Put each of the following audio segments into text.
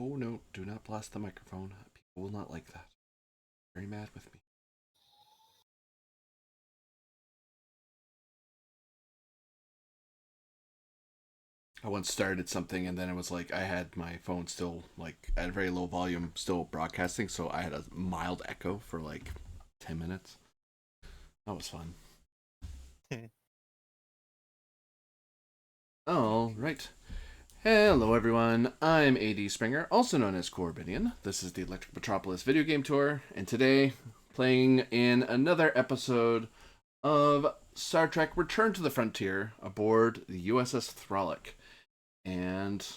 Oh no, do not blast the microphone. People will not like that. Very mad with me. I once started something and then it was like I had my phone still like at a very low volume still broadcasting, so I had a mild echo for like 10 minutes. That was fun. All right. Hello everyone, I'm AD Springer, also known as Corbinian. This is the Electric Metropolis video game tour, and today playing in another episode of Star Trek Return to the Frontier aboard the USS Thralic. And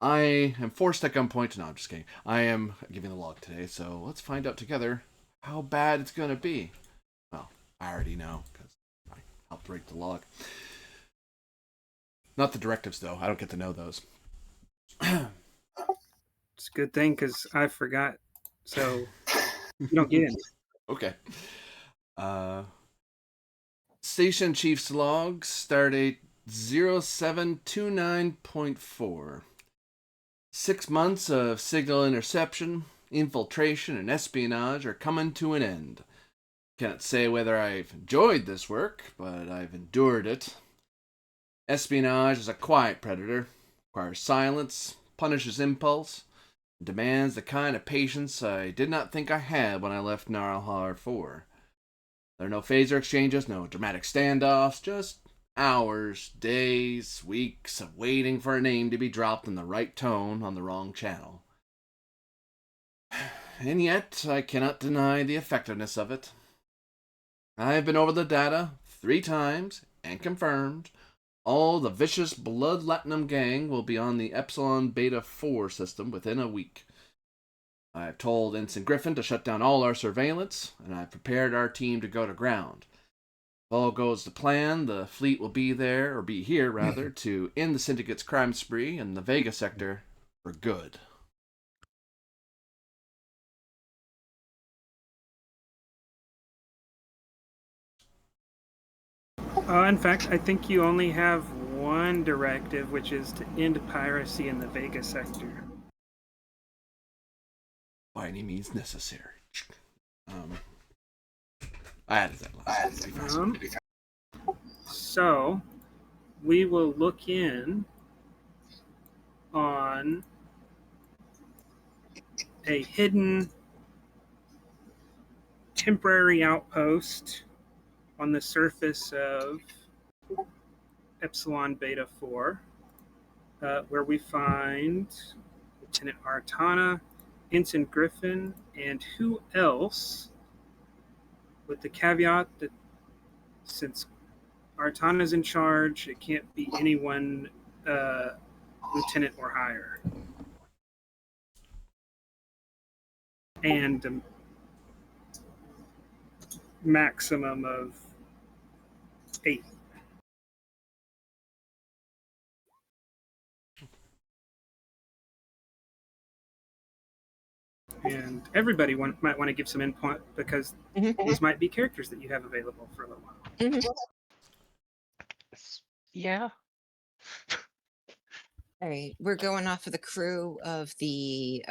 I am forced at gunpoint. No, I'm just kidding. I am giving the log today, so let's find out together how bad it's going to be. Well, I already know because I helped write the log. Not the directives, though. I don't get to know those. It's a good thing because I forgot. So you don't get it. Okay. Station Chief's log, stardate 0729.4. 6 months of signal interception, infiltration, and espionage are coming to an end. Can't say whether I've enjoyed this work, but I've endured it. Espionage is a quiet predator, requires silence, punishes impulse, and demands the kind of patience I did not think I had when I left Narlhar 4. There are no phaser exchanges, no dramatic standoffs, just hours, days, weeks of waiting for a name to be dropped in the right tone on the wrong channel. And yet, I cannot deny the effectiveness of it. I have been over the data 3 times and confirmed all the vicious Blood Latinum gang will be on the Epsilon Beta 4 system within a week. I have told Ensign Griffin to shut down all our surveillance, and I have prepared our team to go to ground. If all goes to plan, the fleet will be there, or be here rather, to end the Syndicate's crime spree in the Vega sector for good. In fact, I think you only have one directive, which is to end piracy in the Vega sector. By any means necessary. I added that last one. So we will look in on a hidden temporary outpost on the surface of Epsilon Beta 4, where we find Lieutenant Artana, Ensign Griffin, and who else, with the caveat that since Artana's in charge, it can't be anyone lieutenant or higher. And a maximum of 8. And everybody might want to give some input because these might be characters that you have available for a little while. Yeah. All right, we're going off of the crew of the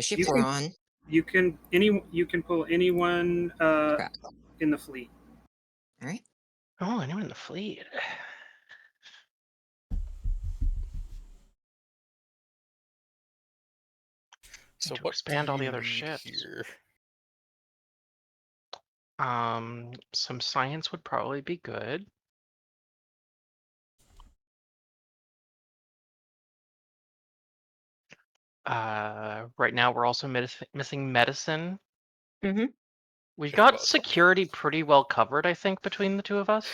ship we're on. You can pull anyone in the fleet. All right. Oh, anyone in the fleet? So to what expand do all the you other need ships here? Some science would probably be good. Right now we're also missing medicine. Mm-hmm. We've got security pretty well covered, I think, between the two of us.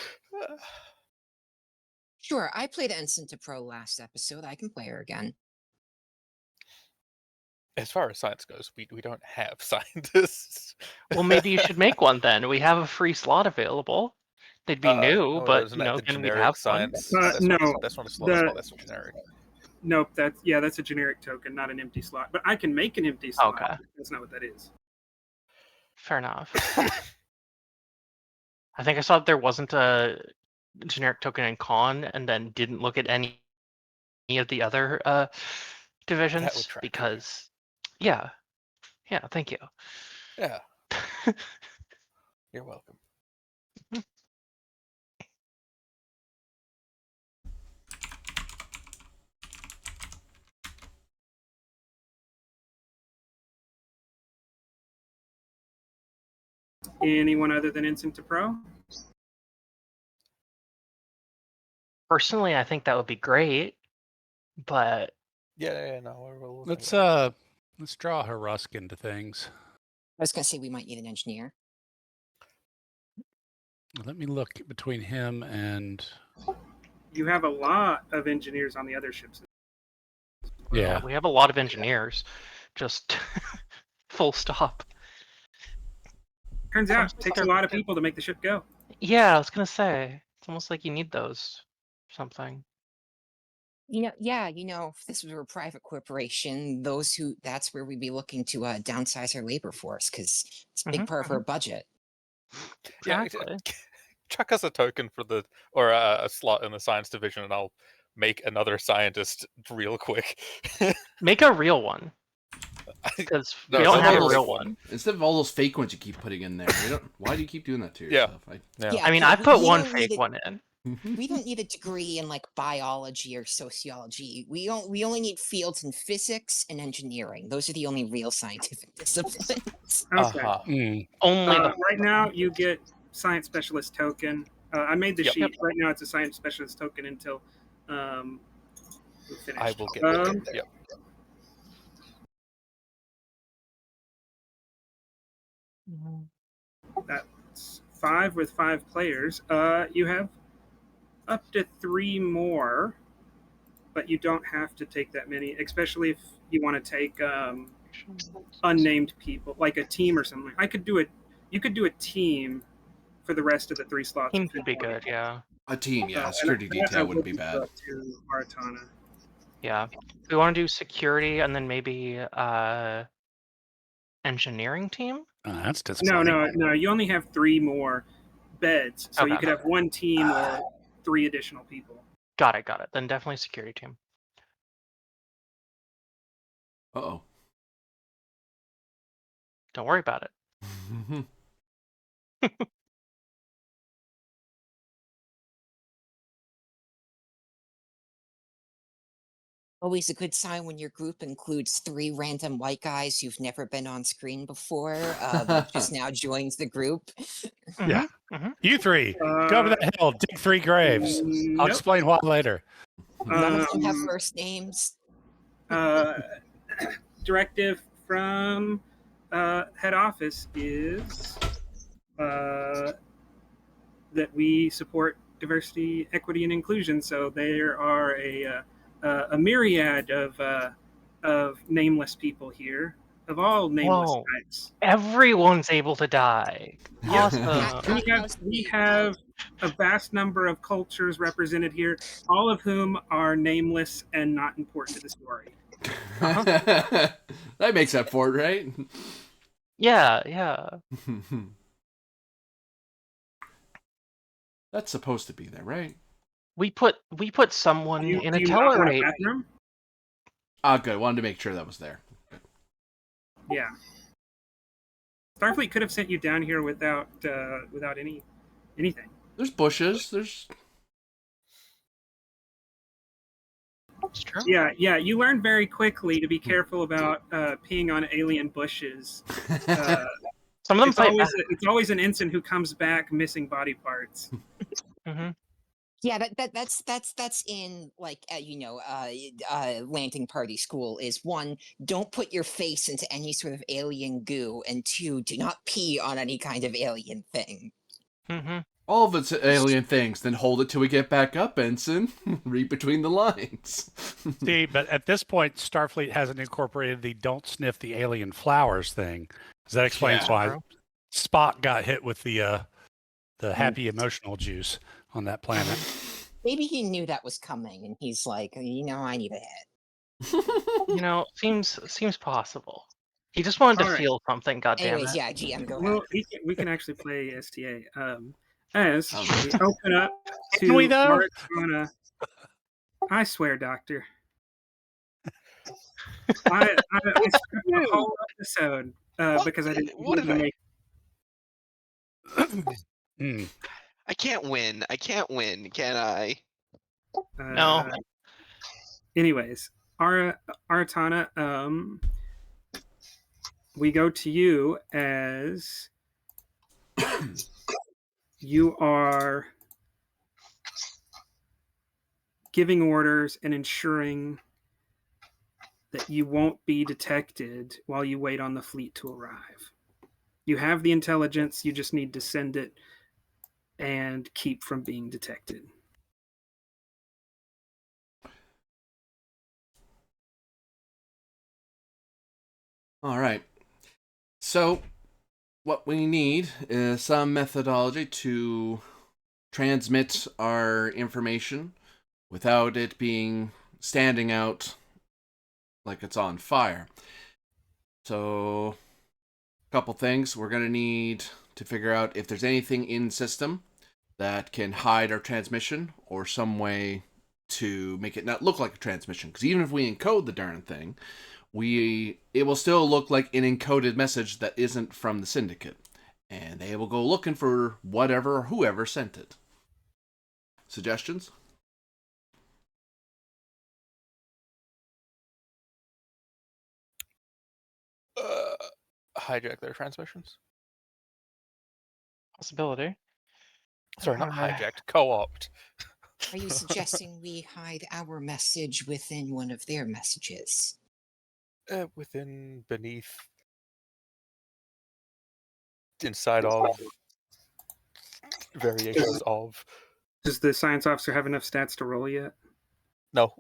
Sure, I played Ensign to Pro last episode. I can play her again. As far as science goes, we don't have scientists. Well, maybe you should make one then. We have a free slot available. They'd be new, but isn't that the then we'd generic have science? one. That's not a slot. That's generic. Nope, that's a generic token, not an empty slot. But I can make an empty slot. Okay. That's not what that is. Fair enough. I think I saw that there wasn't a generic token in Con, and then didn't look at any of the other divisions track you. because, yeah, thank you. Yeah, you're welcome. Anyone other than Ensign to Pro? Personally, I think that would be great, but Yeah, no, we're looking Let's at it. let's draw Harusk into things. I was going to say we might need an engineer. Let me look between him and You have a lot of engineers on the other ships. yeah. we have a lot of engineers. Just full stop. Turns out it takes a lot of people to make the ship go. Yeah, I was gonna say it's almost like you need those or something. If this was a private corporation, that's where we'd be looking to downsize our labor force because it's a big part of our budget. Yeah, Exactly. chuck us a token for or a slot in the science division, and I'll make another scientist real quick. Make a real one. Because No, we don't so have a those- real one. Instead of all those fake ones you keep putting in there, why do you keep doing that to Yeah. yourself? Yeah. I mean, Yeah, I put we one don't fake need one in. We don't need a degree in like biology or sociology. We only need fields in physics and engineering. Those are the only real scientific disciplines. Okay. Uh-huh. Only the Right now, you get science specialist token. I made the Yep. sheet. Right now, it's a science specialist token until we finish. I will get there. Yep. That's 5 with 5 players. You have up to 3 more, but you don't have to take that many, especially if you want to take unnamed people, like a team or something. You could do a team for the rest of the 3 slots. team if you could be wanted. good, yeah. A team, yeah. And Security that detail will wouldn't be go bad. up to Artana. Yeah. We want to do security and then maybe engineering team? That's No, disappointing. no. You only have 3 more beds, so you Okay. could have 1 team or 3 additional people. Got it. Then definitely security team. Uh-oh. Don't worry about it. Always a good sign when your group includes 3 random white guys who've never been on screen before, that just now joins the group. Yeah. Mhm. You three, go over that hill, dig 3 graves. I'll Nope. explain why later. None of them have Um, first names. Directive from head office is that we support diversity, equity, and inclusion. So there are a myriad of nameless people here, of all nameless Whoa. types. Everyone's able to die. Yeah. Awesome. We have a vast number of cultures represented here, all of whom are nameless and not important to the story. That makes up for it, right? Yeah. That's supposed to be there, right? We put someone Do you in a not want a Tellerate. bathroom? Good. Wanted to make sure that was there. Yeah. Starfleet could have sent you down here without anything. There's bushes. There's. It's true. Yeah. You learn very quickly to be careful about peeing on alien bushes. Some of them fight back. It's always an ensign who comes back missing body parts. Mhm. Yeah, that's in like landing party school is 1, don't put your face into any sort of alien goo, and 2, do not pee on any kind of alien thing. Mhm. All of it's alien things. Then hold it till we get back up, Ensign. Read between the lines. See, but at this point, Starfleet hasn't incorporated the "don't sniff the alien flowers" thing. So that explains Yeah. why Spock got hit with the happy emotional juice on that planet. Maybe he knew that was coming, and he's like, I need a hit. Seems possible. He just wanted to All right. feel something. Goddamn Anyways, it. yeah, GM, go Well, ahead. we can actually play STA. As Oh. we open up Can we, to though? Artana. I swear, Doctor. I skipped the whole episode because I didn't What did I? make. Hmm. I can't win. I can't win, can I? No. Anyways, Aratana, we go to you as you are giving orders and ensuring that you won't be detected while you wait on the fleet to arrive. You have the intelligence, you just need to send it and keep from being detected. All right. So, what we need is some methodology to transmit our information without it being standing out like it's on fire. So, a couple things. We're going to need to figure out if there's anything in system that can hide our transmission or some way to make it not look like a transmission. Because even if we encode the darn thing, it will still look like an encoded message that isn't from the syndicate. And they will go looking for whatever or whoever sent it. Suggestions? Hijack their transmissions. Possibility. Sorry, not Uh, hijacked. Co-opt. Are you suggesting we hide our message within one of their messages? Within, beneath, inside of, variations of. Does the science officer have enough stats to roll yet? No.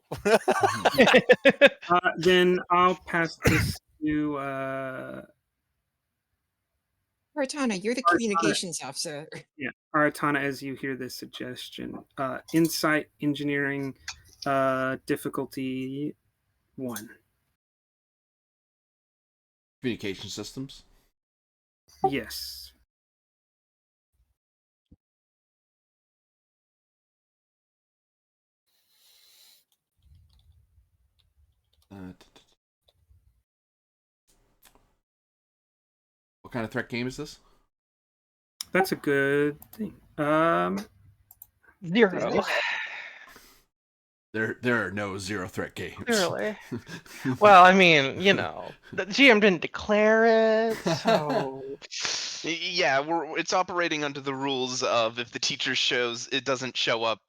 Then I'll pass this to Aratana, you're the communications officer. Aratana as you hear this suggestion. Insight engineering difficulty 1. Communication systems. Yes. What kind of threat game is this? That's a good thing. 0. There are no zero threat games. Clearly. Well, I mean, the GM didn't declare it, so Yeah, it's operating under the rules of if the teacher doesn't show up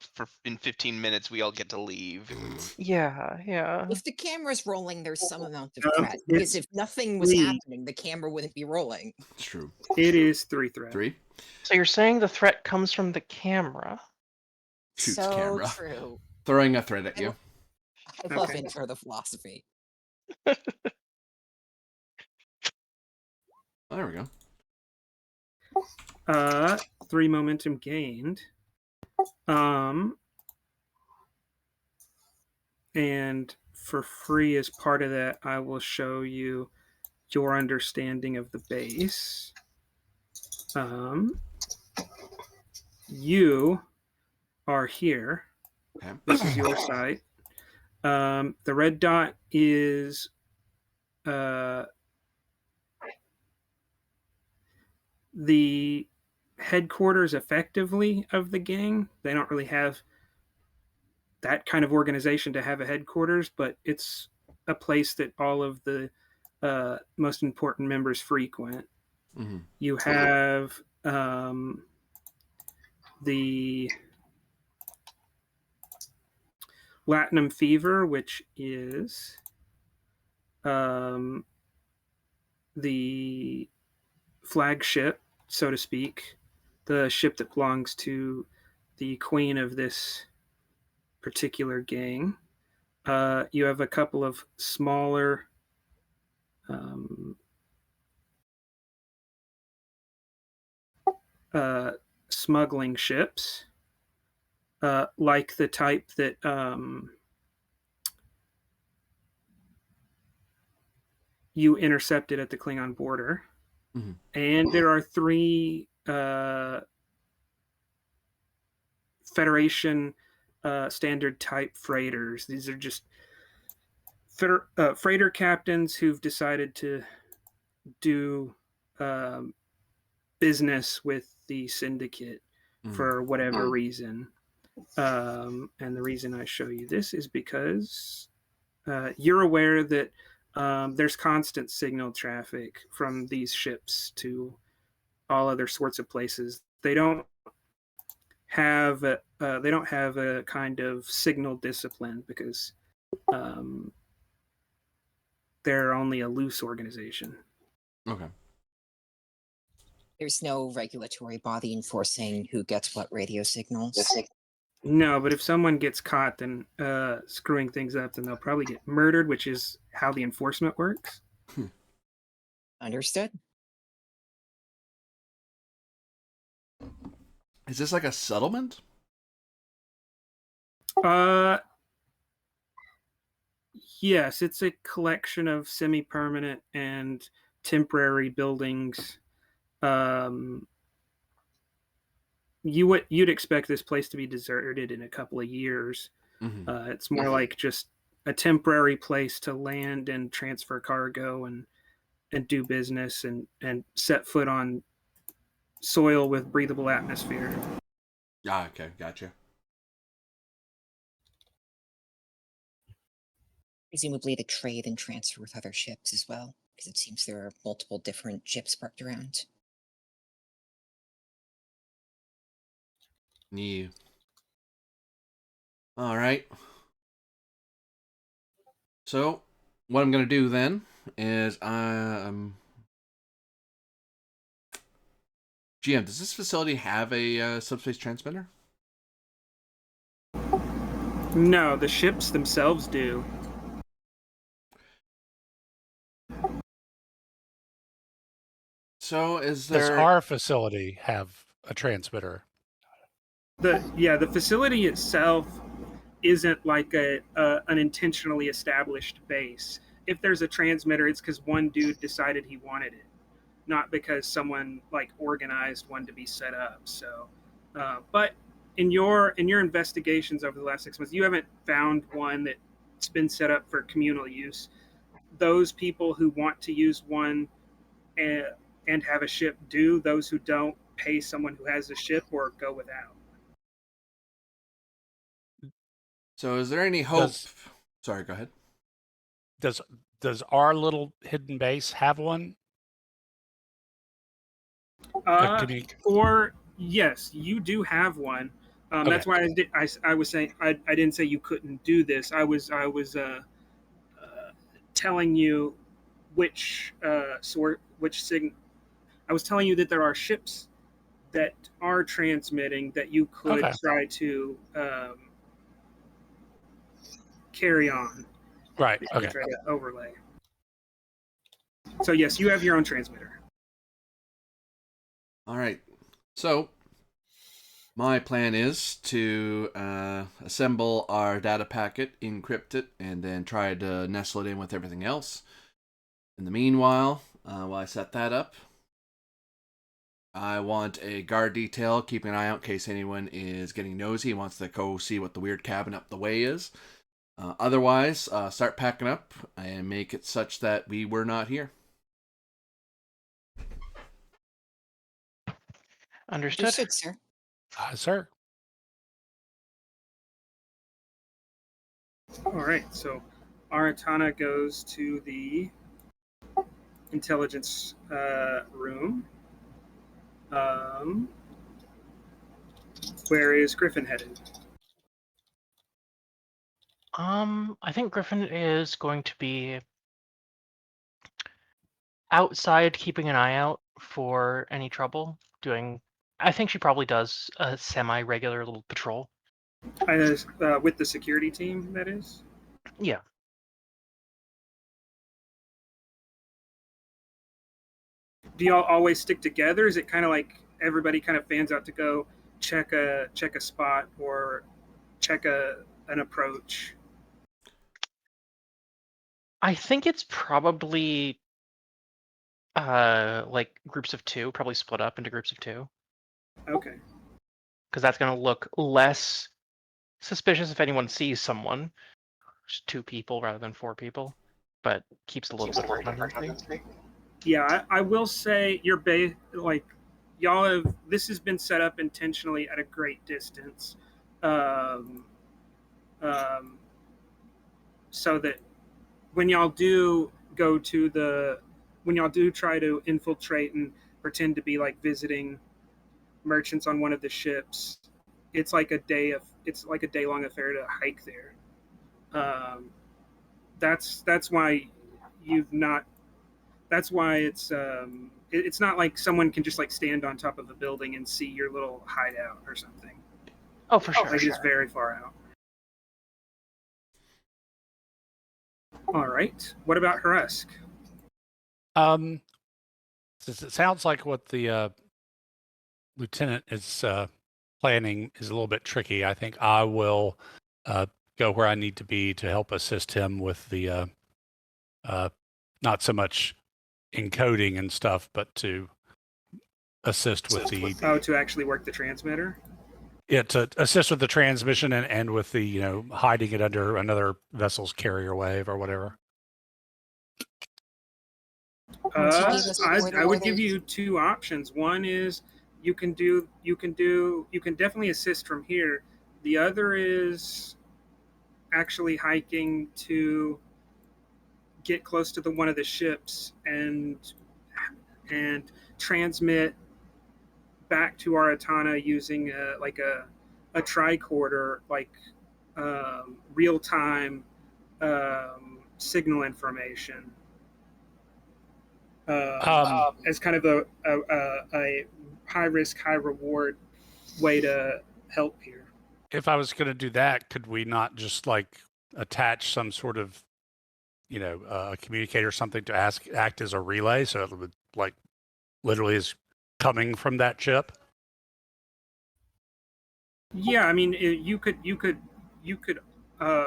in 15 minutes, we all get to leave. yeah. If the camera's rolling, there's some amount of Um, threat. Because if nothing was 3. happening, the camera wouldn't be rolling. It's true. It is 3 threat. 3. So you're saying the threat comes from the camera? Shoots so camera. true. Throwing a threat at you. I love Okay. it for the philosophy. Oh, there we go. 3 momentum gained. And for free as part of that, I will show you your understanding of the base. You are here. Okay. This is your site. The red dot is the headquarters effectively of the gang. They don't really have that kind of organization to have a headquarters, but it's a place that all of the most important members frequent. Mm-hmm. You have the Latinum Fever, which is the flagship, so to speak, the ship that belongs to the queen of this particular gang. You have a couple of smaller smuggling ships, like the type that you intercepted at the Klingon border. Mm-hmm. And there are 3 Federation standard type freighters. These are just freighter captains who've decided to do business with the syndicate for whatever reason. And the reason I show you this is because you're aware that there's constant signal traffic from these ships to all other sorts of places. They don't have a kind of signal discipline because they're only a loose organization. Okay. There's no regulatory body enforcing who gets what radio signals. No, but if someone gets caught then screwing things up, then they'll probably get murdered, which is how the enforcement works. Understood. Is this like a settlement? Yes, it's a collection of semi-permanent and temporary buildings. You'd expect this place to be deserted in a couple of years. It's more like just a temporary place to land and transfer cargo and do business and set foot on soil with breathable atmosphere. Ah, okay, gotcha. Presumably to trade and transfer with other ships as well, because it seems there are multiple different ships parked around. Yeah. All right. So, what I'm going to do then is GM, does this facility have a subspace transmitter? No, the ships themselves do. So, is Does there... our facility have a transmitter? The facility itself isn't like an intentionally established base. If there's a transmitter, it's because one dude decided he wanted it, not because someone like organized one to be set up. So, but in your investigations over the last 6 months, you haven't found one that's been set up for communal use. Those people who want to use one and have a ship do. Those who don't pay someone who has a ship or go without. So, is there any hope? Sorry, go ahead. Does our little hidden base have one? Yes, you do have one. Okay. That's why I was saying I didn't say you couldn't do this. I was telling you which signal. I was telling you that there are ships that are transmitting that you could try to carry on. Right. Okay. Try to overlay. So yes, you have your own transmitter. All right. So, my plan is to assemble our data packet, encrypt it, and then try to nestle it in with everything else. In the meanwhile, while I set that up, I want a guard detail keeping an eye out in case anyone is getting nosy and wants to go see what the weird cabin up the way is. Otherwise, start packing up and make it such that we were not here. Understood. Understood, sir. Sir. All right, so Aratana goes to the intelligence room. Where is Griffin headed? I think Griffin is going to be outside, keeping an eye out for any trouble. I think she probably does a semi-regular little patrol. With the security team, that is? Yeah. Do y'all always stick together? Is it kind of like everybody kind of fans out to go check a spot or check an approach? I think it's probably like groups of two, probably split up into groups of two. Okay. Because that's going to look less suspicious if anyone sees someone. just 2 people rather than 4 people, but keeps a little bit of redundancy. Yeah, I will say your base, like y'all have. This has been set up intentionally at a great distance, um, so that when y'all do go to when y'all do try to infiltrate and pretend to be like visiting merchants on one of the ships, it's like a day long affair to hike there. That's why you've not. That's why it's not like someone can just like stand on top of a building and see your little hideout or something. Oh, for sure. Like it's very far out. All right. What about Harusk? Since it sounds like what the lieutenant is planning is a little bit tricky, I think I will go where I need to be to help assist him with the not so much encoding and stuff, but to assist with to actually work the transmitter. Yeah, to assist with the transmission and with the hiding it under another vessel's carrier wave or whatever. I would give you 2 options. One is you can definitely assist from here. The other is actually hiking to get close to one of the ships and transmit back to Aratana using a tricorder, like real time signal information. As kind of a high risk, high reward way to help here. If I was going to do that, could we not just like attach some sort of, a communicator or something to act as a relay, so it would like literally is coming from that ship? Yeah, I mean, you could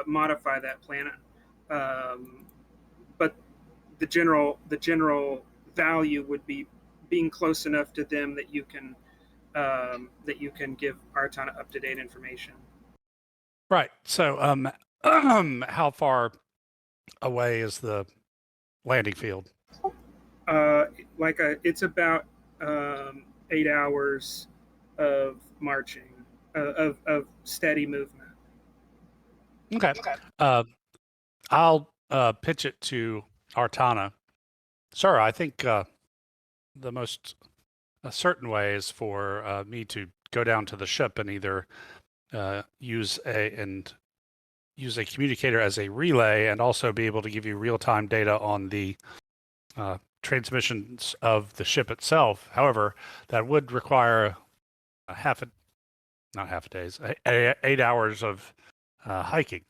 modify that plan, but the general value would be being close enough to them that you can give Aratana up to date information. Right. So, how far away is the landing field? It's about 8 hours of marching, of steady movement. Okay. I'll pitch it to Aratana. Sir, I think the most certain way is for me to go down to the ship and either use a communicator as a relay and also be able to give you real-time data on the transmissions of the ship itself. However, that would require 8 hours of hiking.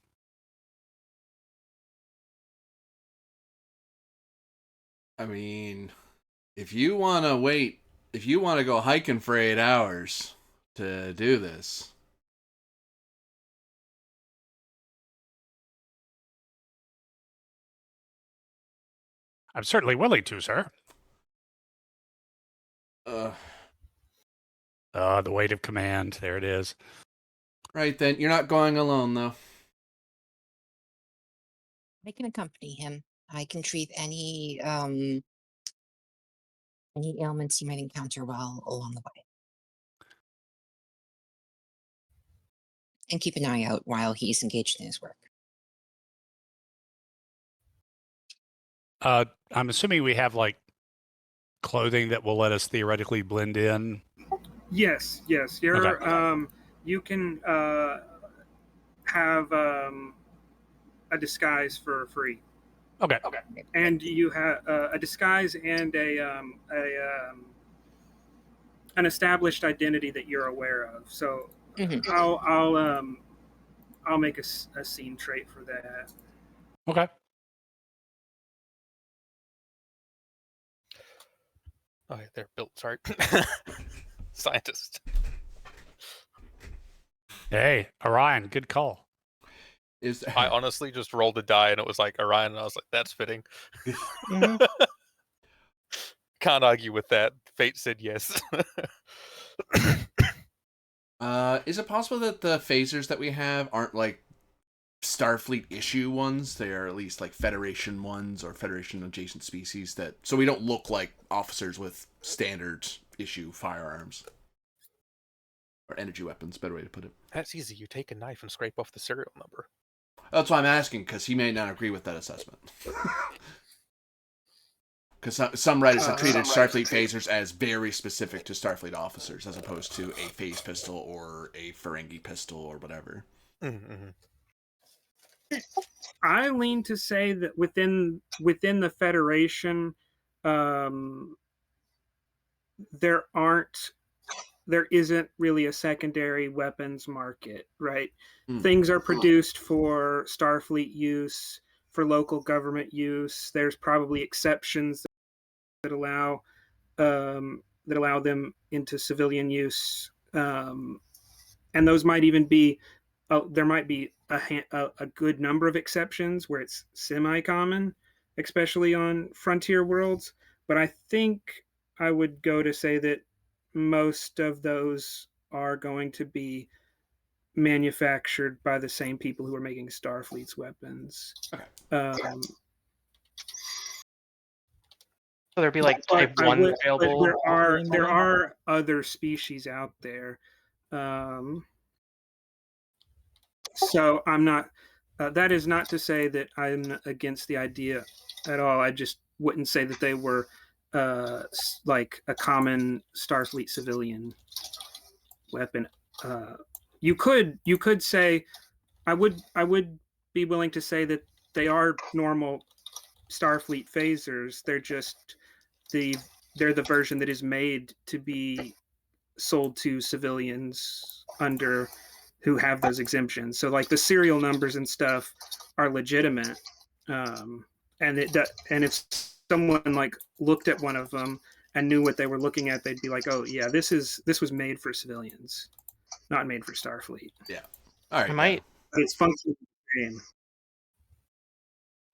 I mean, if you want to go hiking for 8 hours to do this. I'm certainly willing to, sir. The weight of command. There it is. Right then, you're not going alone, though. I can accompany him. I can treat any ailments he might encounter while along the way, and keep an eye out while he's engaged in his work. I'm assuming we have like clothing that will let us theoretically blend in. Yes. You're Okay. You can have a disguise for free. Okay. And you have a disguise and an established identity that you're aware of. So I'll make a scene trait for that. Okay. Oh, yeah, they're built. Sorry, scientist. Hey, Orion, good call. I honestly just rolled a die and it was like Orion, and I was like, "That's fitting." Can't argue with that. Fate said yes. Is it possible that the phasers that we have aren't like Starfleet issue ones. They are at least like Federation ones or Federation adjacent species, that so we don't look like officers with standard issue firearms. Or energy weapons, better way to put it. That's easy. You take a knife and scrape off the serial number. That's why I'm asking, because he may not agree with that assessment. Because some writers have treated Starfleet phasers as very specific to Starfleet officers, as opposed to a phase pistol or a Ferengi pistol or whatever. Mm-hmm. I lean to say that within the Federation, there isn't really a secondary weapons market, right? Things are produced for Starfleet use, for local government use. There's probably exceptions that allow them into civilian use, and those might even be there might be a good number of exceptions where it's semi-common, especially on frontier worlds. But I think I would go to say that most of those are going to be manufactured by the same people who are making Starfleet's weapons. Okay. So there'd be like But type 1 but available. there are other species out there. So I'm not. That is not to say that I'm against the idea at all. I just wouldn't say that they were like a common Starfleet civilian weapon. You could say, I would be willing to say that they are normal Starfleet phasers. They're just they're the version that is made to be sold to civilians under who have those exemptions. So like the serial numbers and stuff are legitimate, and if someone like looked at one of them and knew what they were looking at, they'd be like, oh yeah, this was made for civilians, not made for Starfleet. Yeah. All right. It's functionally the same.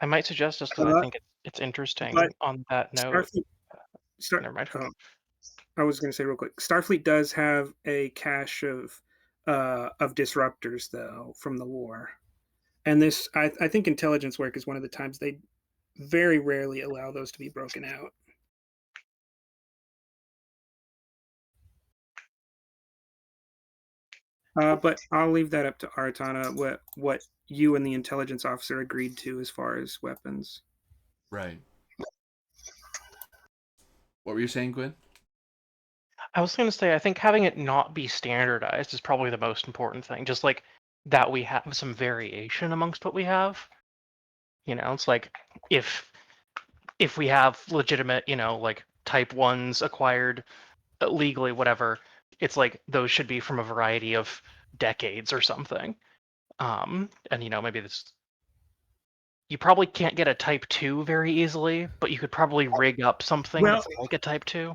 I might suggest, just because I think it's interesting on that note. Never mind. I was going to say real quick, Starfleet does have a cache of disruptors though from the war, and this I think intelligence work is one of the times they very rarely allow those to be broken out. But I'll leave that up to Artana, what you and the intelligence officer agreed to as far as weapons. Right. What were you saying, Gwen? I was going to say, I think having it not be standardized is probably the most important thing. Just like that we have some variation amongst what we have. You know, it's like if we have legitimate, like type 1s acquired legally, whatever, it's like those should be from a variety of decades or something. And maybe this, you probably can't get a type 2 very easily, but you could probably rig up something that's like a type 2.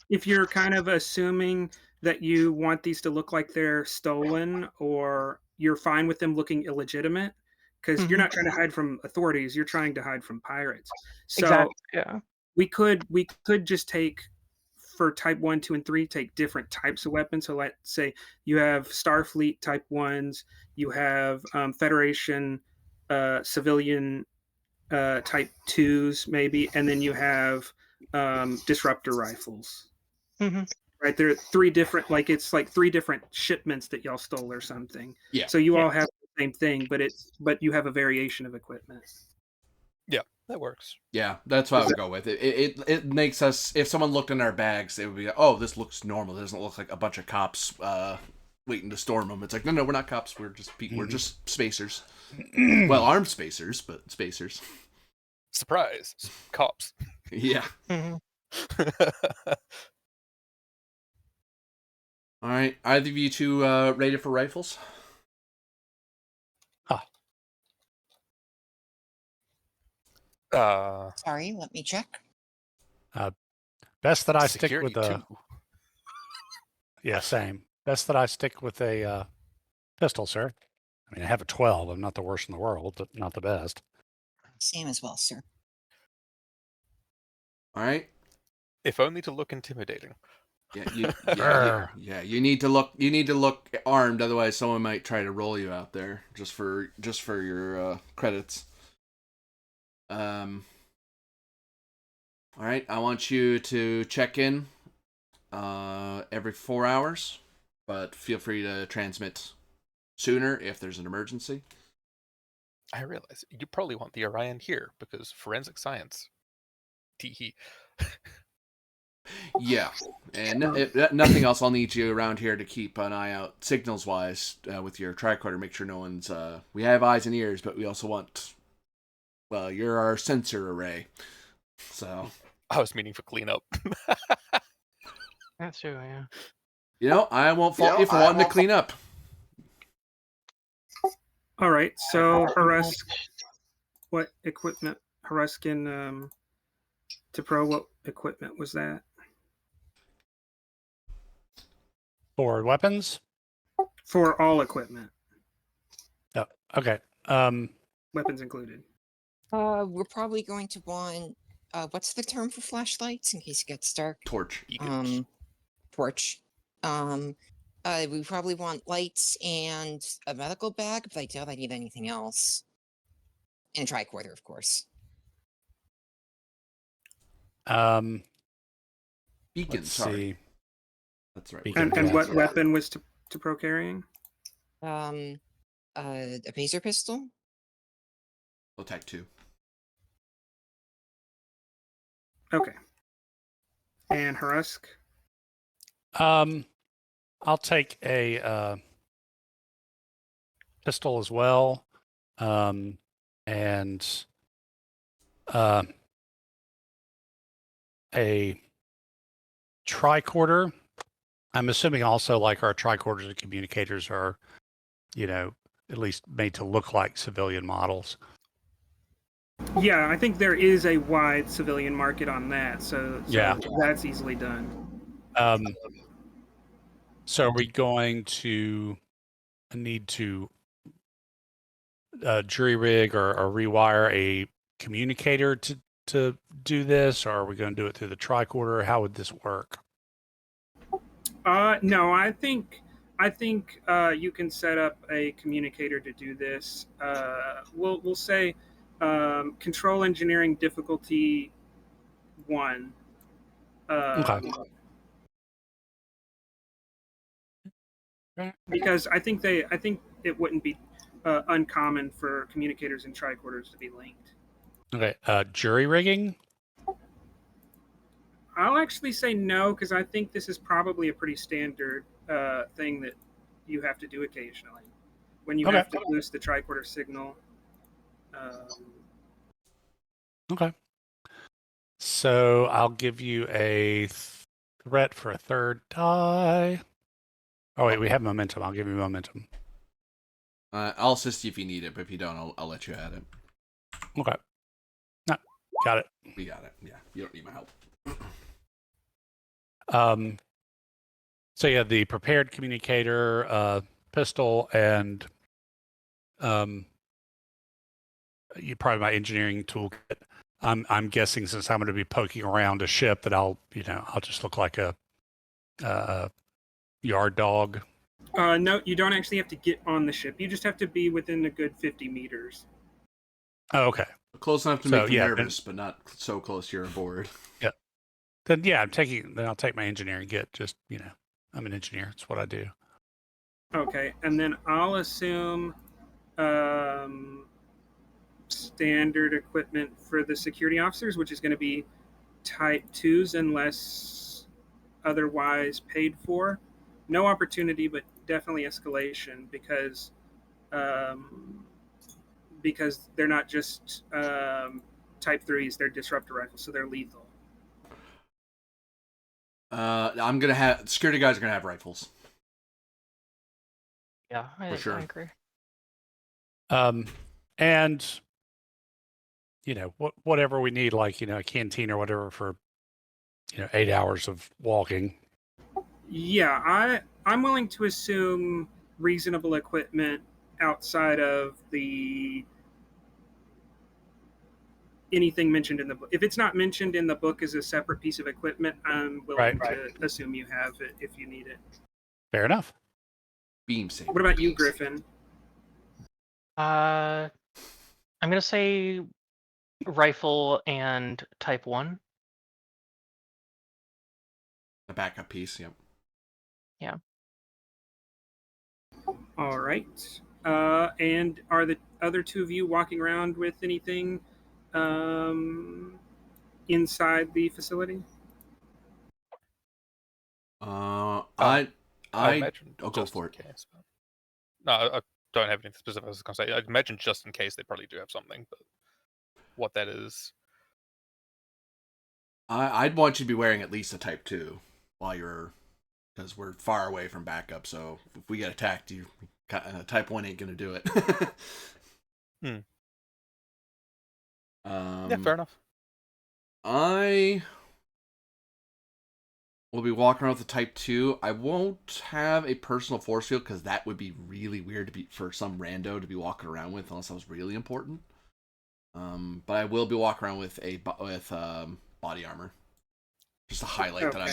If you're kind of assuming that you want these to look like they're stolen, or you're fine with them looking illegitimate, because you're not trying to hide from authorities, you're trying to hide from pirates. So exactly, yeah. we could just take, for type 1, 2, and 3, take different types of weapons. So let's say you have Starfleet type 1s, you have Federation civilian type 2s maybe, and then you have disruptor rifles. Right, there are 3 different, like it's like 3 different shipments that y'all stole or something. Yeah. So you all have the same thing, but you have a variation of equipment. Yeah, that works. Yeah, that's what I would go with. It makes us, if someone looked in our bags, it would be, oh, this looks normal. It doesn't look like a bunch of cops waiting to storm them. It's like, no, we're not cops. We're just spacers. Well, armed spacers, but spacers. Surprise, cops. Yeah. All right, either of you two rated for rifles? Sorry, let me check. Best that I stick Security with a. Yeah, same. Best that I stick with a pistol, sir. I mean, I have a 12. I'm not the worst in the world, but not the best. Same as well, sir. All right. If only to look intimidating. Yeah, you need to look. You need to look armed, otherwise someone might try to roll you out there just for your credits. All right, I want you to check in every 4 hours, but feel free to transmit sooner if there's an emergency. I realize you probably want the Orion here because forensic science. Tee. Yeah, and if nothing else, I'll need you around here to keep an eye out, signals-wise, with your tricorder. Make sure no one's. We have eyes and ears, but we also want. Well, you're our sensor array, so. I was meaning for cleanup. That's true, yeah. You know, I won't fault you for wanting to clean up. All right, so Harusk, what equipment? Haruskin to Pro, what equipment was that? For weapons? For all equipment, Oh, okay. weapons included. We're probably going to want what's the term for flashlights in case it gets dark? Torch. Torch. We probably want lights and a medical bag, but I doubt I need anything else. And a tricorder, of course. Beacon. Let's Sorry, see. that's right. Beacon. And what Yeah. weapon was to Pro carrying? A Pazer pistol. Attack 2. Okay. And Harusk? I'll take a pistol as well, and a tricorder. I'm assuming also like our tricorders and communicators are, at least made to look like civilian models. Yeah, I think there is a wide civilian market on that, so Yeah. that's easily done. So are we going to need to jury rig or rewire a communicator to do this, or are we going to do it through the tricorder? How would this work? No, I think you can set up a communicator to do this. We'll say control engineering difficulty 1. Okay. Because I think it wouldn't be uncommon for communicators and tricorders to be linked. Okay. Jury rigging? I'll actually say no, because I think this is probably a pretty standard thing that you have to do occasionally when you have to boost the tricorder signal. Okay. So I'll give you a threat for a third die. Oh wait, we have momentum. I'll give you momentum. I'll assist you if you need it, but if you don't, I'll let you add it. Okay. No, got it. We got it. Yeah, you don't need my help. So yeah, the prepared communicator, pistol, and you probably my engineering toolkit. I'm guessing since I'm going to be poking around a ship that I'll just look like a yard dog. No, you don't actually have to get on the ship. You just have to be within a good 50 meters. Oh, okay. Close enough to So, make you yeah, nervous, but not so close you're aboard. Yeah. Then yeah, then I'll take my engineering kit. Just I'm an engineer. It's what I do. Okay, and then I'll assume standard equipment for the security officers, which is going to be type 2s unless otherwise paid for. No opportunity, but definitely escalation because they're not just type 3s, they're disruptor rifles, so they're lethal. I'm gonna have security guys are gonna have rifles. Yeah, For sure. I agree. And whatever we need, like a canteen or whatever for 8 hours of walking. Yeah, I'm willing to assume reasonable equipment outside of the anything mentioned in the book. If it's not mentioned in the book as a separate piece of equipment, I'm willing to assume you have it if you need it. Fair enough. Beam saber. What about you, Griffin? I'm gonna say rifle and type 1. A backup piece, yep. Yeah. All right. And are the other two of you walking around with anything inside the facility? I imagine I'll go just for in it. case. No, I don't have anything specific I was going to say. I'd imagine just in case they probably do have something, but what that is. I'd want you to be wearing at least a Type 2 while you're, because we're far away from backup. So if we get attacked, Type 1 ain't gonna do it. Yeah, fair enough. I will be walking around with the Type 2. I won't have a personal force field because that would be really weird to be for some rando to be walking around with unless that was really important. But I will be walking around with body armor, just to highlight that I'm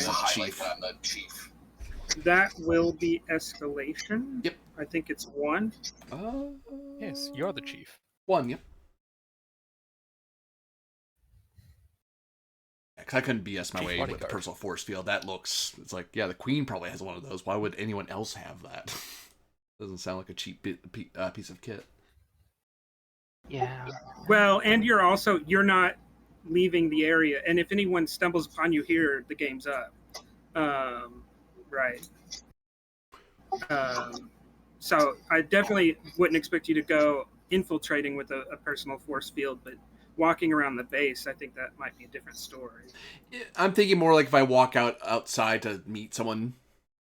the chief. That will be escalation. Yep. I think it's 1. Yes, you're the chief. 1, yep. Because I couldn't BS my Chief way with the bodyguard. personal force field. It's like, yeah, the queen probably has one of those. Why would anyone else have that? Doesn't sound like a cheap piece of kit. Yeah. Well, and you're not leaving the area, and if anyone stumbles upon you here, the game's up. Right. So I definitely wouldn't expect you to go infiltrating with a personal force field, but walking around the base, I think that might be a different story. I'm thinking more like if I walk outside to meet someone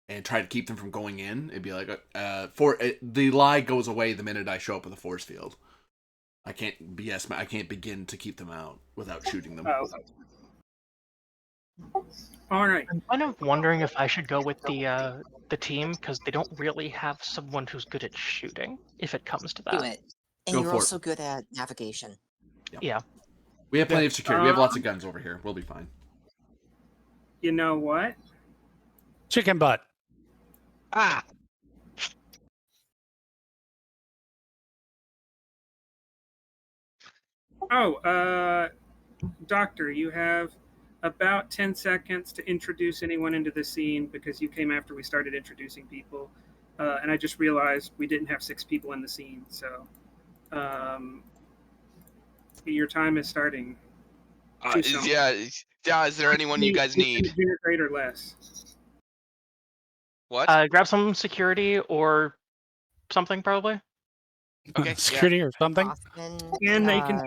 and try to keep them from going in, it'd be like the lie goes away the minute I show up with a force field. I can't begin to keep them out without shooting them. Oh. All right. I'm kind of wondering if I should go with the team because they don't really have someone who's good at shooting. If it comes to that, Do it. And Go you're for it. also good at navigation. Yeah. We have plenty of security. We have lots of guns over here. We'll be fine. You know what? Chicken butt. Ah, Oh, Doctor, you have about 10 seconds to introduce anyone into the scene because you came after we started introducing people. And I just realized we didn't have 6 people in the scene. So your time is starting. Too soon. yeah. Is there anyone you guys need? Grade or less. What? Grab some security or something probably. Okay, yeah. Security or something. Austin, And they can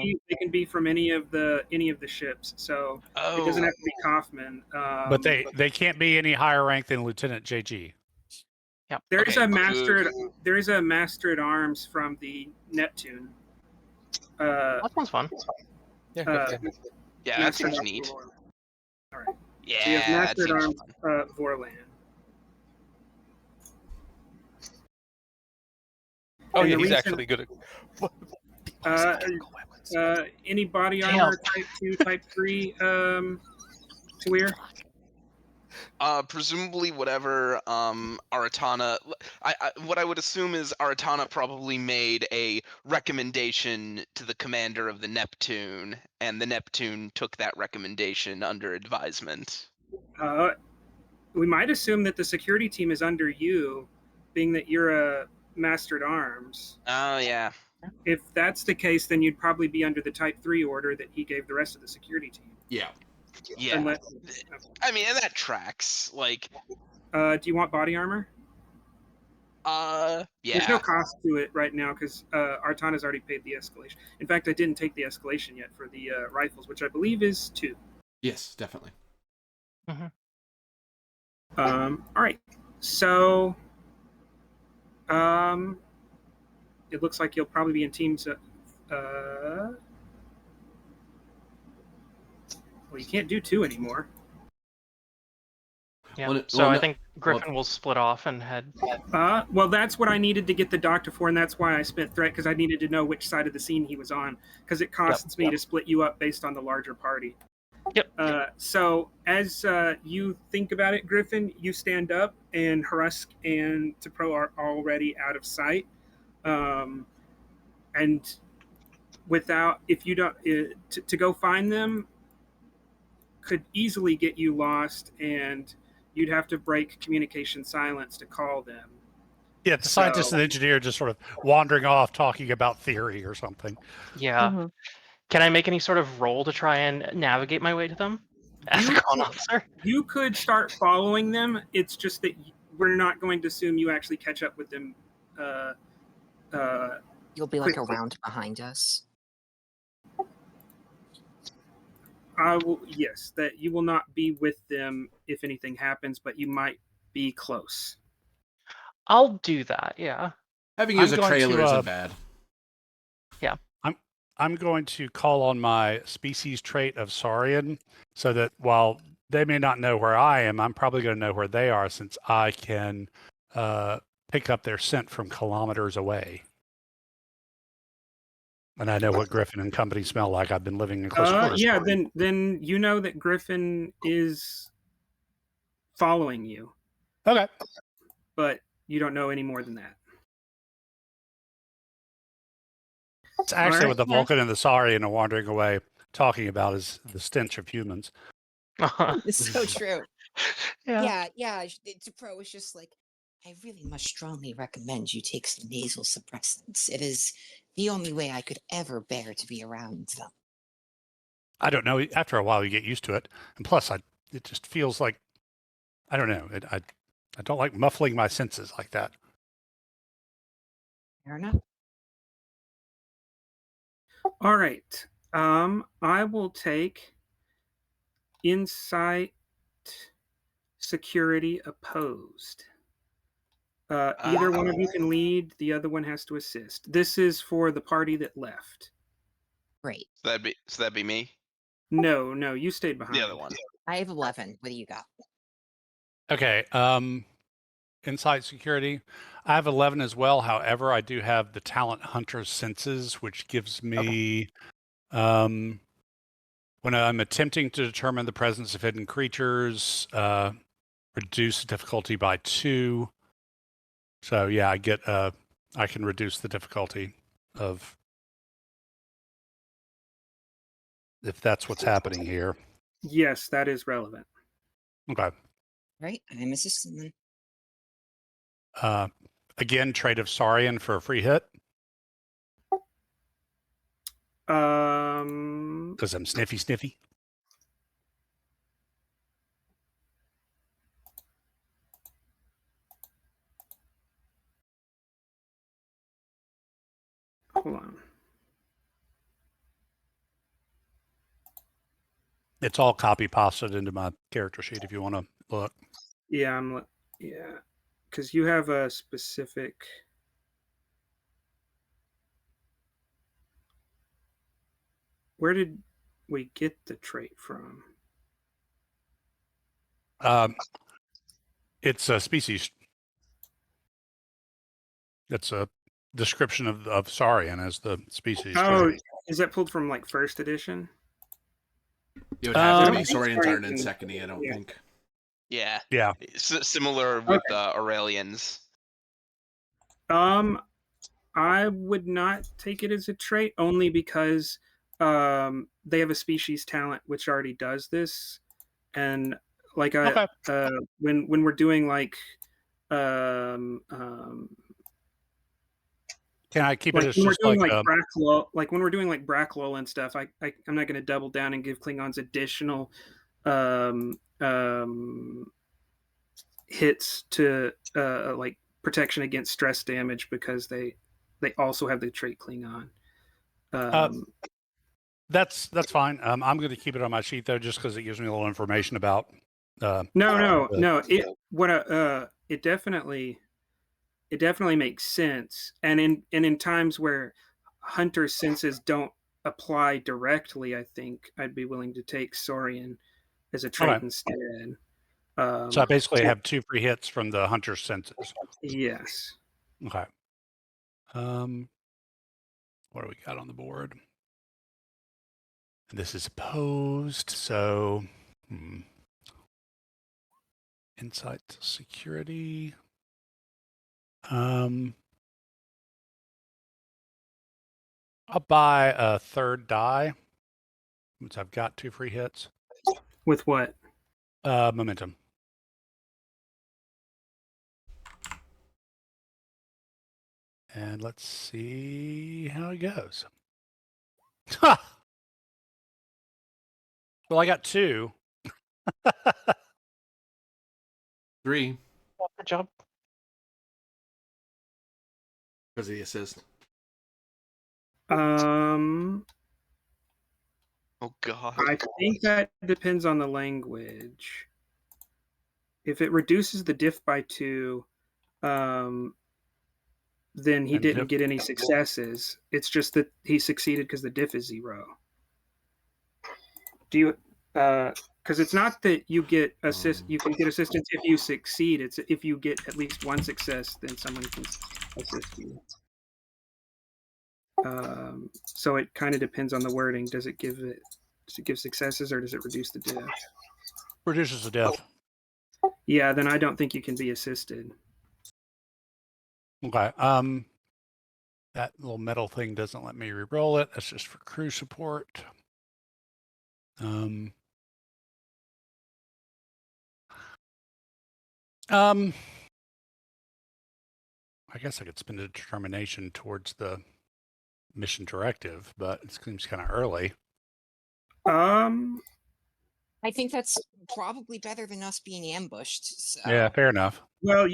be from any of the ships. So it doesn't have to be Kaufman. But they can't be any higher rank than Lieutenant JG. Yep. There is Okay, a master. good. There is a master at arms from the Neptune. That one's fun. Yeah, good. Yeah, that Master seems at neat. Arms. All right. Yeah, So you have that master at seems arms fun. Vorlan. Oh And yeah, the he's reason- actually good at. Uh, weapons. Any body armor type 2, type 3, Talir? Presumably whatever Aratana. What I would assume is Aratana probably made a recommendation to the commander of the Neptune, and the Neptune took that recommendation under advisement. We might assume that the security team is under you, being that you're a master at arms. Oh yeah. If that's the case, then you'd probably be under the type 3 order that he gave the rest of the security team. Yeah. Yeah. Unless, I mean, and that tracks. Like, do you want body armor? yeah. There's no cost to it right now because Artana's already paid the escalation. In fact, I didn't take the escalation yet for the rifles, which I believe is 2. Yes, definitely. All right. So, it looks like you'll probably be in teams. Well, you can't do 2 anymore. Yeah. Well, So I no- think Griffin will split off and head. Well, that's what I needed to get the doctor for, and that's why I spent threat, because I needed to know which side of the scene he was on, because it costs me to split you up based on the larger party. Yep. So as you think about it, Griffin, you stand up, and Harusk and T'Pro are already out of sight. And without, if you don't, to go find them could easily get you lost, and you'd have to break communication silence to call them. Yeah, the scientist and engineer just sort of wandering off talking about theory or something. Yeah. Can I make any sort of roll to try and navigate my way to them as a con officer? You could start following them. It's just that we're not going to assume you actually catch up with them. You'll be like quickly. around behind us. I will. Yes, that you will not be with them if anything happens, but you might be close. I'll do that. Yeah. Having you as a I'm going trailer to, isn't bad. I'm going to call on my species trait of Saurian so that while they may not know where I am, I'm probably going to know where they are since I can pick up their scent from kilometers away. And I know what Griffin and company smell like. I've been living in close quarters. Yeah, then you know that Griffin is following you, Okay. but you don't know any more than that. It's actually Alright. what the Vulcan and the Saurian are wandering away talking about is the stench of humans. It's so true. Yeah. Yeah. T'Pro was just like, I really must strongly recommend you take some nasal suppressants. It is the only way I could ever bear to be around them. I don't know. After a while, you get used to it, and plus, it just feels like I don't know. I don't like muffling my senses like that. Fair enough. All right. I will take insight security opposed. Either one of you can lead, the other one has to assist. This is for the party that left. Great. So that'd be me. No, you stayed behind. The other one. I have 11. What do you got? Okay. Insight security. I have 11 as well. However, I do have the talent hunter's senses, which gives me when I'm attempting to determine the presence of hidden creatures, reduce difficulty by 2. So yeah, I can reduce the difficulty of if that's what's happening here. Yes, that is relevant. Okay. Right. I'm assisting them. Again, trait of Saurian for a free hit because I'm sniffy. Hold on. It's all copy pasted into my character sheet if you want to look. Yeah, because you have a specific. Where did we get the trait from? It's a species. It's a description of Saurian as the species. Oh, trait. is that pulled from like first edition? It would have to Um, be Saurians aren't in Yeah. second, I don't think. Yeah. Yeah. Similar with Aurelians. I would not take it as a trait only because they have a species talent which already does this, and like when we're doing like Can I keep like it as when we're just doing like like when we're doing like Bracklol and stuff, I'm not going to double down and give Klingons additional hits to like protection against stress damage because they also have the trait Klingon. That's fine. I'm going to keep it on my sheet though, just because it gives me a little information about. No. It definitely makes sense, and in times where hunter senses don't apply directly, I think I'd be willing to take Saurian as a trait instead. So I basically have 2 free hits from the hunter's senses. Yes. Okay. What do we got on the board? This is opposed, so insight security. I'll buy a 3rd die, since I've got 2 free hits. With what? Momentum. And let's see how it goes. Well, I got 2. 3 Good job. because of the assist. Oh god. I think that depends on the language. If it reduces the diff by 2, then he And didn't diff- get any successes. It's just that he succeeded because the diff is 0. Do you? Because it's not that you get assist. You can get assistance if you succeed. It's if you get at least 1 success, then someone can assist you. So it kind of depends on the wording. Does it give successes, or does it reduce the diff? Reduces the diff. Yeah, then I don't think you can be assisted. Okay. That little metal thing doesn't let me re-roll it. That's just for crew support. I guess I could spend a determination towards the mission directive, but it seems kind of early. I think that's probably better than us being ambushed. So. Yeah, fair enough. Well,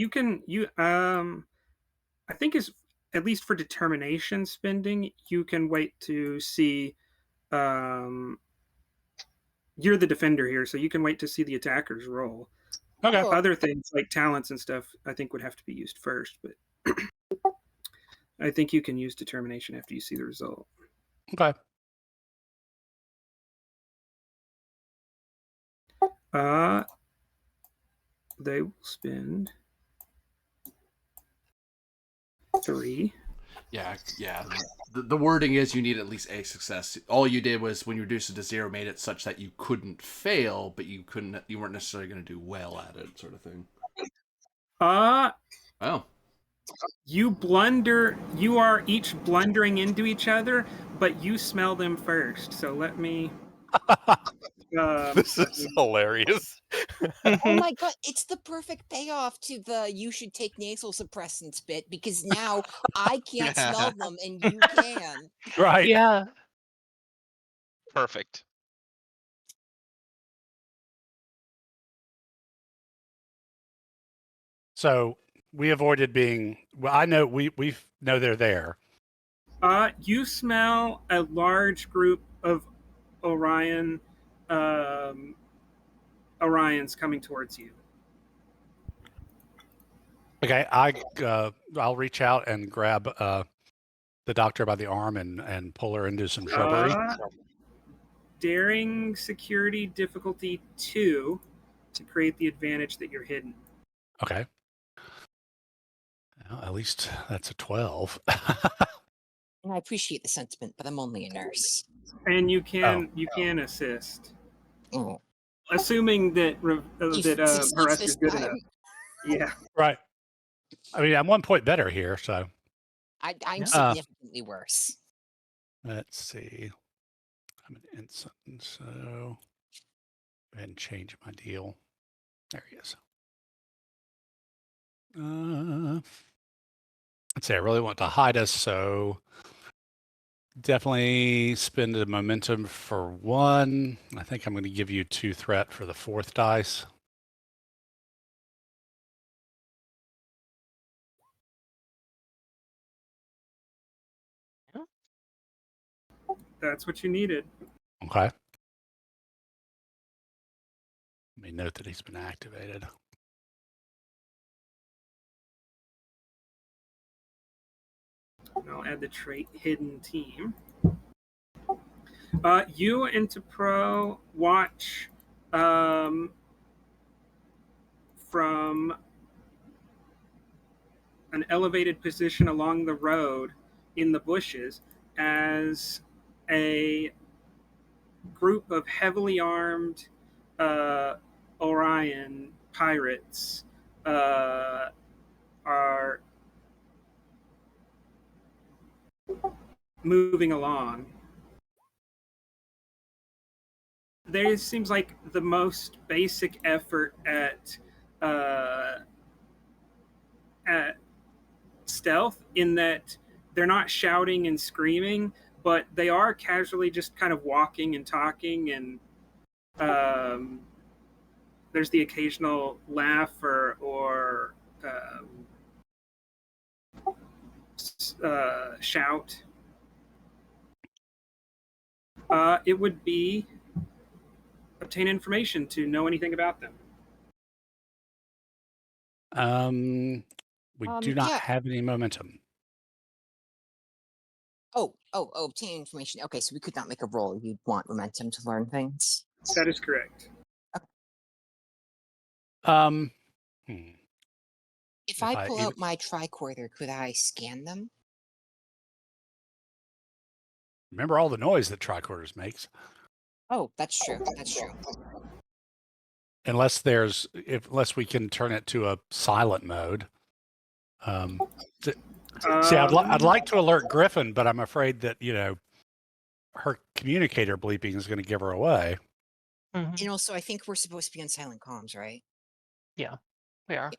I think is at least for determination spending, you can wait to see. You're the defender here, so you can wait to see the attacker's roll. Okay. Other things like talents and stuff, I think would have to be used first, but I think you can use determination after you see the result. Okay. They will spend 3. Yeah. The wording is you need at least a success. All you did was when you reduced it to 0, made it such that you couldn't fail, but you weren't necessarily going to do well at it, sort of thing. Oh. You blunder. You are each blundering into each other, but you smell them first. So let me. This is hilarious. Oh my god, it's the perfect payoff to the you should take nasal suppressants bit, because now I can't smell them and you can. Right. Yeah. Perfect. So we avoided being. Well, I know we know they're there. You smell a large group of Orions coming towards you. Okay, I'll reach out and grab the doctor by the arm and pull her into some shrubbery. Daring security difficulty 2 to create the advantage that you're hidden. Okay. Well, at least that's a 12. And I appreciate the sentiment, but I'm only a nurse. And you can assist, Oh. assuming that Haresk is good enough. Yeah. Right. I mean, I'm 1 point better here, so. I'm significantly worse. Let's see. I'm an ensign, so go ahead and change my deal. There he is. Let's see, I really want to hide us, so definitely spend a momentum for 1. I think I'm going to give you 2 threat for the 4th dice. That's what you needed. Okay. Let me note that he's been activated. And I'll add the trait hidden team. You and Topro watch from an elevated position along the road in the bushes as a group of heavily armed Orion pirates are moving along. There seems like the most basic effort at stealth, in that they're not shouting and screaming, but they are casually just kind of walking and talking, and there's the occasional laugh or shout. It would be obtain information to know anything about them. We do not Yeah. have any momentum. Oh, obtain information. Okay, so we could not make a roll. You'd want momentum to learn things. That is correct. Hmm. If I pull out my tricorder, could I scan them? Remember all the noise that tricorders makes. Oh, that's true. That's true. Unless we can turn it to a silent mode. See, I'd like to alert Griffin, but I'm afraid that her communicator bleeping is going to give her away. Mhm. And also, I think we're supposed to be on silent comms, right? Yeah, we are.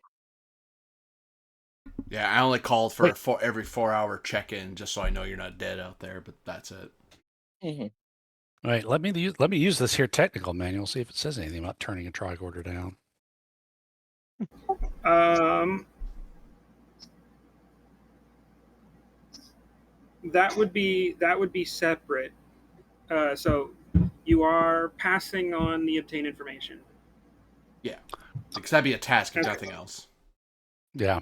Yeah, I only called for every 4-hour check-in just so I know you're not dead out there, but that's it. Mm-hmm. Wait, let me use this here technical manual, see if it says anything about turning a tricorder down. That would be separate. So you are passing on the obtained information. Yeah, because that'd be a task if Okay. nothing else. Yeah.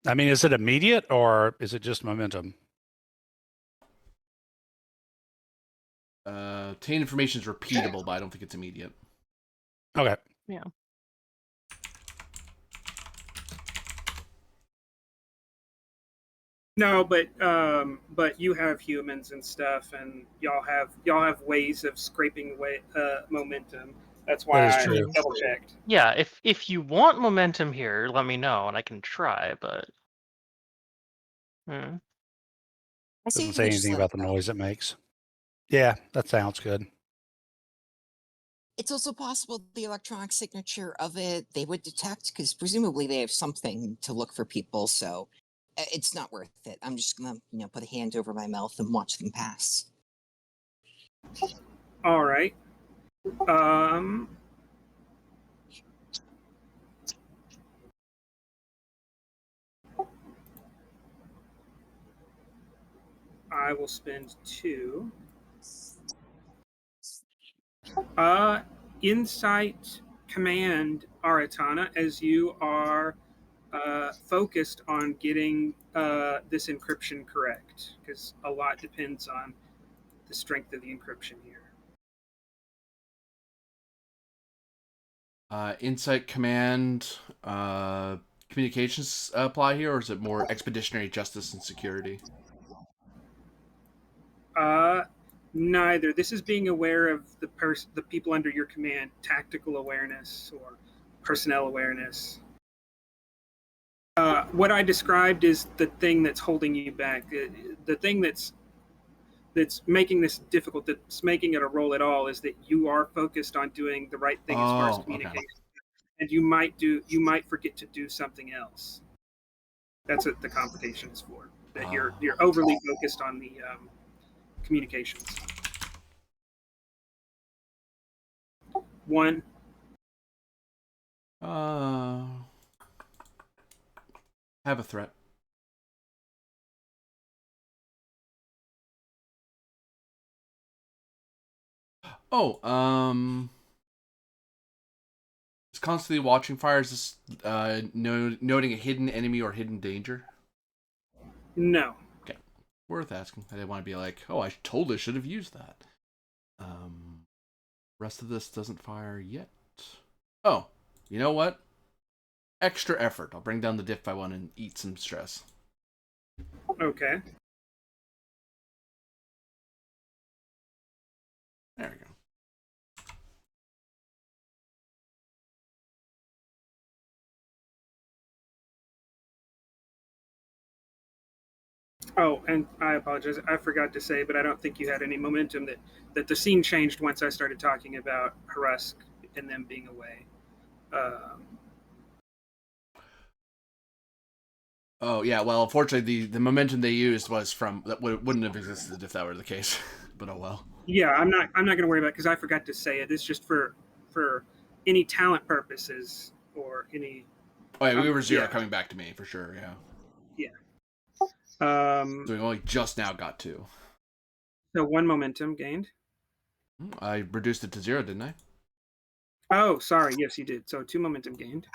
I mean, is it immediate or is it just momentum? Obtained information is repeatable, but I don't think it's immediate. Okay. Yeah. No, but you have humans and stuff, and y'all have ways of scraping away momentum. That's why That is I true. double checked. Yeah, if you want momentum here, let me know and I can try, but I say Doesn't we say just anything let it about the go. noise it makes. Yeah, that sounds good. It's also possible the electronic signature of it they would detect, because presumably they have something to look for people. So it's not worth it. I'm just gonna put a hand over my mouth and watch them pass. All right. I will spend 2. Insight command Aratana, as you are focused on getting this encryption correct, because a lot depends on the strength of the encryption here. Insight command, communications apply here, or is it more expeditionary justice and security? Neither. This is being aware of the people under your command, tactical awareness or personnel awareness. What I described is the thing that's holding you back. The thing that's making this difficult, that's making it a roll at all, is that you are focused on doing the right thing as far as communication, and you might forget to do something else. That's what the complication is for. That you're overly focused on the communications. 1. Have a threat. Is constantly watching fire, is this noting a hidden enemy or hidden danger? No. Okay. Worth asking. I didn't want to be like, oh, I totally should have used that. Rest of this doesn't fire yet. Oh, you know what? extra effort. I'll bring down the diff by 1 and eat some stress. Okay. There we go. Oh, and I apologize. I forgot to say, but I don't think you had any momentum that the scene changed once I started talking about Harusk and them being away. Oh yeah, well, unfortunately, the momentum they used was from that wouldn't have existed if that were the case. But oh well. Yeah, I'm not going to worry about it because I forgot to say it. It's just for any talent purposes or any. Oh yeah, we were 0 yeah. coming back to me for sure. Yeah. So So we only just now got 2. 1 momentum gained. I reduced it to 0, didn't I? Oh, sorry. Yes, you did. So 2 momentum gained.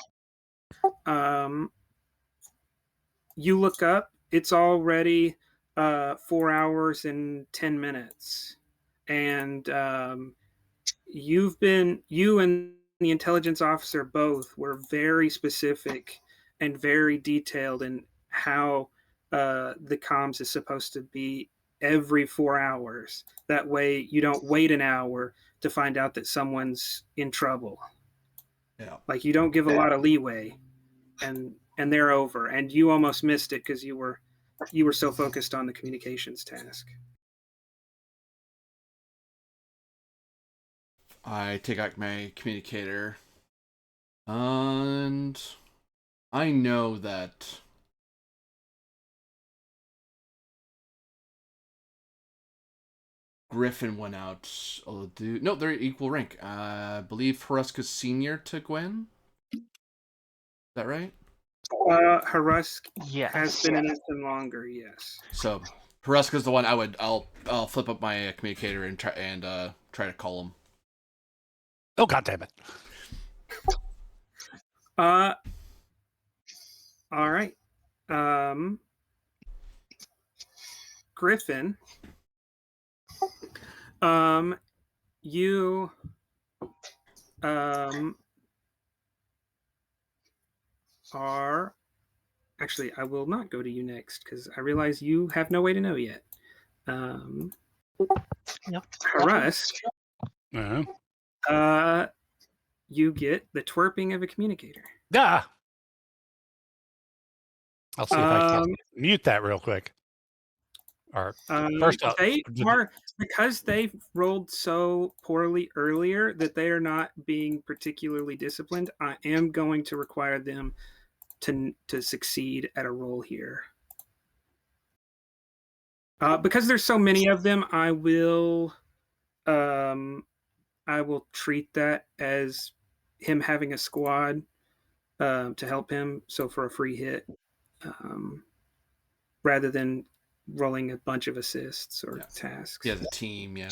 You look up. It's already 4 hours and 10 minutes, and you and the intelligence officer both were very specific and very detailed in how the comms is supposed to be every 4 hours. That way, you don't wait an hour to find out that someone's in trouble. Yeah. Like you don't give a lot of leeway, and they're over, and you almost missed it because you were so focused on the communications task. I take out my communicator, and I know that Griffin went out. No, they're equal rank. I believe Haruska's senior to Gwen. Is that right? Harusk Yes. has been in it longer. Yes. So Haruska's the one I'll flip up my communicator and try to call him. Oh, God damn it. All right. Griffin. You are actually, I will not go to you next because I realize you have no way to know yet. Yep. Harusk, Uh-huh. you get the twerping of a communicator. Ah! I'll see if I can mute that real quick. Or first up, they are, because they rolled so poorly earlier that they are not being particularly disciplined. I am going to require them to succeed at a roll here. Because there's so many of them, I will treat that as him having a squad to help him. So for a free hit, rather than rolling a bunch of assists or tasks. Yeah, the team, yeah.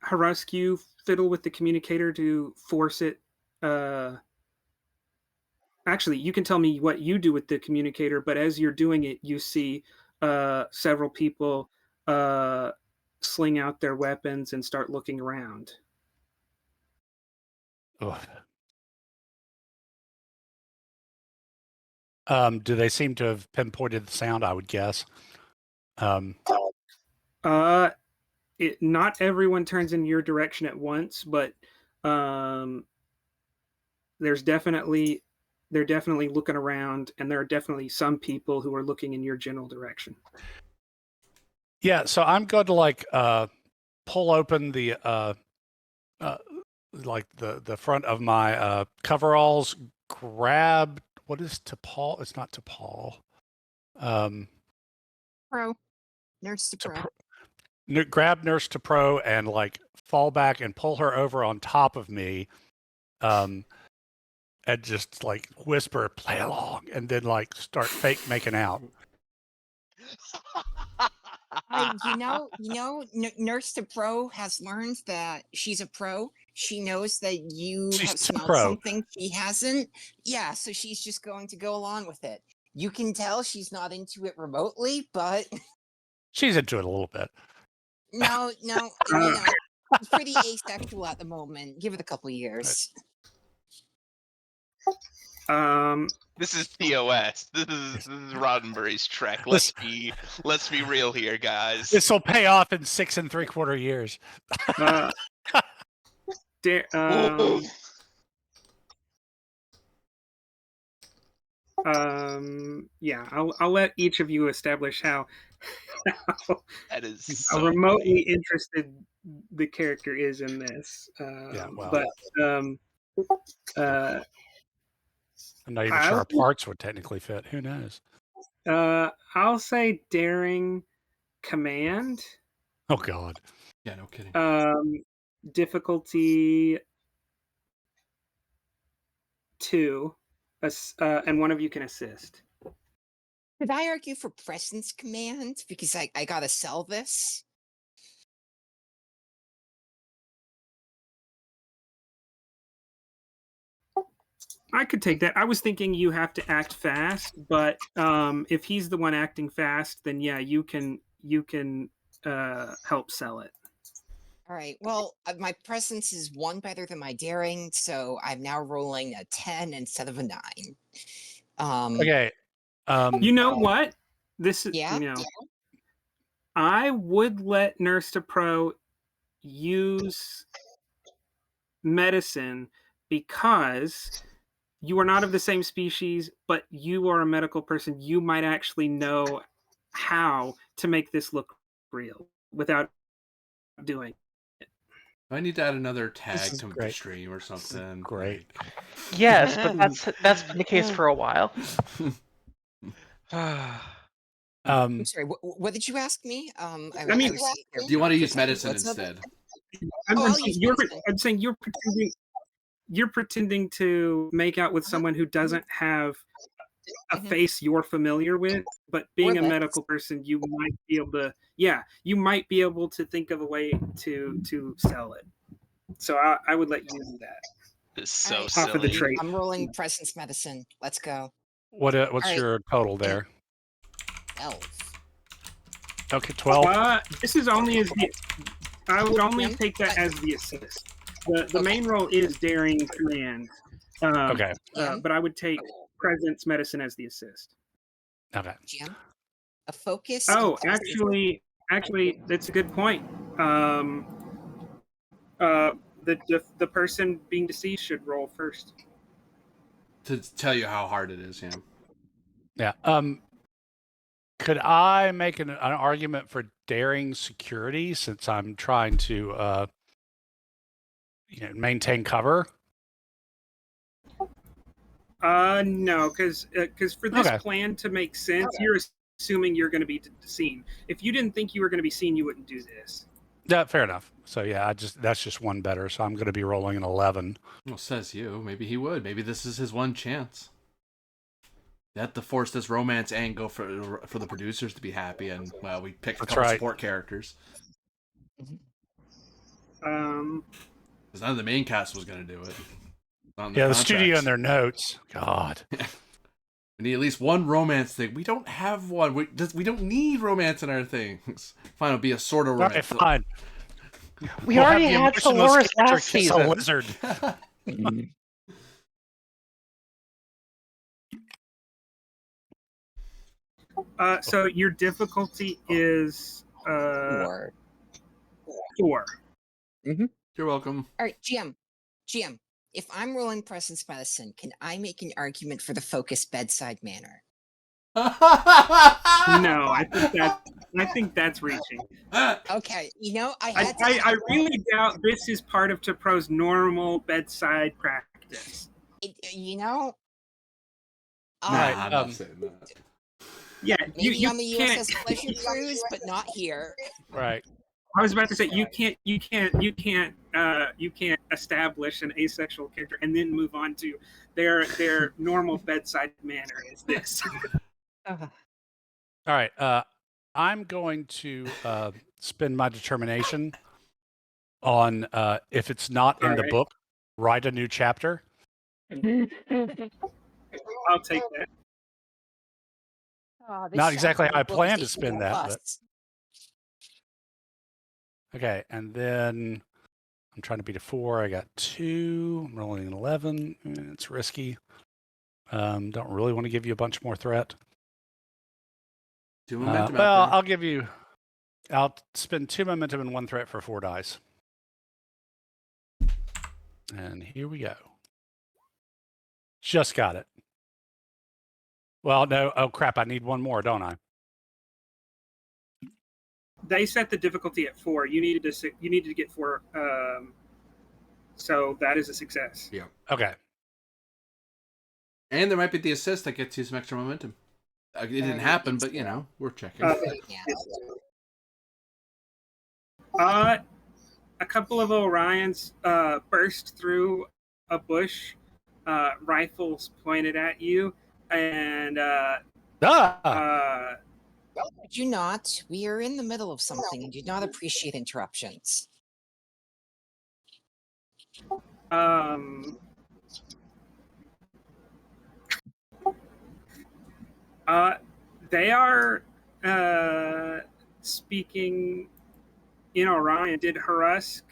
Harusk, you fiddle with the communicator to force it. Actually, you can tell me what you do with the communicator, but as you're doing it, you see several people sling out their weapons and start looking around. Do they seem to have pinpointed the sound? I would guess. Not everyone turns in your direction at once, but they're definitely looking around, and there are definitely some people who are looking in your general direction. Yeah, so I'm going to pull open the the front of my coveralls, grab what is T'Pol? It's not T'Pol. Pro. Nurse to Pro. Grab Nurse to Pro and fall back and pull her over on top of me, and just whisper, "Play along," and then start fake making out. Nurse to Pro has learned that she's a pro. She knows that you She's have a smelled pro. something she hasn't. Yeah, so she's just going to go along with it. You can tell she's not into it remotely, but She's into it a little bit. no, she's pretty asexual at the moment. Give it a couple years. This is TOS. This is Roddenberry's Trek. Let's be real here, guys. This will pay off in 6 3/4 years. Yeah, I'll let each of you establish how That is how so remotely interested the character is in this. Well. I'm not even sure our parts would technically fit. Who knows? I'll say daring command. Oh God. Yeah, no kidding. Difficulty 2, and one of you can assist. Could I argue for presence command because I gotta sell this? I could take that. I was thinking you have to act fast, but if he's the one acting fast, then yeah, you can help sell it. All right. Well, my presence is 1 better than my daring, so I'm now rolling a 10 instead of a 9. Okay. You know what? This is Yeah. I would let Nurse to Pro use medicine because you are not of the same species, but you are a medical person. You might actually know how to make this look real without doing it. I need to add another tag is to the great. stream or something. Great. Yes, but that's been the case for a while. I'm sorry. What did you ask me? I mean, Do you want to use medicine What's up? instead? I'm saying you're pretending to make out with someone who doesn't have a Mhm. face you're familiar with, but being a lips. medical person, you might be able to think of a way to sell it. So I would let you do that. It's so Alright. silly. Off of the trait. I'm rolling presence medicine. Let's go. What's right. your total there? 12. Okay, 12. This is only as I would only Yeah. take that as the assist. The main role is daring command. Okay. But I would take presence medicine as the assist. Okay. GM. A focus. Oh, and presence- actually, that's a good point. The person being deceased should roll first. To tell you how hard it is, yeah. Yeah. Could I make an argument for daring security since I'm trying to maintain cover? No, because for this Okay. plan to make sense, you're assuming you're going to be seen. If you didn't think you were going to be seen, you wouldn't do this. Yeah, fair enough. So yeah, that's just 1 better. So I'm going to be rolling an 11. Well, says you. Maybe he would. Maybe this is his one chance. You have to force this romance angle for the producers to be happy, and well, we picked a That's couple right. support characters. Um, Because none of the main cast was going to do it. Yeah, the studio and their notes. God. We need at least one romance thing. We don't have one. We don't need romance in our things. Fine, it'll be a sort of All right, romance. fine. We We'll already have the had emotionless Dolores character last kiss a season. lizard. so your difficulty is 4. 4. You're welcome. All right, GM. If I'm rolling presence medicine, can I make an argument for the focus bedside manner? No, I think that's reaching. Okay, I really doubt this is part of Topro's normal bedside practice. Nah, I'm not saying that. Yeah, maybe you on the can't. USS Pleasure Cruise, but not here. Right. I was about to say you can't establish an asexual character and then move on to their normal bedside manner is this. All right. I'm going to spend my determination on if it's not in the Alright. book, write a new chapter. I'll take that. Ah, this Not exactly chapter how I of the book is planned to equal spend that, but plus. okay. And then I'm trying to beat a 4. I got 2. I'm rolling an 11. It's risky. Don't really want to give you a bunch more threat. 2 momentum Well, out I'll spend 2 momentum and 1 threat for 4 dice. And here we go. Just got it. Well, no. Oh, crap. I need 1 more, don't I? They set the difficulty at 4. You needed to get 4. So that is a success. Yeah. Okay. And there might be the assist that gets you some extra momentum. It didn't happen, but you know, we're checking. Yeah. A couple of Orions burst through a bush, rifles pointed at you, and Could you not? We are in the middle of something and do not appreciate interruptions. They are speaking in Orion. Did Harusk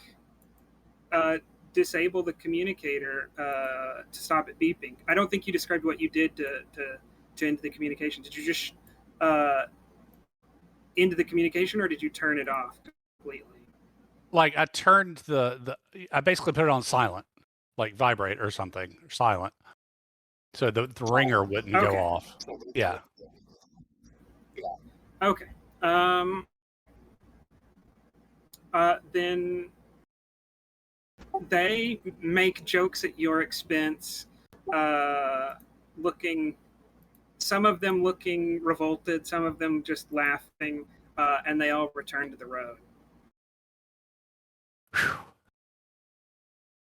disable the communicator to stop it beeping? I don't think you described what you did to end the communication. Did you just end the communication, or did you turn it off completely? Like I turned I basically put it on silent, like vibrate or something, or silent. So the ringer wouldn't go off. Yeah. Okay. Then they make jokes at your expense, some of them looking revolted, some of them just laughing, and they all return to the road.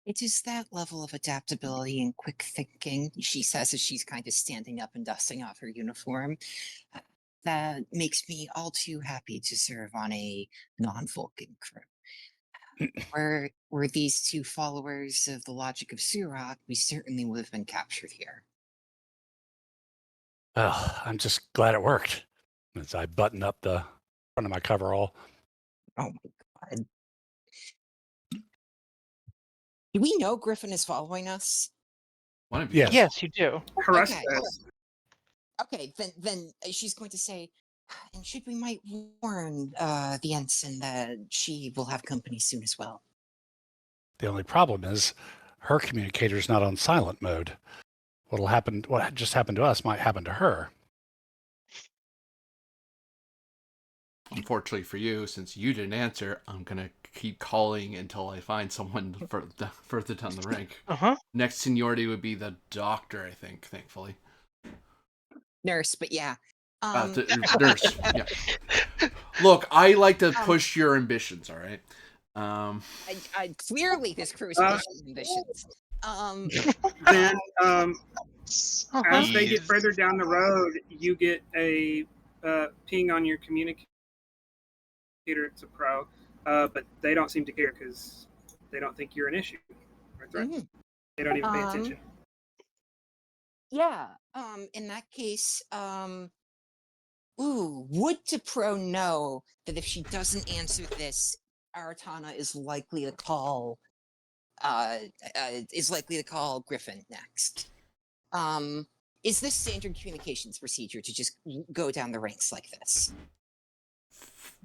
It is that level of adaptability and quick thinking, she says as she's kind of standing up and dusting off her uniform, that makes me all too happy to serve on a non-Vulcan crew. Were these 2 followers of the logic of Surok, we certainly would have been captured here. Oh, I'm just glad it worked. As I button up the front of my coverall. Oh my god. Do we know Griffin is following us? One of you. Yes. Yes, you do. Harusk Okay. does. Okay, then she's going to say, and should we might warn the ensign that she will have company soon as well. The only problem is her communicator's not on silent mode. What just happened to us might happen to her. Unfortunately for you, since you didn't answer, I'm gonna keep calling until I find someone further down the rank. Next seniority would be the doctor, I think. Thankfully, Nurse, but yeah. Nurse. Yeah. Look, I like to push your ambitions. All right. I clearly this crew is pushing ambitions. Then, as they get further down the road, you get a ping on your communicator. It's a pro, but they don't seem to care because they don't think you're an issue or threat. Mm-hmm. They don't even pay attention. Yeah. In that case, would Pro know that if she doesn't answer this, Aratana is likely to call Griffin next. Is this standard communications procedure to just go down the ranks like this?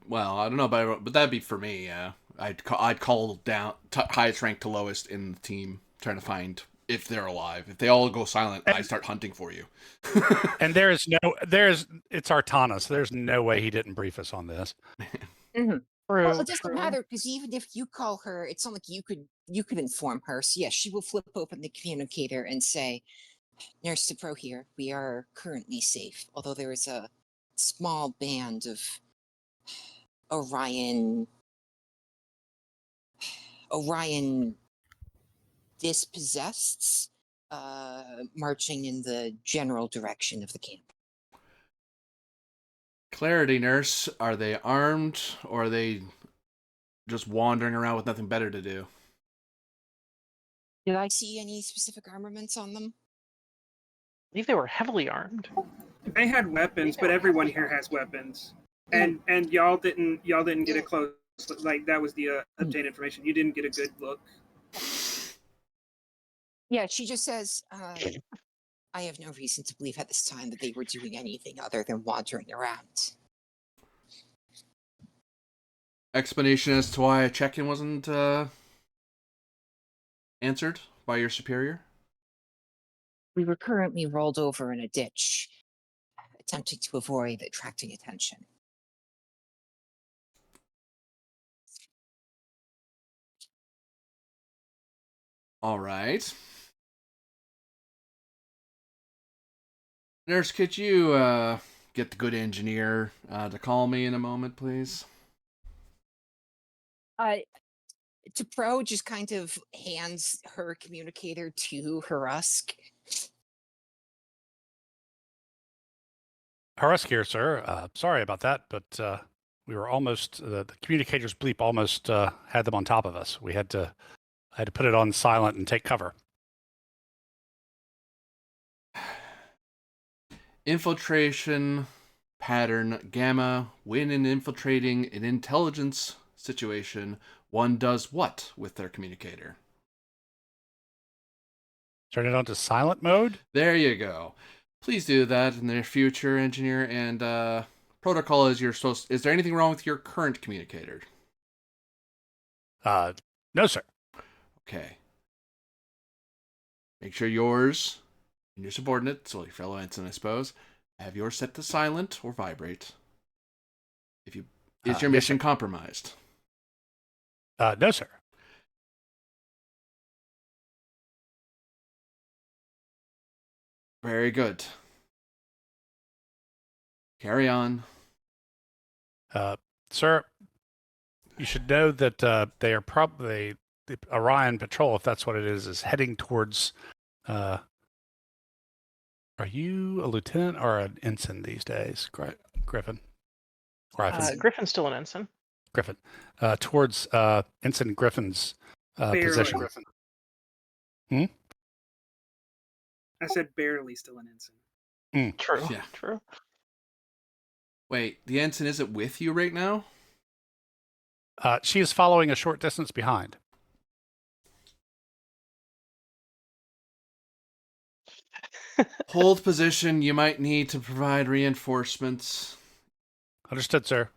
Well, I don't know, but that'd be for me. Yeah, I'd call down highest rank to lowest in the team, trying to find if they're alive. If they all go silent, I start hunting for you. And it's Artana, so there's no way he didn't brief us on this. Mm-hmm. Well, it doesn't matter because even if you call her, it's not like you could inform her. So yes, she will flip open the communicator and say, "Nurse to Pro here. We are currently safe, although there is a small band of Orion dispossessed marching in the general direction of the camp." Clarity, nurse. Are they armed or are they just wandering around with nothing better to do? Did I see any specific armaments on them? I believe they were heavily armed. They had weapons, but everyone here has weapons, and y'all didn't get a close. Like that was the obtained information. You didn't get a good look. Yeah, she just says, I have no reason to believe at this time that they were doing anything other than wandering around. Explanation as to why a check-in wasn't answered by your superior? We were currently rolled over in a ditch, attempting to avoid attracting attention. All right. Nurse, could you get the good engineer to call me in a moment, please? T'Pro just kind of hands her communicator to Harusk. Harusk here, sir. Sorry about that, but we were almost the communicator's bleep almost had them on top of us. I had to put it on silent and take cover. Infiltration pattern Gamma. When infiltrating an intelligence situation, one does what with their communicator? Turn it on to silent mode. There you go. Please do that in the future, engineer. And protocol is you're supposed. Is there anything wrong with your current communicator? No, sir. Okay. Make sure yours and your subordinates, well, your fellow ensign, I suppose, have yours set to silent or vibrate. Is your Yes, mission sir. compromised? No, sir. Very good. Carry on. Sir, you should know that they are probably the Orion Patrol, if that's what it is heading towards. Are you a lieutenant or an ensign these days, Griffin? Griffin's still an ensign. Griffin. Towards Ensign Griffin's Barely. position. I said barely still an ensign. True. Yeah. True. Wait, the ensign isn't with you right now? She is following a short distance behind. Hold position. You might need to provide reinforcements. Understood, sir.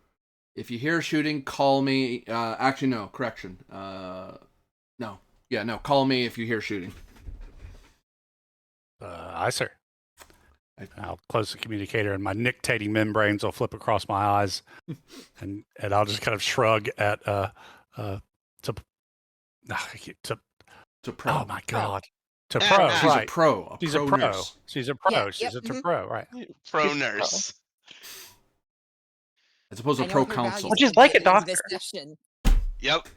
If you hear shooting, call me. Actually, no. Correction. No. Yeah, no. Call me if you hear shooting. Aye, sir. I'll close the communicator, and my nictating membranes will flip across my eyes, and I'll just kind of shrug at To pro. oh my god, to Ah, pro, ah. She's right? a pro. She's a pro. Nurse. She's a pro. Yeah, She's yep, a mhm. pro, right? Pro She's nurse. As opposed to I know pro her counsel. values Which is don't like get a into this doctor. session. Yep.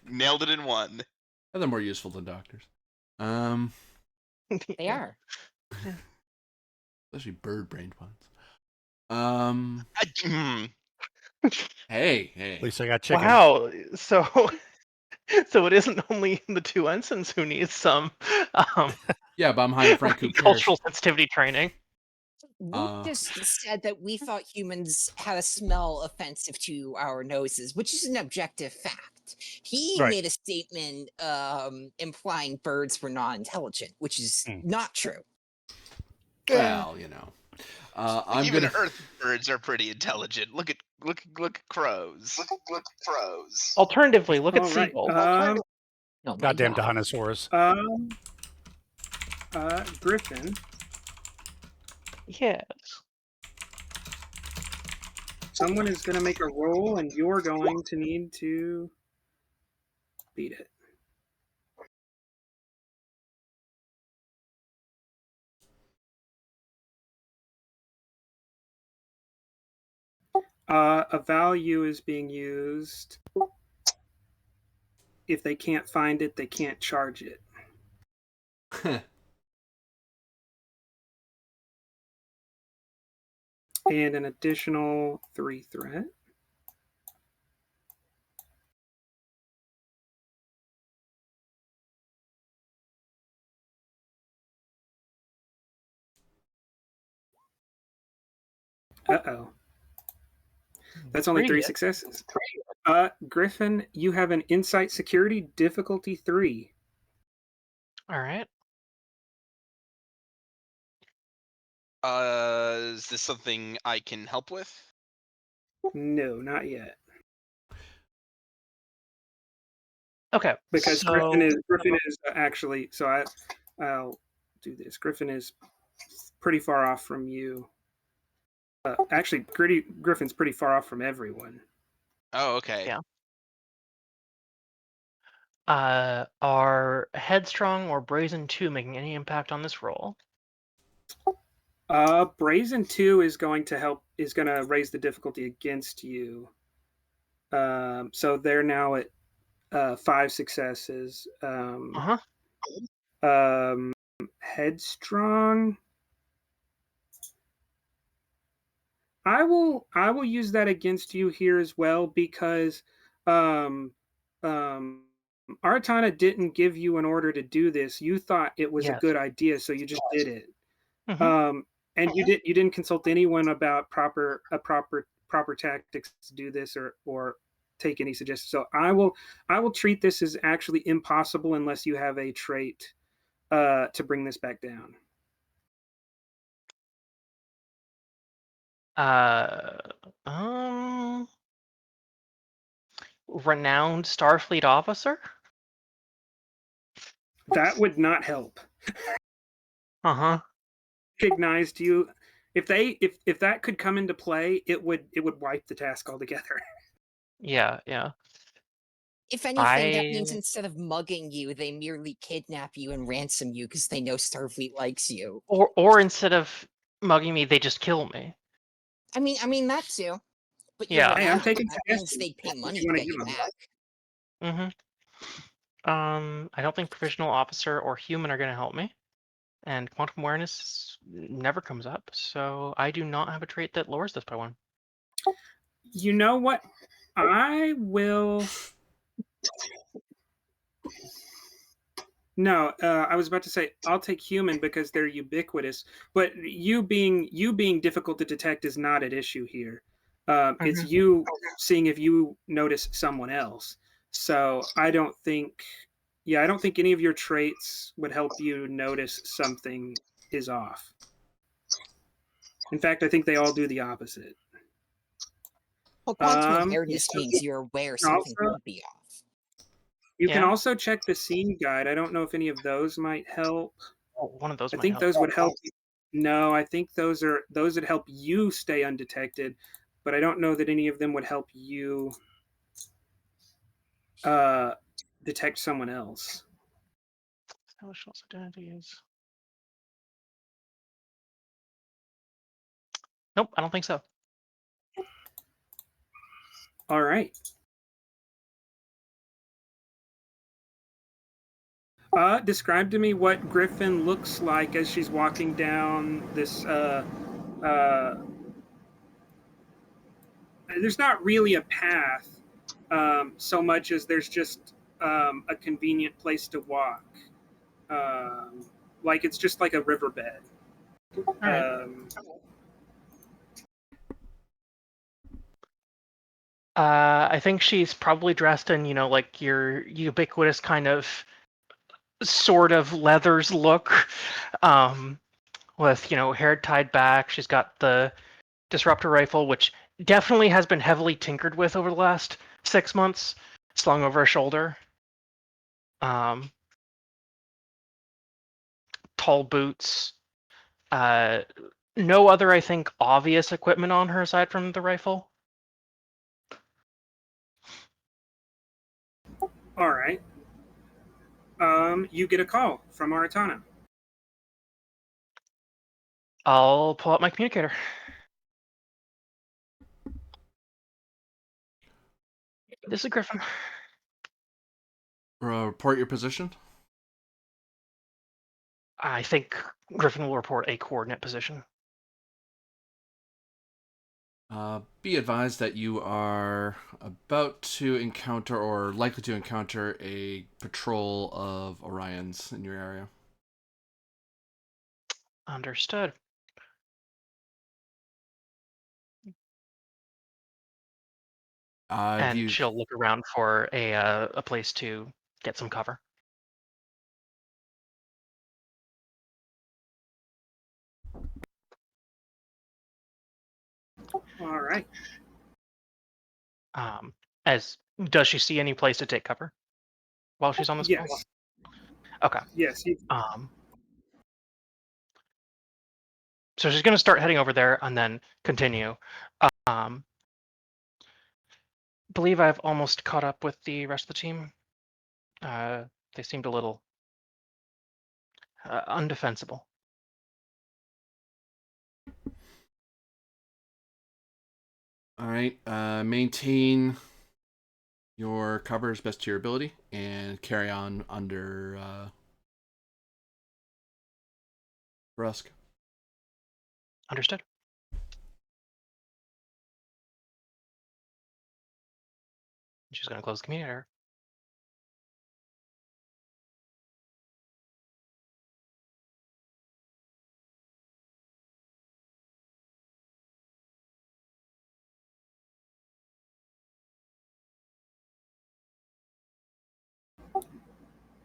Nailed it in one. They're more useful than doctors. They are. Especially bird-brained ones. Hey. At least I got chicken. Wow. So it isn't only the two ensigns who need some Yeah, but I'm hiring Frank. Who cares? cultural sensitivity training. We Uh, just said that we thought humans had a smell offensive to our noses, which is an objective fact. He Right. made a statement implying birds were non-intelligent, which is not true. Well, I'm Even gonna. Earth birds are pretty intelligent. Look at crows. Look at crows. Alternatively, look at All right. seagulls. Oh my Goddamn God. dinosaurs. Griffin. Yes. Someone is going to make a roll, and you're going to need to beat it. A value is being used. If they can't find it, they can't charge it. and an additional 3 threat. Uh-oh. That's only 3 Pretty good. successes. Griffin, you have an insight security difficulty 3. All right. Is this something I can help with? No, not yet. Okay. Because so, Griffin is actually, so I'll do this. Griffin is pretty far off from you. Actually, Griffin's pretty far off from everyone. Oh, okay. Yeah. Are Headstrong or Brazen 2 making any impact on this roll? Brazen 2 is going to raise the difficulty against you. So they're now at 5 successes. Headstrong. I will use that against you here as well because Artana didn't give you an order to do this. You thought it was a Yes. good idea, so you just did it. Mhm. And you didn't consult anyone about proper tactics to do this or take any suggestions. So I will treat this as actually impossible unless you have a trait to bring this back down. Renowned Starfleet officer? That would not help. Uh-huh. Recognized you. If that could come into play, it would wipe the task altogether. Yeah, yeah. If anything, that means instead of mugging you, they merely kidnap you and ransom you because they know Starfleet likes you. Or instead of mugging me, they just kill me. I mean that too. But Yeah. Hey, I'm taking that means they pay money to get you back. I don't think provisional officer or human are going to help me, and quantum awareness never comes up, so I do not have a trait that lowers this by 1. You know what? I will. No, I was about to say I'll take human because they're ubiquitous. But you being difficult to detect is not at issue here. It's you seeing if you notice someone else. So I don't think any of your traits would help you notice something is off. In fact, I think they all do the opposite. Well, quantum awareness means you're aware something could be off. You can also check the scene guide. I don't know if any of those might help. Oh, one of those. I think those would help. No, I think those would help you stay undetected, but I don't know that any of them would help you detect someone else. Establish identities. Nope, I don't think so. All right. Describe to me what Griffin looks like as she's walking down this. There's not really a path so much as there's just a convenient place to walk. Like it's just like a riverbed. All right. I think she's probably dressed in, like your ubiquitous kind of sort of leathers look, with, hair tied back. She's got the disruptor rifle, which definitely has been heavily tinkered with over the last 6 months, slung over her shoulder. Tall boots. No other, I think, obvious equipment on her aside from the rifle. All right. You get a call from Artana. I'll pull out my communicator. This is Griffin. Report your position. I think Griffin will report a coordinate position. Be advised that you are about to encounter, or likely to encounter, a patrol of Orions in your area. Understood. Have And you? she'll look around for a place to get some cover. All right. As does she see any place to take cover while she's on this call? Yes. Okay. Yes. So she's going to start heading over there and then continue. Believe I've almost caught up with the rest of the team. They seemed a little undefensible. All right. Maintain your cover as best to your ability, and carry on under Rusk. Understood. She's going to close the communicator.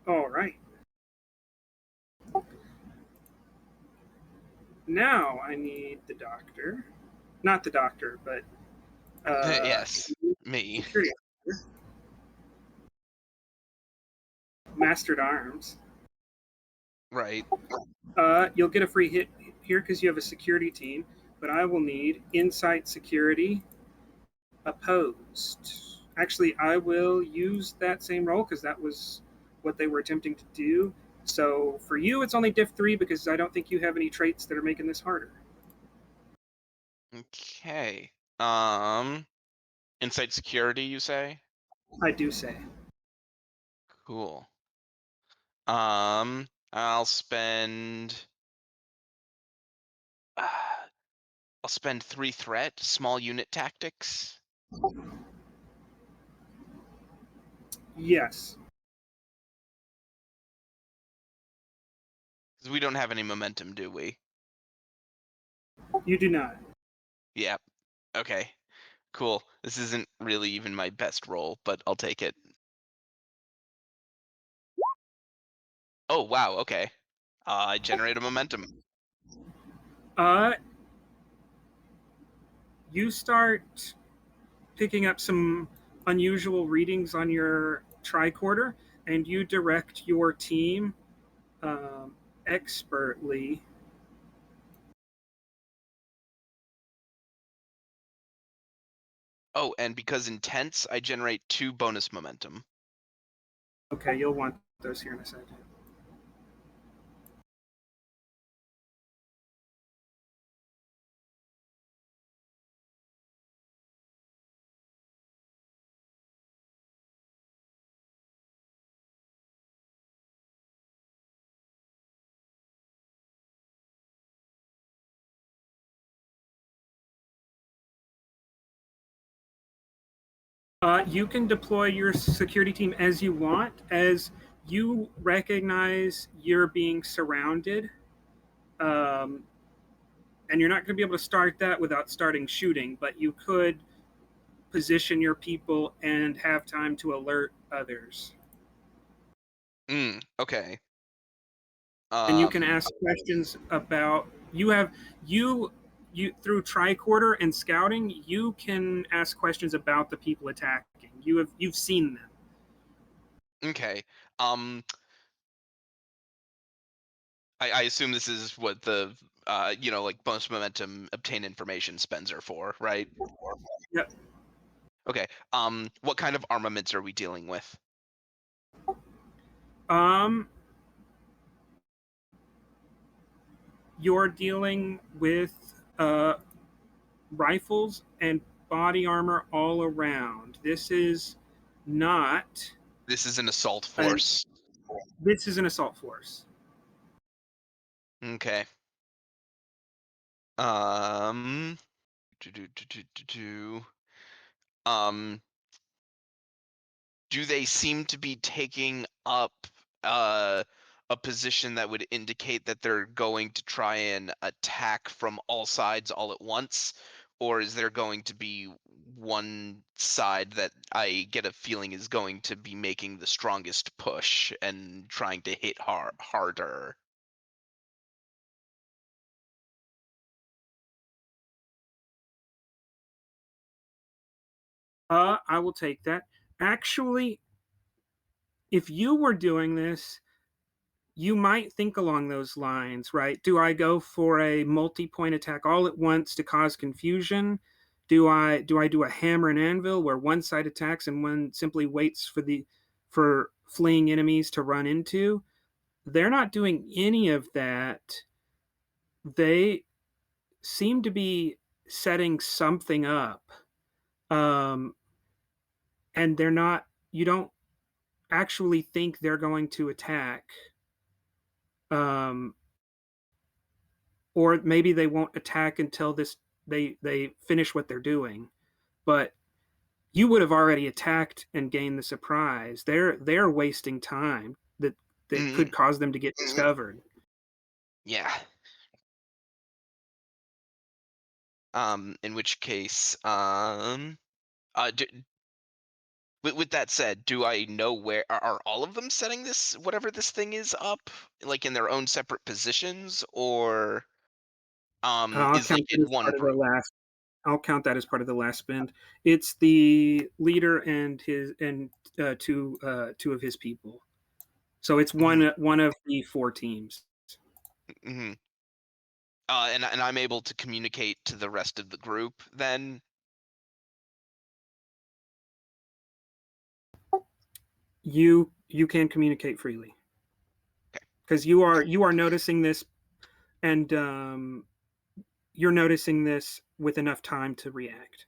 All right. Now I need the doctor. Not the doctor, but Yes, me. security officer. Mastered Arms. Right. You'll get a free hit here because you have a security team, but I will need Insight Security opposed. Actually, I will use that same roll because that was what they were attempting to do. So for you, it's only diff 3 because I don't think you have any traits that are making this harder. Okay. Insight security, you say? I do say. Cool. I'll spend. I'll spend 3 threat, small unit tactics. Yes. Because we don't have any momentum, do we? You do not. Yep. Okay. Cool. This isn't really even my best roll, but I'll take it. Oh, wow. Okay. I generate a momentum. You start picking up some unusual readings on your tricorder, and you direct your team expertly. Oh, and because intense, I generate 2 bonus momentum. Okay, you'll want those here in a second. You can deploy your security team as you want, as you recognize you're being surrounded. And you're not going to be able to start that without starting shooting, but you could position your people and have time to alert others. Okay. And you can ask questions about you through tricorder and scouting, you can ask questions about the people attacking. You've seen them. Okay. I assume this is what the like bonus momentum obtain information spends are for, right? Yep. Okay. What kind of armaments are we dealing with? You're dealing with rifles and body armor all around. This is not. This is an assault force. This is an assault force. Okay. Um, do they seem to be taking up uh, a position that would indicate that they're going to try and attack from all sides all at once? Or is there going to be one side that I get a feeling is going to be making the strongest push and trying to hit harder? I will take that. Actually, if you were doing this, you might think along those lines, right? Do I go for a multi-point attack all at once to cause confusion? Do a hammer and anvil where one side attacks and one simply waits for fleeing enemies to run into? They're not doing any of that. They seem to be setting something up. Um, and they're not, you don't actually think they're going to attack. Um, or maybe they won't attack until they finish what they're doing. But you would have already attacked and gained the surprise. They're wasting time that Mhm. could cause them to get discovered. Yeah. In which case, with that said, do I know where are all of them setting this whatever this thing is up, like in their own separate positions, or I'll is like count that in as one part of the group? last. I'll count that as part of the last spend. It's the leader and two of his people. So it's Hmm. one of the four teams. Hmm. And I'm able to communicate to the rest of the group then. You can communicate freely Okay. because you are noticing this, and you're noticing this with enough time to react.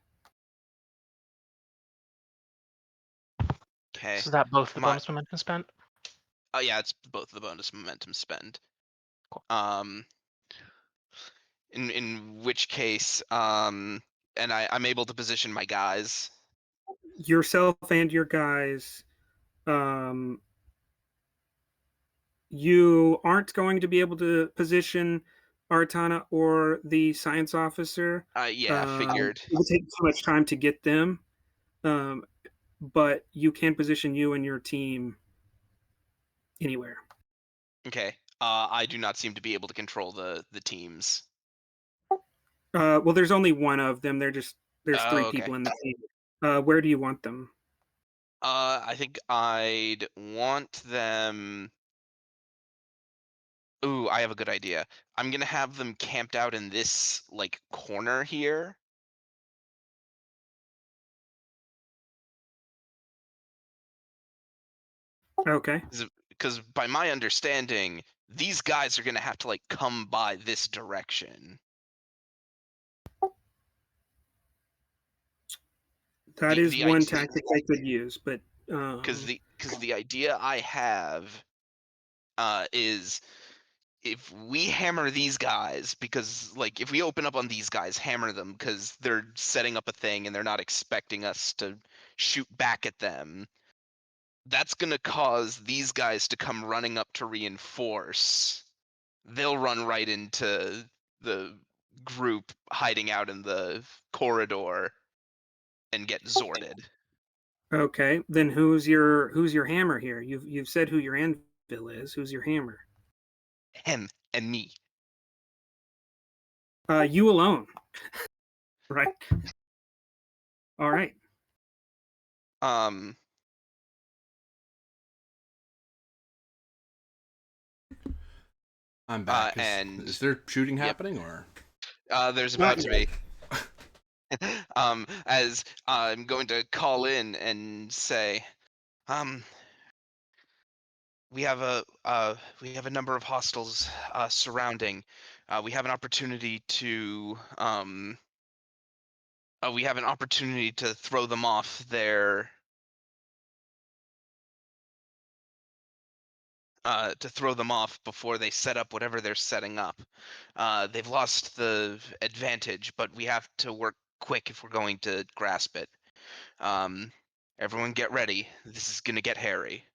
Okay. So is that both the Am I? bonus momentum spent? Oh yeah, it's both the bonus momentum spend. Cool. In which case, and I'm able to position my guys. Yourself and your guys, um, you aren't going to be able to position Artana or the science officer. Yeah, figured. It would take too much time to get them, um, but you can position you and your team anywhere. Okay. I do not seem to be able to control the teams. Well, there's only one of them. There's three Oh, okay. people in the team. Where do you want them? I think I'd want them. Ooh, I have a good idea. I'm gonna have them camped out in this like corner here. Okay. Because by my understanding, these guys are gonna have to like come by this direction. That is The one idea, tactic I could use, but because the idea I have is if we hammer these guys, because like if we open up on these guys, hammer them because they're setting up a thing and they're not expecting us to shoot back at them, that's gonna cause these guys to come running up to reinforce. They'll run right into the group hiding out in the corridor and get zorted. okay. Then who's your hammer here? You've said who your anvil is. Who's your hammer? Him and me. You alone. Right. All right. Um, I'm back. and Is there shooting yep, happening or? there's Not about to yet. be. As I'm going to call in and say, um, we have a number of hostiles surrounding. We have an opportunity to throw them off their to throw them off before they set up whatever they're setting up. They've lost the advantage, but we have to work quick if we're going to grasp it. Everyone get ready. This is gonna get hairy.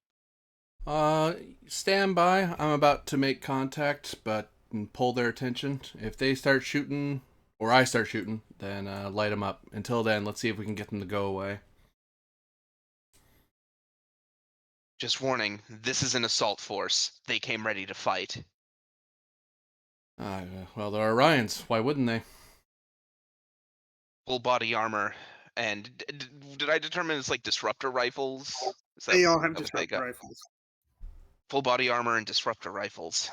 Stand by. I'm about to make contact, but pull their attention. If they start shooting, or I start shooting, then light them up. Until then, let's see if we can get them to go away. Just warning, this is an assault force. They came ready to fight. Well, they're Orions. Why wouldn't they? Full body armor. And did I determine it's like disruptor rifles? Is that They all have what they disruptor got? rifles. Full body armor and disruptor rifles.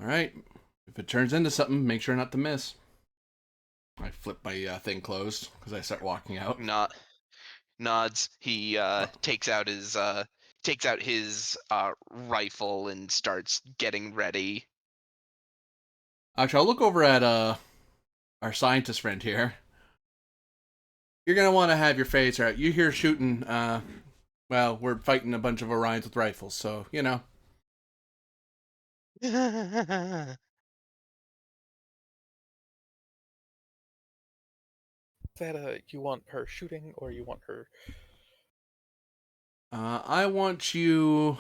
All right. If it turns into something, make sure not to miss. I flip my thing closed because I start walking out. Nods. He takes out his rifle and starts getting ready. Actually, I'll look over at our scientist friend here. You're gonna want to have your face out. You hear shooting. Well, we're fighting a bunch of Orions with rifles, so you know. That you want her shooting, or you want her? I want you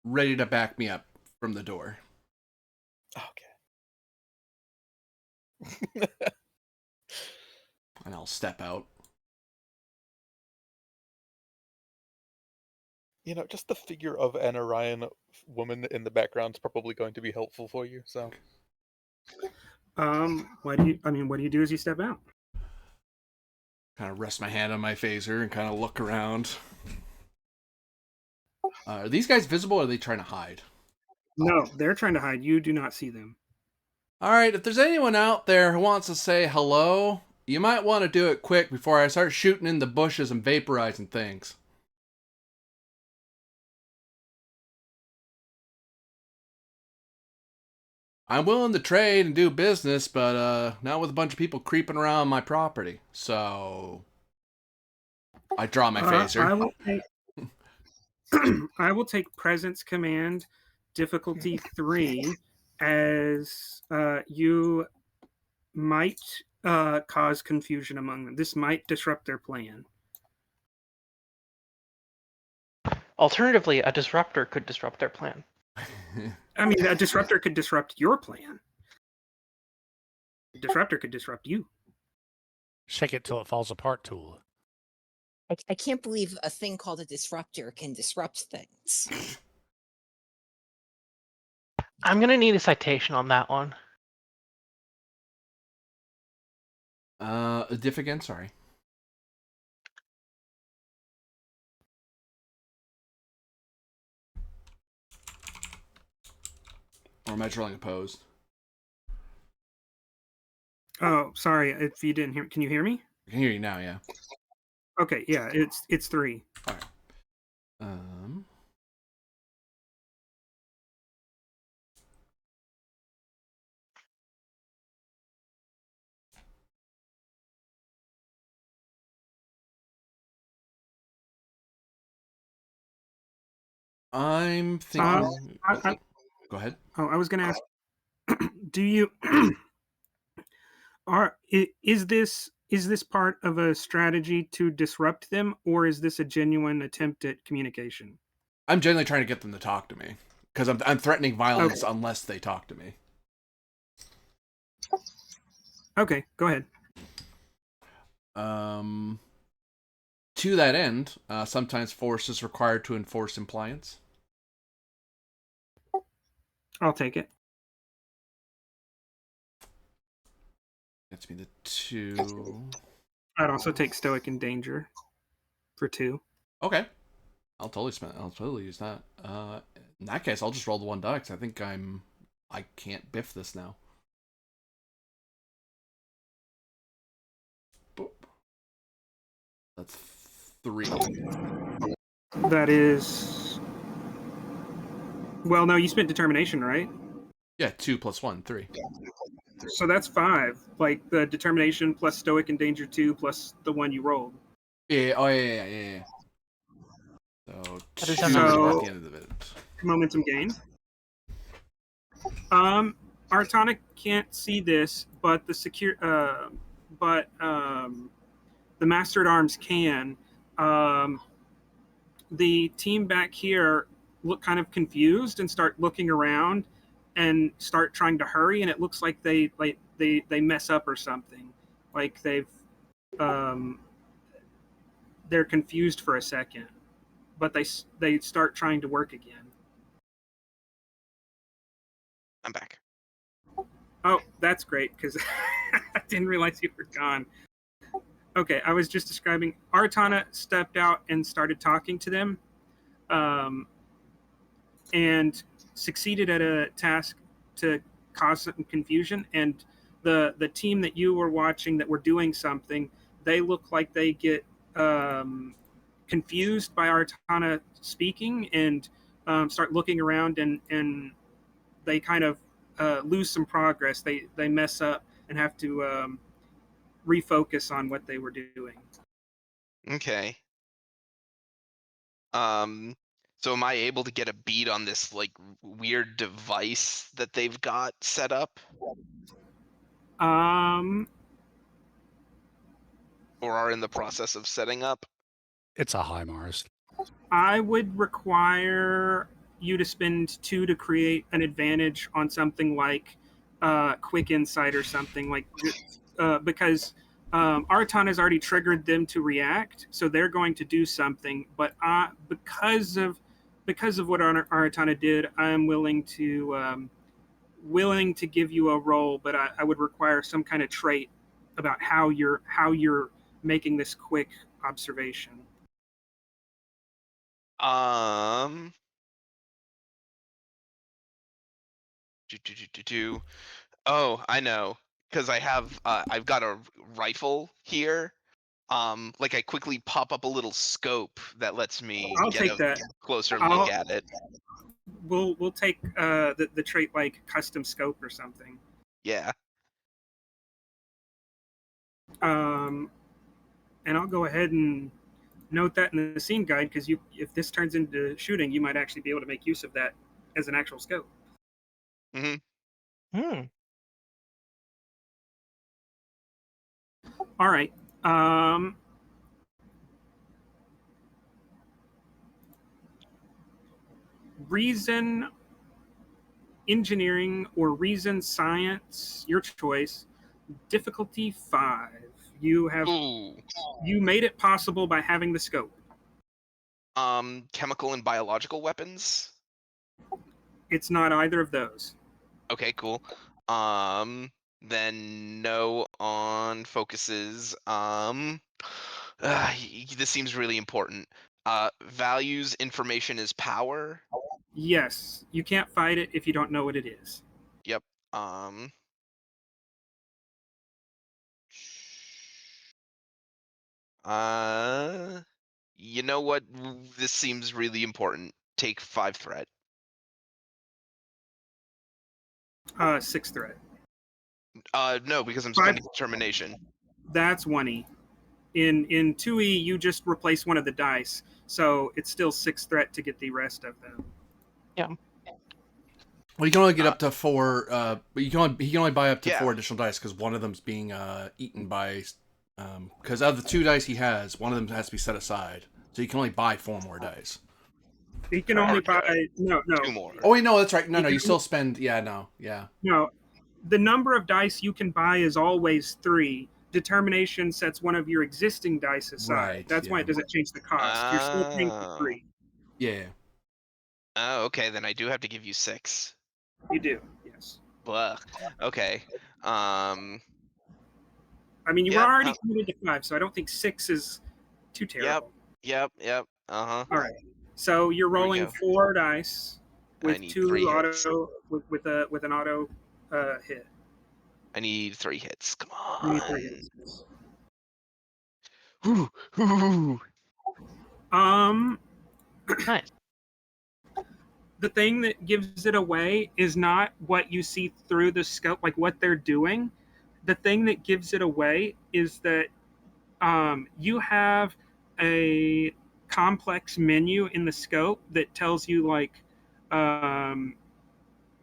ready to back me up from the door. Okay. And I'll step out. You know, just the figure of an Orion woman in the background is probably going to be helpful for you. So, What do you do as you step out? Kind of rest my hand on my phaser and kind of look around. Are these guys visible, or are they trying to hide? No, they're trying to hide. You do not see them. All right, if there's anyone out there who wants to say hello, you might want to do it quick before I start shooting in the bushes and vaporizing things. I'm willing to trade and do business, but not with a bunch of people creeping around my property. So I draw my phaser. I will take presence command, difficulty 3, as you might cause confusion among them. This might disrupt their plan. Alternatively, a disruptor could disrupt their plan. I mean, a disruptor could disrupt your plan. A disruptor could disrupt you. Shake it till it falls apart tool. I can't believe a thing called a disruptor can disrupt things. I'm gonna need a citation on that one. Diff again, sorry. Or am I drawing opposed? Oh, sorry. If you didn't hear, can you hear me? I can hear you now, yeah. Okay, yeah, it's 3. All right. I'm thinking. Go ahead. Oh, I was going to ask. Do you is this part of a strategy to disrupt them, or is this a genuine attempt at communication? I'm genuinely trying to get them to talk to me because I'm threatening violence unless they talk to me. Okay, go ahead. To that end, sometimes force is required to enforce compliance. I'll take it. Gets me the 2. I'd also take Stoic and Danger for 2. Okay. I'll totally use that. In that case, I'll just roll the 1 die because I think I can't biff this now. Boop. That's 3. That is. Well, no, you spent determination, right? Yeah, 2 plus 1, 3. So that's 5. Like the determination plus Stoic and Danger 2 plus the 1 you rolled. Yeah. Oh yeah. So That 2 is at enough. the end of it. Momentum gain. Artana can't see this, but the Master at Arms can. The team back here look kind of confused and start looking around and start trying to hurry, and it looks like they mess up or something. Like they're confused for a second, but they start trying to work again. I'm back. Oh, that's great, because I didn't realize you were gone. Okay, I was just describing. Artana stepped out and started talking to them, and succeeded at a task to cause some confusion. And the team that you were watching that were doing something, they look like they get confused by Artana speaking and start looking around, and they kind of lose some progress. They mess up and have to refocus on what they were doing. Okay. So am I able to get a beat on this like weird device that they've got set up, Um, or are in the process of setting up? It's a HIMARS. I would require you to spend 2 to create an advantage on something like quick insight or something like because Arton has already triggered them to react, so they're going to do something. But because of what Artana did, I am willing to give you a roll, but I would require some kind of trait about how you're making this quick observation. Oh, I know, because I've got a rifle here. Like I quickly pop up a little scope that lets me I'll get take a that. closer I'll- look at it. We'll take the trait like custom scope or something. Yeah. And I'll go ahead and note that in the scene guide, because if this turns into shooting, you might actually be able to make use of that as an actual scope. Hmm. All right. Reason engineering or reason science, your choice. Difficulty 5. You made it possible by having the scope. Chemical and biological weapons. It's not either of those. Okay, cool. Then no on focuses. This seems really important. Values information is power. Yes, you can't fight it if you don't know what it is. Yep. You know what? This seems really important. Take 5 threat. 6 threat. No, because I'm 5. spending determination. That's 1E. In 2E, you just replace one of the dice, so it's still 6 threat to get the rest of them. Yeah. Well, you can only get up to 4. But he can only buy up to Yeah. 4 additional dice because one of them's being eaten by. Because out of the 2 dice he has, one of them has to be set aside, so you can only buy 4 more dice. You can only buy 2 more. Oh wait, no, that's right. No, you still spend. Yeah, no. The number of dice you can buy is always 3. Determination sets one of your existing dice aside. Right, That's why yeah. it doesn't change the cost. You're still paying for 3. Yeah. Oh, okay. Then I do have to give you 6. You do, yes. Blah. Okay. I mean, you were Yeah, already committed to 5, so I don't think 6 is too terrible. Yep. Uh-huh. All right. So you're Here we rolling go. 4 dice I with need 2 3 hits. auto with an auto hit. I need 3 hits. Come You need on. 3 hits. Whew. Nice. The thing that gives it away is not what you see through the scope, like what they're doing. The thing that gives it away is that you have a complex menu in the scope that tells you like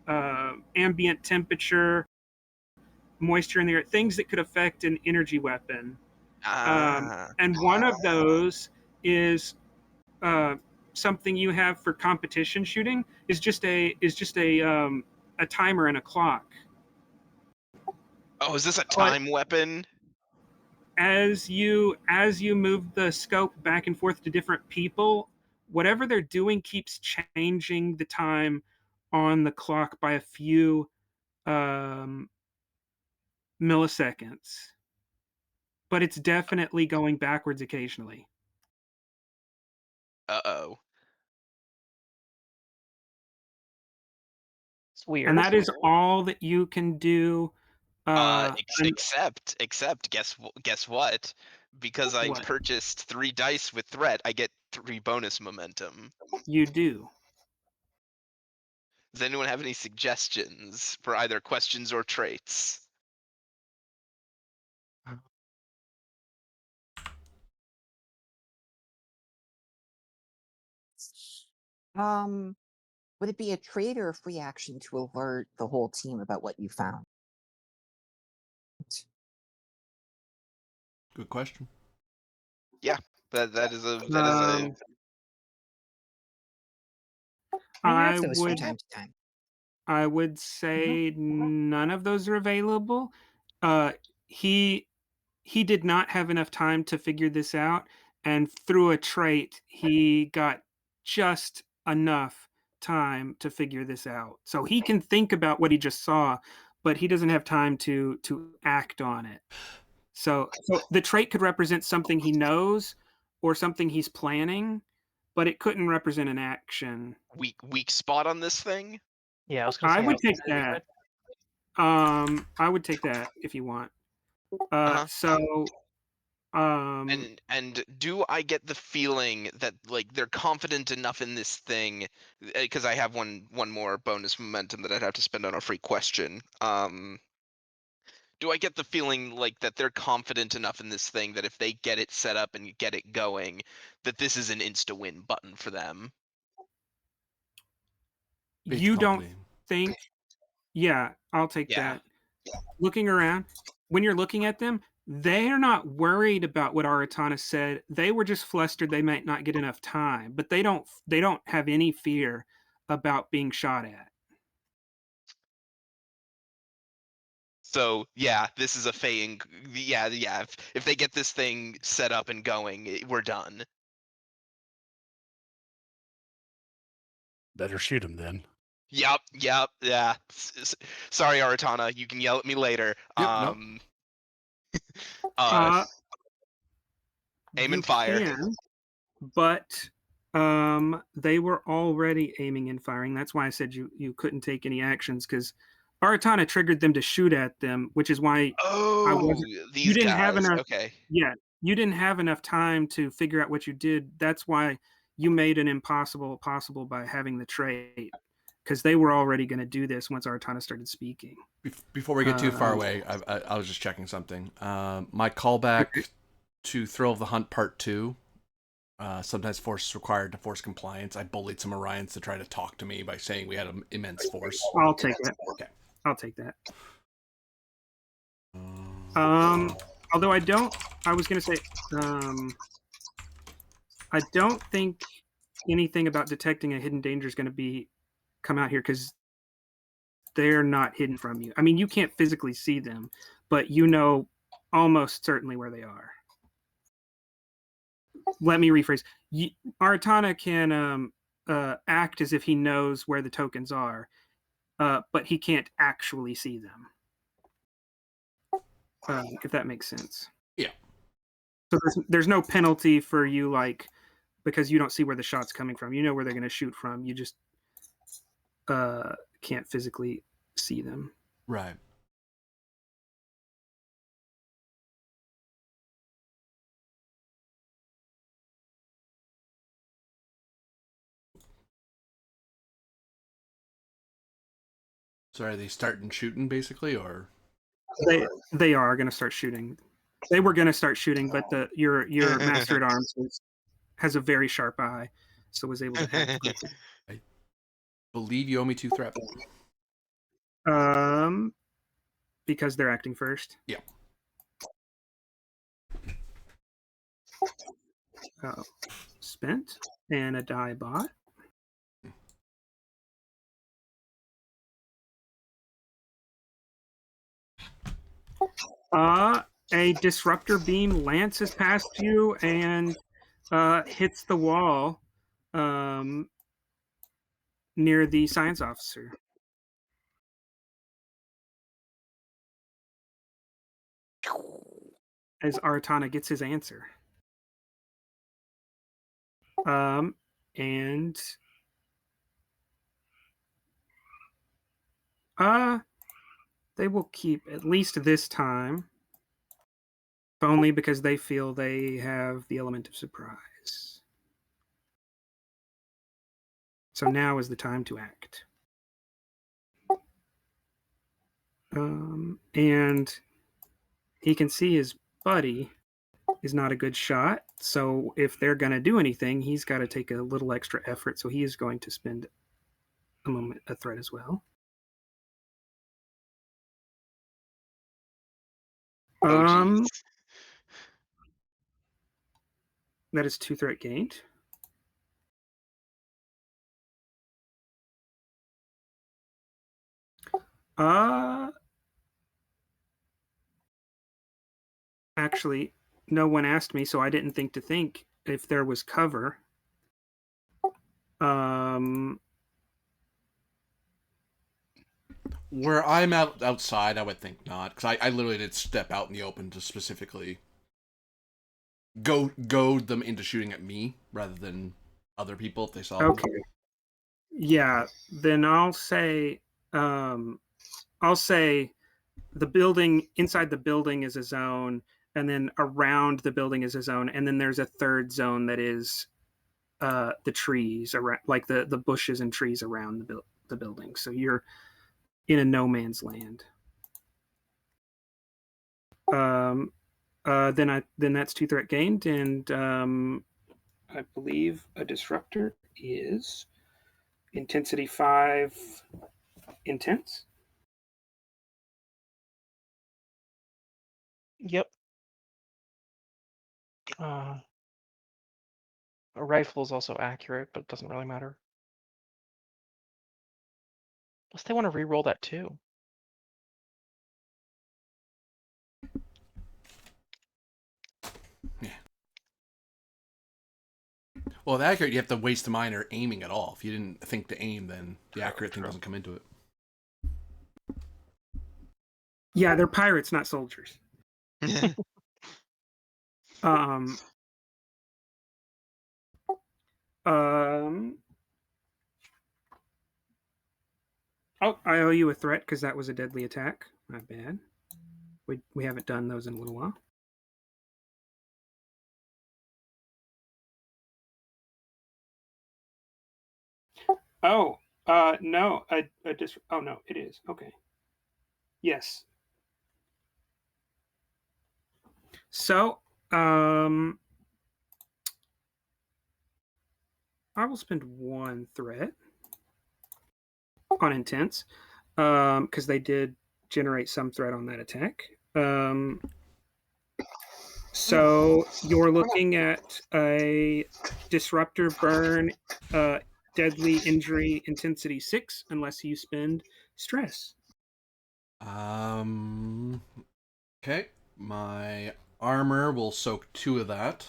ambient temperature, moisture in the air, things that could affect an energy weapon. And one of those is something you have for competition shooting is just a timer and a clock. Oh, is this a But time weapon? as you move the scope back and forth to different people, whatever they're doing keeps changing the time on the clock by a few milliseconds. But it's definitely going backwards occasionally. Uh-oh. It's weird. And that is all that you can do. Except guess what? Because I What? purchased 3 dice with threat, I get 3 bonus momentum. You do. Does anyone have any suggestions for either questions or traits? Would it be a trade or a free action to alert the whole team about what you found? Good question. That is a I Those from would time to time. I would say none of those are available. He did not have enough time to figure this out, and through a trait, he got just enough time to figure this out. So he can think about what he just saw, but he doesn't have time to act on it. So the trait could represent something he knows or something he's planning, but it couldn't represent an action. weak spot on this thing. Yeah, I was gonna I say. would take that. I would take that if you want. Uh-huh. So, And do I get the feeling that like they're confident enough in this thing? Because I have one more bonus momentum that I'd have to spend on a free question. Do I get the feeling like that they're confident enough in this thing that if they get it set up and get it going, that this is an insta-win button for them? you don't think? Yeah, I'll take Yeah. that. Looking around, when you're looking at them, they're not worried about what Aratana said. They were just flustered they might not get enough time, but they don't have any fear about being shot at. So yeah, this is a Feying. Yeah. If they get this thing set up and going, we're done. Better shoot him then. Yep. Yeah. Sorry, Aratana. You can yell at me later. Yep, nope. Aim You and fire. can, but they were already aiming and firing. That's why I said you couldn't take any actions because Aratana triggered them to shoot at them, which is why These you didn't guys. have enough. Okay. Yeah, you didn't have enough time to figure out what you did. That's why you made an impossible possible by having the trait, because they were already going to do this once Aratana started speaking. Before we get too far away, I was just checking something. My callback to Thrill of the Hunt Part 2. Sometimes force is required to force compliance. I bullied some Orions to try to talk to me by saying we had an immense force. I'll take that. Okay. I'll take that. Although I was going to say, I don't think anything about detecting a hidden danger is going to come out here because they're not hidden from you. I mean, you can't physically see them, but you know almost certainly where they are. Let me rephrase. Aratana can act as if he knows where the tokens are, but he can't actually see them. If that makes sense. Yeah. So there's no penalty for you, like, because you don't see where the shot's coming from. You know where they're going to shoot from. You just can't physically see them. Right. So are they starting shooting basically, or they are going to start shooting? They were going to start shooting, but your master at arms has a very sharp eye, so was able to hack quickly. I believe you owe me 2 threat. Because they're acting first. Yeah. Spent and a die bot. A disruptor beam lances past you and hits the wall near the science officer. As Artana gets his answer. And they will keep at least this time, only because they feel they have the element of surprise. So now is the time to act. And he can see his buddy is not a good shot. So if they're going to do anything, he's got to take a little extra effort. So he is going to spend a threat as well. Oh, That is 2 threat gained. Actually, no one asked me, so I didn't think to think if there was cover. Where I'm outside, I would think not, because I literally did step out in the open to specifically goad them into shooting at me rather than other people if they saw me. Okay. Yeah, then I'll say the building, inside the building is a zone, and then around the building is a zone, and then there's a third zone that is the trees around, like the bushes and trees around the building. So you're in a no man's land. Then that's 2 threat gained, and I believe a disruptor is intensity 5 intense. Yep. A rifle is also accurate, but it doesn't really matter. Unless they want to re-roll that too. Yeah. Well, the accurate, you have to waste a minor aiming at all. If you didn't think to aim, then the accurate thing doesn't come into it. Yeah, they're pirates, not soldiers. Oh, I owe you a threat because that was a deadly attack. My bad. We haven't done those in a little while. Oh, no, oh no, it is. Okay. Yes. So, I will spend 1 threat on intense, because they did generate some threat on that attack. So you're looking at a disruptor burn, deadly injury intensity 6, unless you spend stress. Okay. My armor will soak 2 of that,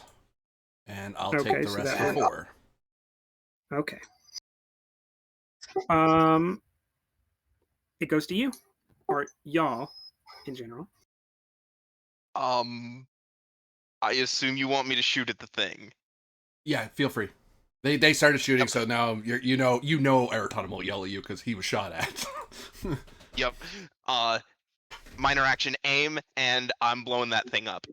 and I'll take the so rest that for 4. Okay. It goes to you, or y'all, in general. I assume you want me to shoot at the thing. Yeah, feel free. They started shooting, okay. So now you know Aratana will yell at you because he was shot at. Yep. Minor action aim, and I'm blowing that thing up.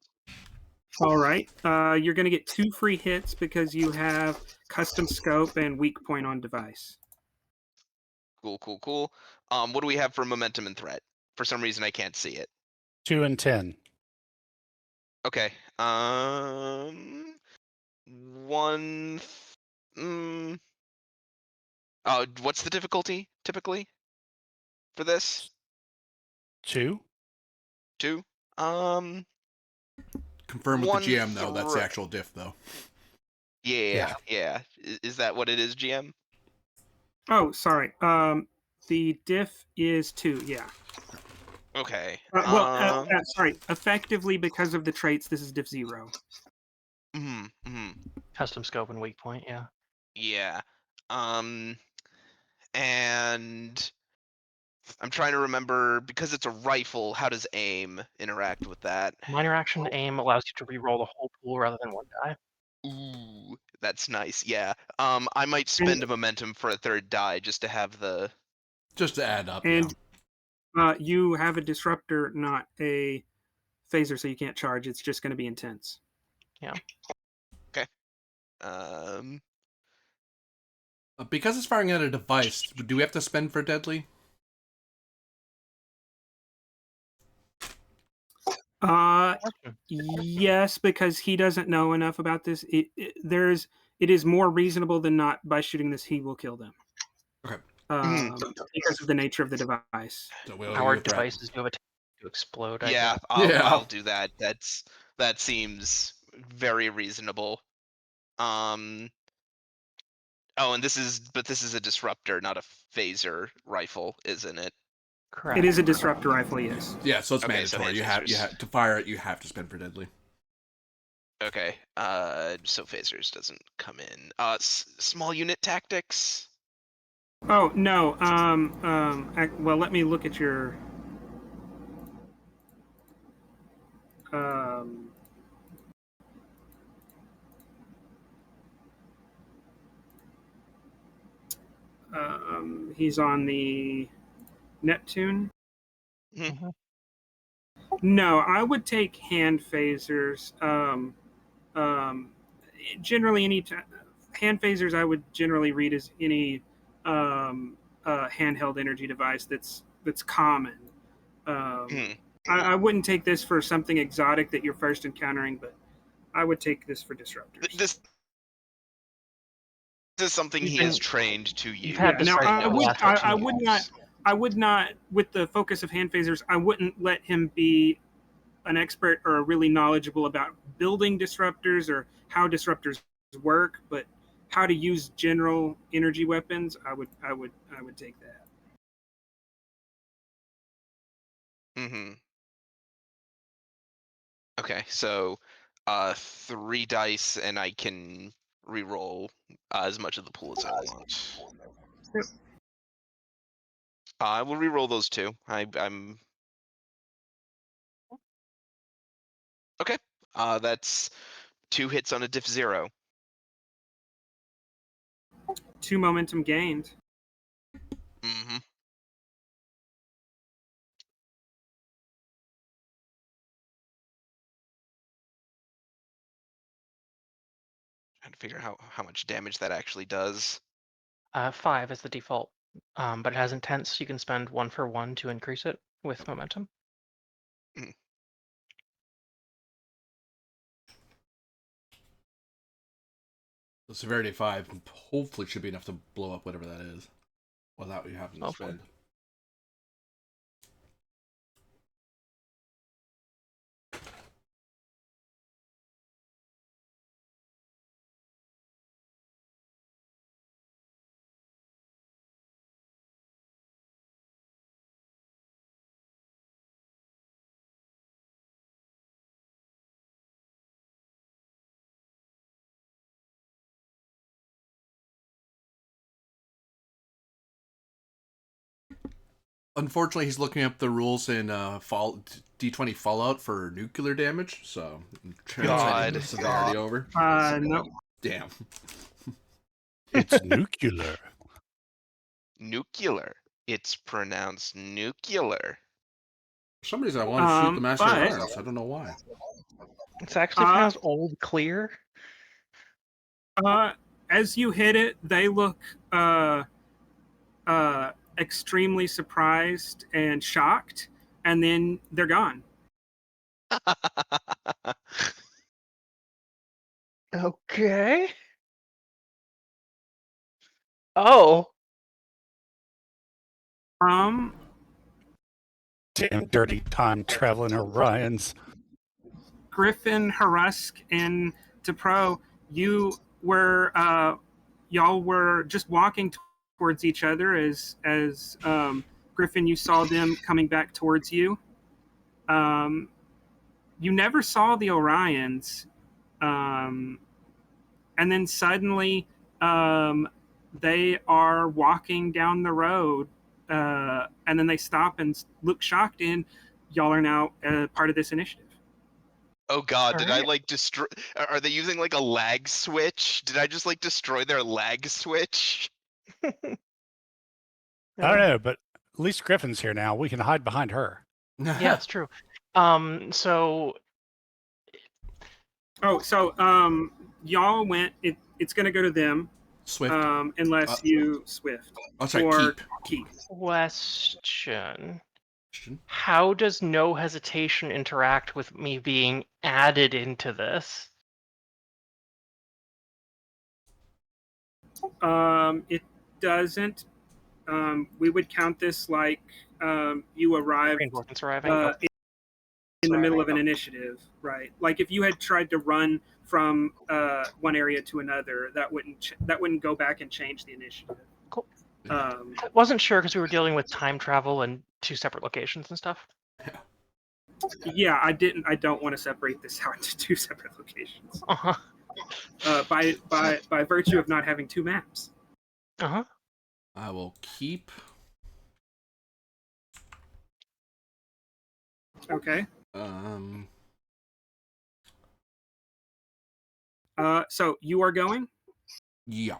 All right. You're going to get 2 free hits because you have custom scope and weak point on device. Cool. What do we have for momentum and threat? For some reason, I can't see it. 2 and 10. Okay. 1. What's the difficulty typically for this? 2. 2. Confirm with the One GM though. That's the thre- actual diff though. Yeah. Is that what it is, GM? Oh, sorry. The diff is 2. Yeah. Okay. Sorry. Effectively, because of the traits, this is diff 0. Custom scope and weak point, yeah. Yeah. And I'm trying to remember, because it's a rifle, how does aim interact with that? Minor action aim allows you to re-roll the whole pool rather than one die. Ooh, that's nice. Yeah. I might spend a momentum for a third die just to have the. Just to add up. And you have a disruptor, not a phaser, so you can't charge. It's just going to be intense. Yeah. Okay. Because it's firing at a device, do we have to spend for deadly? Yes, because he doesn't know enough about this. It is more reasonable than not by shooting this he will kill them. Okay. Because of the nature of the device. So we'll Our devices do have a tendency to explode. I Yeah, guess. I'll do that. That seems very reasonable. Oh, and this is a disruptor, not a phaser rifle, isn't it? Correct. It is a disruptor rifle, yes. Yeah, so it's Okay, so mandatory. hand You phasers. have to fire it. You have to spend for deadly. Okay. So phasers doesn't come in. Small unit tactics. Oh no. Well, let me look at your. He's on the Neptune. Mhm. No, I would take hand phasers. Generally, hand phasers I would generally read as any handheld energy device that's common. I wouldn't take this for something exotic that you're first encountering, but I would take this for disruptors. This is something he is trained to use. You've had this now, right I for the would, last I, 2 would years. not. I would not, with the focus of hand phasers, I wouldn't let him be an expert or really knowledgeable about building disruptors or how disruptors work, but how to use general energy weapons, I would take that. Okay, so 3 dice, and I can re-roll as much of the pool as I want. Yep. I will re-roll those 2. I'm okay. That's 2 hits on a diff 0. 2 momentum gained. Trying to figure out how much damage that actually does. 5 is the default, but it has intense, so you can spend 1 for 1 to increase it with momentum. The severity 5 hopefully should be enough to blow up whatever that is, without you having to spend. Unfortunately, he's looking up the rules in D20 Fallout for nuclear damage, so translating the severity over. No. Damn. It's nuclear. Nuclear. It's pronounced nuclear. For some reason, I want to shoot the Master of Arms. I don't know why. It's actually pronounced Old Clear. As you hit it, they look extremely surprised and shocked, and then they're gone. Okay. Oh. Damn dirty time traveling Orions. Griffin, Harusk, and T'Pro, y'all were just walking towards each other as Griffin, you saw them coming back towards you. You never saw the Orions, and then suddenly they are walking down the road, and then they stop and look shocked, and y'all are now part of this initiative. Oh god, did I Alright. like destroy? Are they using like a lag switch? Did I just like destroy their lag switch? I don't know, but at least Griffin's here now. We can hide behind her. Yeah, it's true. So Y'all went. It's going to go to them, Swift. unless you Swift Oh, sorry, or keep. Keith. question. How does no hesitation interact with me being added into this? It doesn't. We would count this like you arrived Reinforcements arriving. in the middle of an initiative, right? Like if you had tried to run from one area to another, that wouldn't go back and change the initiative. Cool. Oh. I wasn't sure because we were dealing with time travel and 2 separate locations and stuff. Yeah, I don't want to separate this out into 2 separate locations. Uh-huh. By virtue of not having 2 maps. Uh-huh. I will keep. Okay. So you are going? Yeah.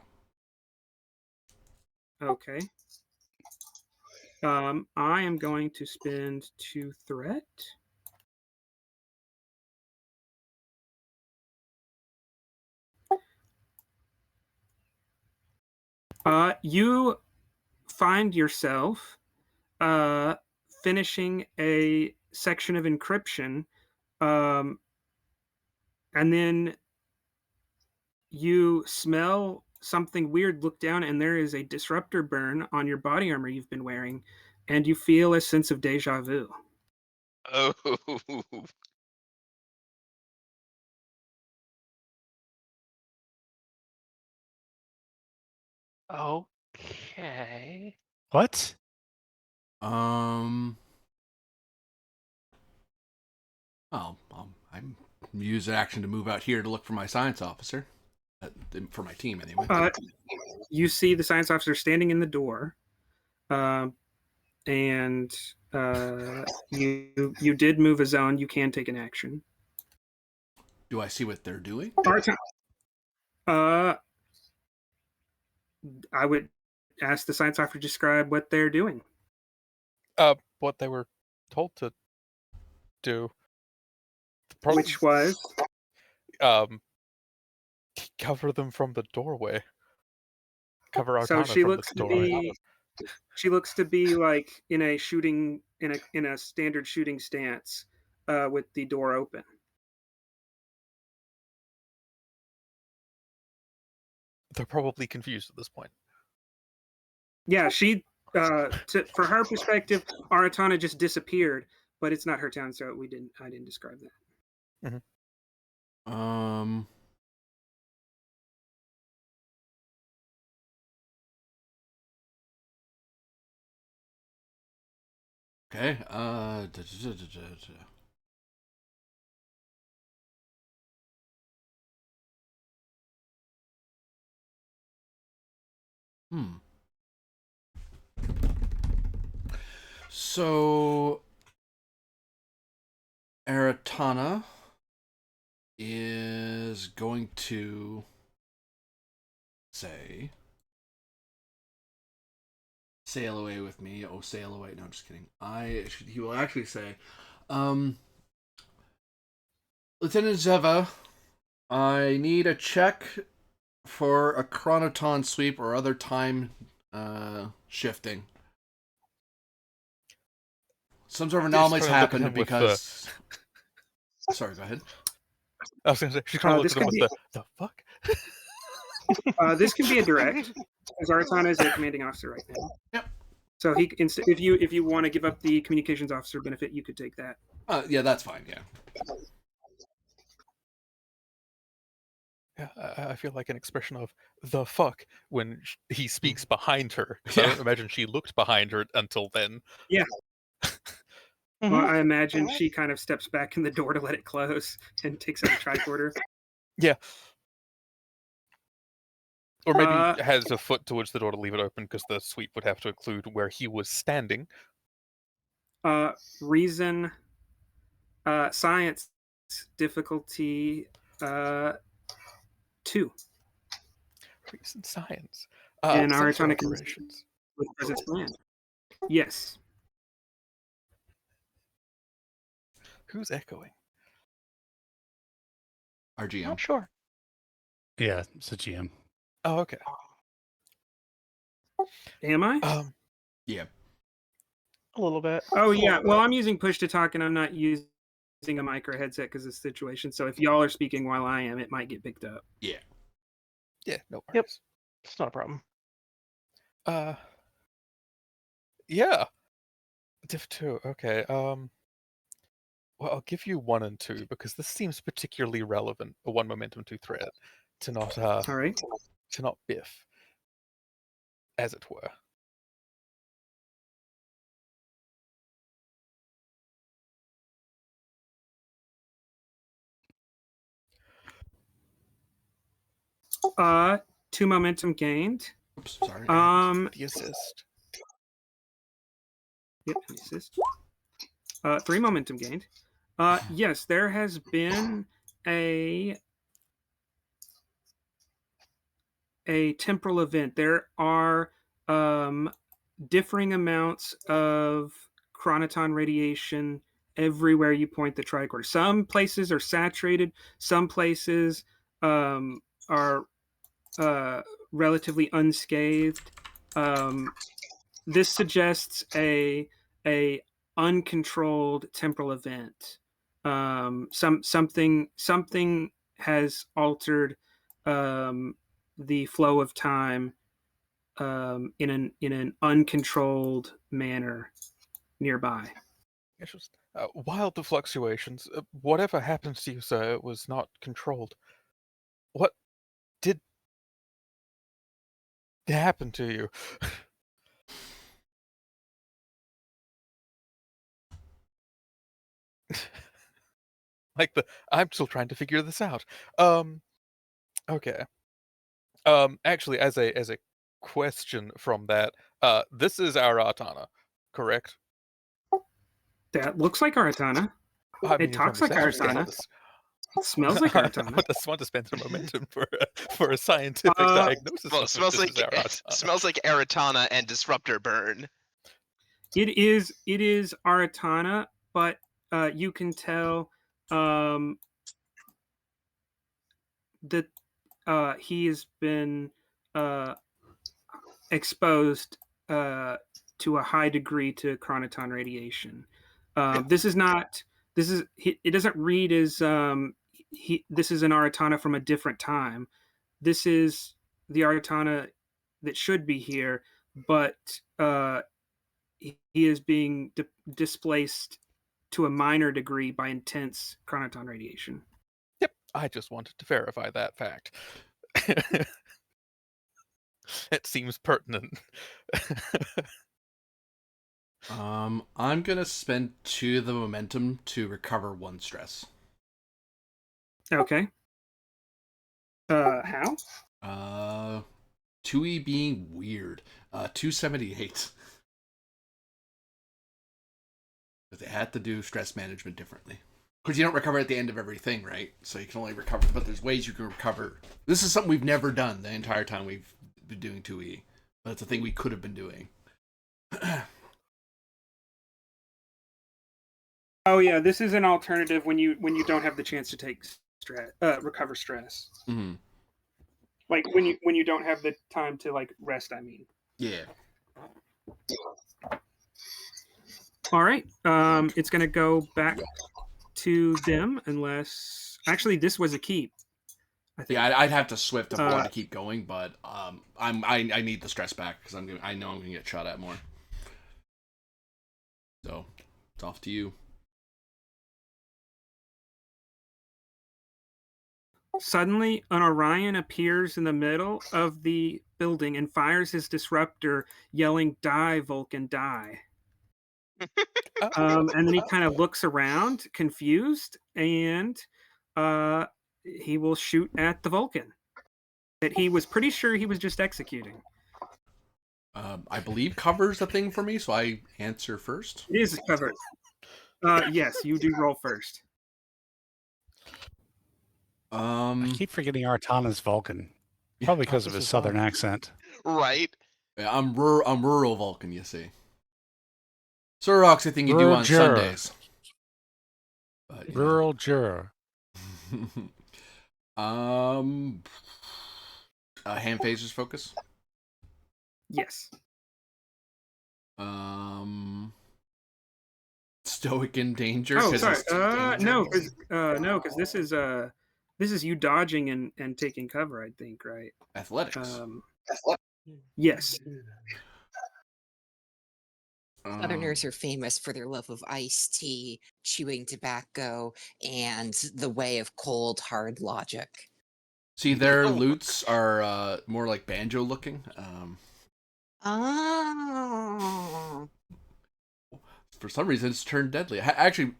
Okay. I am going to spend 2 threat. You find yourself finishing a section of encryption, and then you smell something weird, look down, and there is a disruptor burn on your body armor you've been wearing, and you feel a sense of deja vu. Oh. Okay. What? Well, I use action to move out here to look for my science officer. For my team, anyway. You see the science officer standing in the door, and you did move a zone. You can take an action. Do I see what they're doing? I would ask the science officer to describe what they're doing. What they were told to do. Which was? Cover them from the doorway. Cover Artana So she from looks the to doorway. she looks to be like in a standard shooting stance, with the door open. They're probably confused at this point. Yeah, for her perspective, Aratana just disappeared, but it's not her town, so I didn't describe that. Mm-hmm. Okay. So Aratana is going to say, "Sail away with me, oh sail away." No, I'm just kidding. He will actually say, "Lieutenant Zeva, I need a check for a chronoton sweep or other time shifting. Some sort of anomaly's happened because..." Sorry, go ahead. I was gonna say, she kind of looked at him with the fuck? This can be a direct, because Aratana is a commanding officer right now. Yep. So if you want to give up the communications officer benefit, you could take that. Yeah, that's fine. Yeah. Yeah, I feel like an expression of the fuck when he speaks behind her. 'Cause I Yeah. don't imagine she looked behind her until then. Well, I imagine she kind of steps back in the door to let it close and takes out a tricorder. Yeah. Or maybe Uh, has a foot towards the door to leave it open because the sweep would have to include where he was standing. Reason, science, difficulty, 2. Reason science. And our Sensor atomic operations. with presence command. Yes. Who's echoing? RGM. Not sure. Yeah, it's a GM. Oh, okay. Am I? Yeah. A little bit. Oh yeah. Well, I'm using push to talk, and I'm not using a mic or headset because of the situation. So if y'all are speaking while I am, it might get picked up. Yeah. Yeah, no worries. Yep. It's not a problem. Yeah. Diff 2, okay. Well, I'll give you 1 and 2 because this seems particularly relevant, a 1 momentum, 2 threat, to not All right. to not biff, as it were. Uh, 2 momentum gained. Oops, sorry. The assist. Yep, assist. 3 momentum gained. Yes, there has been a temporal event. There are differing amounts of chronoton radiation everywhere you point the tricorder. Some places are saturated. Some places are relatively unscathed. This suggests a uncontrolled temporal event. Something has altered the flow of time in an uncontrolled manner nearby. It's just wild the fluctuations. Whatever happens to you, sir, it was not controlled. What did happen to you? I'm still trying to figure this out. Okay. Actually, as a question from that, this is our Artana, correct? That looks like Aratana. I It talks like from a scientific Aratana. status- Smells like I Aratana. just want to spend some momentum for a scientific Uh, diagnosis. Well, of it smells this like is our Artana. smells like Aratana and Disruptor Burn. It is Aratana, but you can tell that he has been exposed to a high degree to chronoton radiation. This is not. It doesn't read as this is an Aratana from a different time. This is the Aratana that should be here, but he is being displaced to a minor degree by intense chronoton radiation. Yep, I just wanted to verify that fact. It seems pertinent. I'm gonna spend 2 of the momentum to recover 1 stress. Okay. How? 2E being weird. 278. But they had to do stress management differently. Because you don't recover at the end of everything, right? So you can only recover, but there's ways you can recover. This is something we've never done the entire time we've been doing 2E. But it's a thing we could have been doing. Oh yeah, this is an alternative when you don't have the chance to take recover stress. Mm-hmm. Like when you don't have the time to like rest. I mean. Yeah. All right. It's gonna go back to them unless actually this was a keep. I think. Yeah, I'd have to swift if I want to keep going, but I need the stress back because I know I'm gonna get shot at more. off to you. Suddenly, an Orion appears in the middle of the building and fires his disruptor, yelling, "Die, Vulcan, die." And then he kind of looks around, confused, and he will shoot at the Vulcan that he was pretty sure he was just executing. I believe cover's a thing for me, so I answer first. It is covered. Yes, you do roll first. I keep forgetting Artana's Vulcan, probably because of his southern accent. Right. Yeah, I'm rural Vulcan, you see. Surrock's a thing you do on Juror. Sundays. But, yeah. Rural juror. Hand phasers focus. Yes. Stoic in danger. Oh, 'cause sorry. it's- No, because this is you dodging and taking cover. I think, right? Athletics. Yes. Southerners are famous for their love of iced tea, chewing tobacco, and the way of cold, hard logic. See, their loots are more like banjo looking. Oh. For some reason, it's turned deadly. Actually,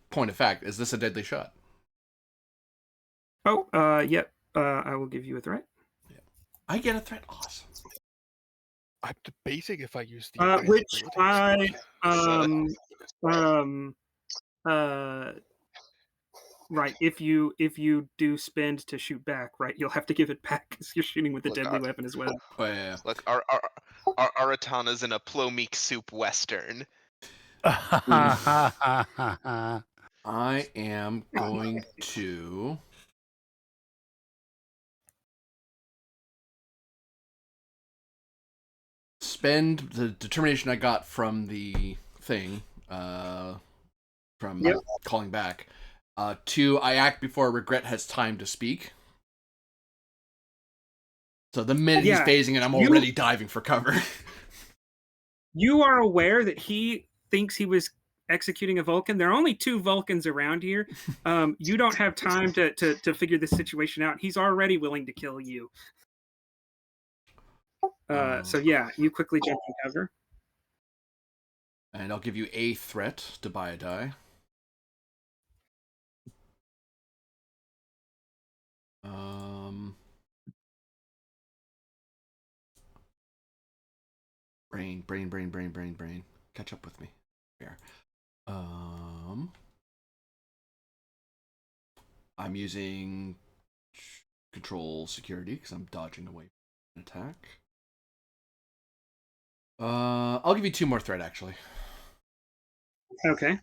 point of fact, is this a deadly shot? Oh, yep. I will give you a threat. I get a threat. Awesome. I'm debating if I use the Which I abilities. right. If you do spend to shoot back, right, you'll have to give it back because you're shooting with a Look, deadly weapon as well. Oh, yeah. Look, our Aratana's in a Plomeek soup western. I am going to spend the determination I got from the thing, from calling back, to I act before regret has time to speak. So the minute he's phasing it, I'm already diving for cover. You are aware that he thinks he was executing a Vulcan. There are only 2 Vulcans around here. You don't have time to figure this situation out. He's already willing to kill you. So yeah, you quickly jump in cover. And I'll give you a threat to buy a die. Brain. Catch up with me. Here. I'm using control security because I'm dodging away from an attack. I'll give you 2 more threat actually. Okay.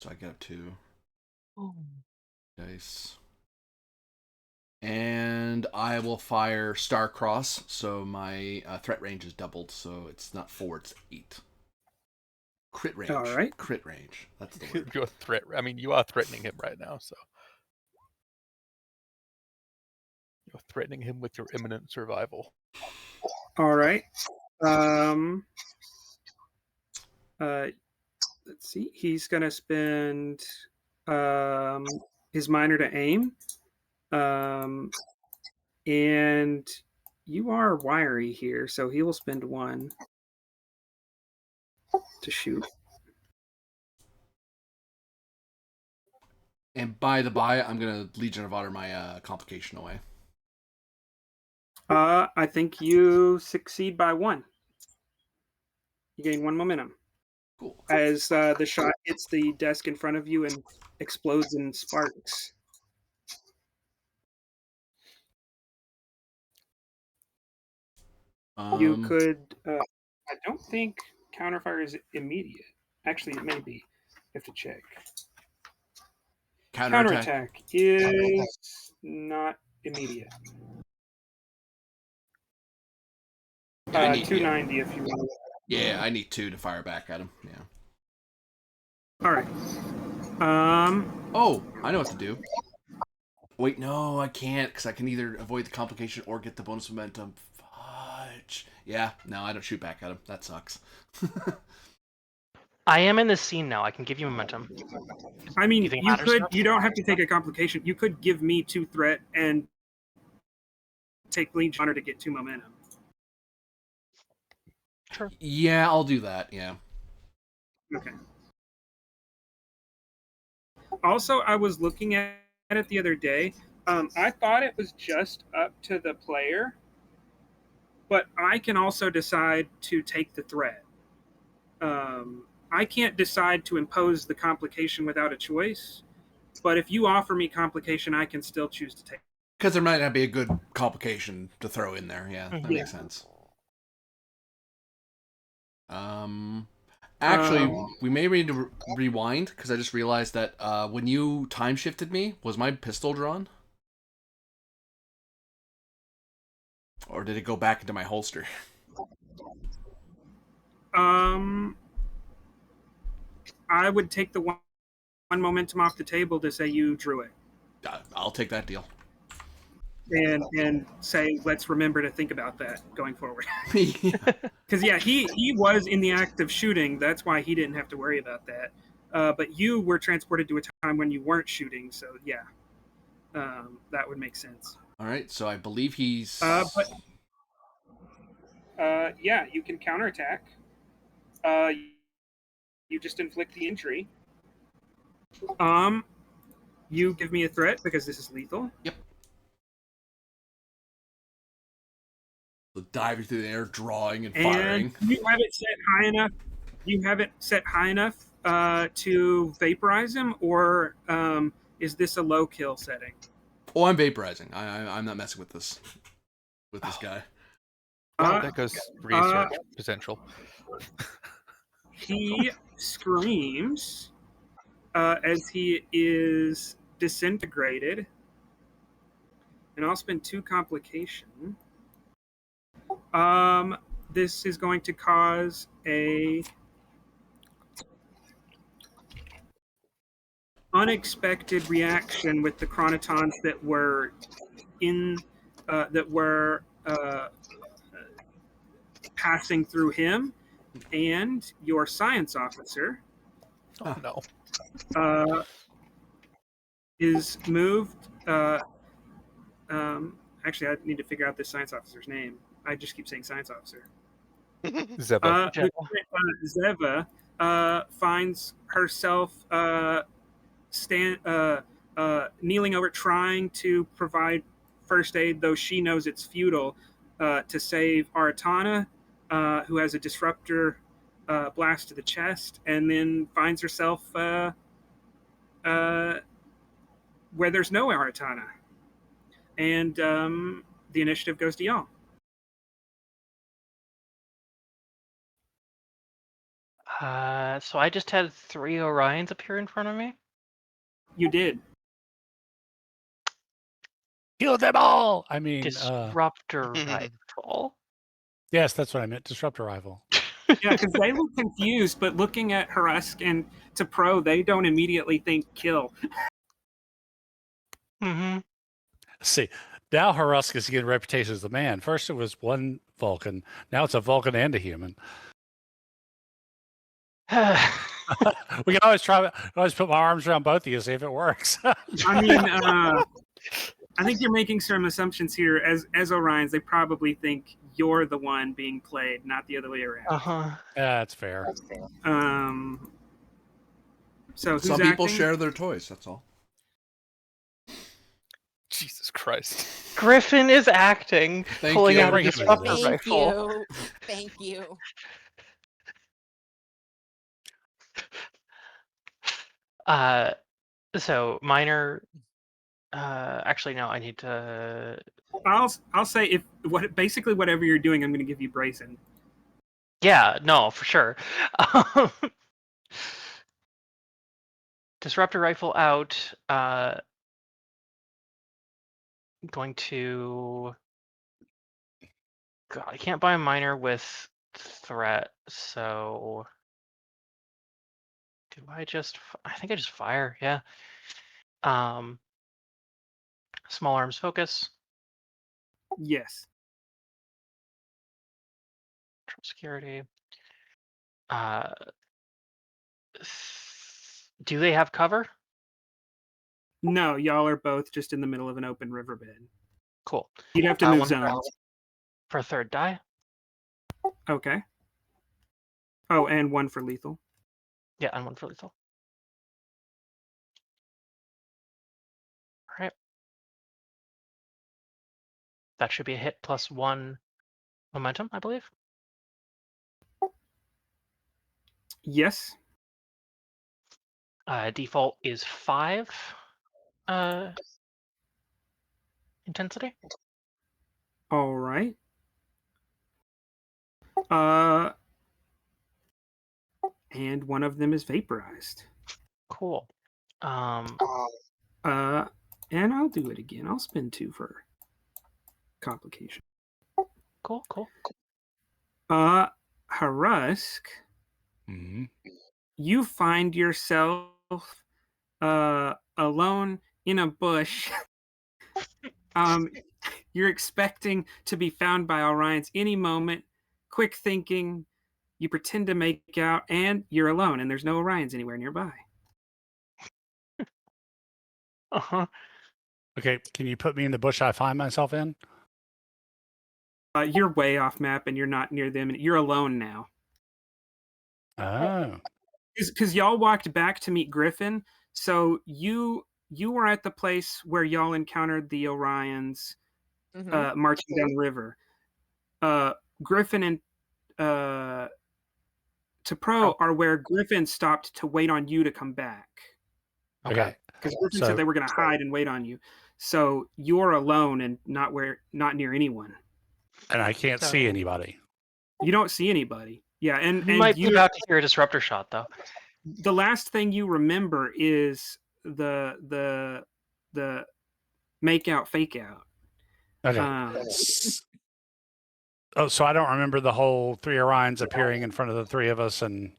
So I get up to dice. And I will fire Starcross, so my threat range is doubled, so it's not 4, it's 8. Crit range. All right. Crit range. That's the word. You're you are threatening him right now, so you're threatening him with your imminent survival. All right. Let's see. He's gonna spend his minor to aim. And you are wiry here, so he will spend 1 to shoot. And by the by, I'm gonna Legion of Honor my complication away. I think you succeed by 1. You gain 1 momentum. Cool. As the shot hits the desk in front of you and explodes in sparks. You could. I don't think counterfire is immediate. Actually, it may be. You have to check. Counterattack is not immediate. 290 if you want. Yeah, I need 2 to fire back at him. Yeah. All right. Oh, I know what to do. Wait, no, I can't, because I can either avoid the complication or get the bonus momentum. Fudge. Yeah, no, I don't shoot back at him. That sucks. I am in this scene now. I can give you momentum. I mean, You think it you matters could. enough? You don't have to take a complication. You could give me 2 threat and take Leech Honor to get 2 momentum. Sure. Yeah, I'll do that. Yeah. Okay. Also, I was looking at it the other day. I thought it was just up to the player, but I can also decide to take the threat. I can't decide to impose the complication without a choice, but if you offer me complication, I can still choose to take. Because there might not be a good complication to throw in there. Yeah, that Mhm. makes sense. Actually, we may need to rewind because I just realized that when you time shifted me, was my pistol drawn? Or did it go back into my holster? I would take the one momentum off the table to say you drew it, I'll take that deal. and say let's remember to think about that going forward. Yeah. Because yeah, he was in the act of shooting. That's why he didn't have to worry about that. But you were transported to a time when you weren't shooting, so yeah, that would make sense. All right, so I believe he's. Yeah, you can counterattack. You just inflict the injury. You give me a threat because this is lethal. Yep. Diving through the air, drawing and firing. And you have it set high enough. You have it set high enough to vaporize him, or is this a low kill setting? Oh, I'm vaporizing. I'm not messing with this guy. Wow, that goes research potential. He screams as he is disintegrated, and I'll spend 2 complication. This is going to cause a unexpected reaction with the chronotons that were passing through him, and your science officer Oh no. is moved. Actually, I need to figure out this science officer's name. I just keep saying science officer. Zeva. Zeva finds herself kneeling over, trying to provide first aid, though she knows it's futile, to save Aratana, who has a disruptor blast to the chest, and then finds herself where there's no Aratana. And the initiative goes to y'all. So I just had 3 Orions appear in front of me. You did. Kill them all. I mean, Disruptor rifle. yes, that's what I meant. Disruptor rifle. Yeah, because they look confused, but looking at Harusk and T'Pro, they don't immediately think kill. Mm-hmm. See, now Harusk is getting a reputation as the man. First it was one Vulcan. Now it's a Vulcan and a human. We can always put my arms around both of you, see if it works. I mean, I think you're making some assumptions here. As Orions, they probably think you're the one being played, not the other way around. Uh-huh. Yeah, that's fair. So who's Some people acting? share their toys. That's all. Jesus Christ. Griffin is acting, Thank pulling you. out a Bring him into disruptor this. Thank rifle. you. Thank you. So minor. Actually, no. I need to. I'll say basically whatever you're doing, I'm going to give you Brayson. Yeah, no, for sure. Disruptor rifle out. Going to. God, I can't buy a minor with threat, so. Do I just? I think I just fire. Yeah. Small arms focus. Yes. Security. Do they have cover? No, y'all are both just in the middle of an open riverbed. Cool. You'd have to move One zones. for a third die. Okay. Oh, and one for lethal. Yeah, and one for lethal. All right. That should be a hit plus 1 momentum, I believe. Yes. Default is 5 intensity. All right. And one of them is vaporized. Cool. And I'll do it again. I'll spend 2 for complication. Cool. Harusk, Mm-hmm. you find yourself alone in a bush. You're expecting to be found by Orions any moment. Quick thinking, you pretend to make out, and you're alone, and there's no Orions anywhere nearby. Uh-huh. Okay, can you put me in the bush I find myself in? You're way off map, and you're not near them, and you're alone now. Oh. Because y'all walked back to meet Griffin, so you were at the place where y'all encountered the Orions marching down the river. Griffin and T'Pro are where Griffin stopped to wait on you to come back. Okay. Because Griffin said they were going to hide and wait on you. So you're alone and not near anyone. And I can't see anybody. You don't see anybody. Yeah, and You might be about to hear a disruptor shot, though. The last thing you remember is the make out, fake out. Okay. Oh, so I don't remember the whole 3 Orions appearing in front of the 3 of us and...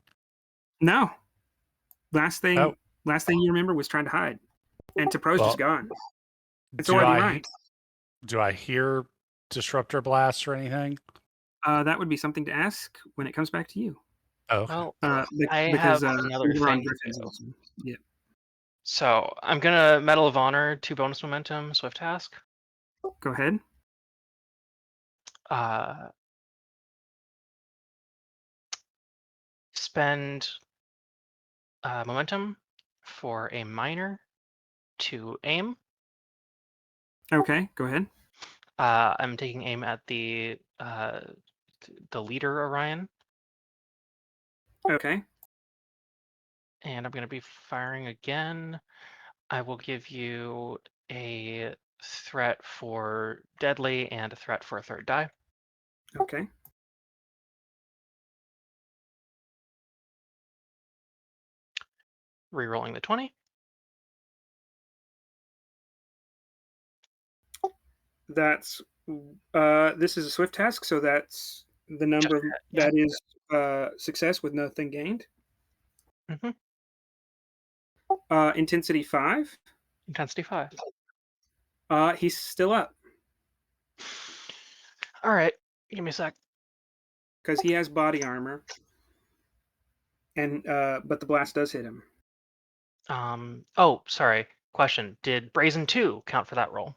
No. Last thing you remember was trying to hide. And T'Pro's just gone. It's already right. Do I hear disruptor blasts or anything? That would be something to ask when it comes back to you. Oh. Well, because have another thing. Yeah. So I'm gonna Medal of Honor 2 bonus momentum swift task. Go ahead. Spend momentum for a minor to aim. Okay, go ahead. I'm taking aim at the leader Orion. Okay. And I'm going to be firing again. I will give you a threat for deadly and a threat for a third die. Okay. Rerolling the 20. That's this is a swift task, so that's the number that is success with nothing gained. Mm-hmm. Intensity 5. Intensity 5. He's still up. All right, give me a sec. Because he has body armor, and but the blast does hit him. Oh, sorry. Question: did Brazen 2 count for that roll?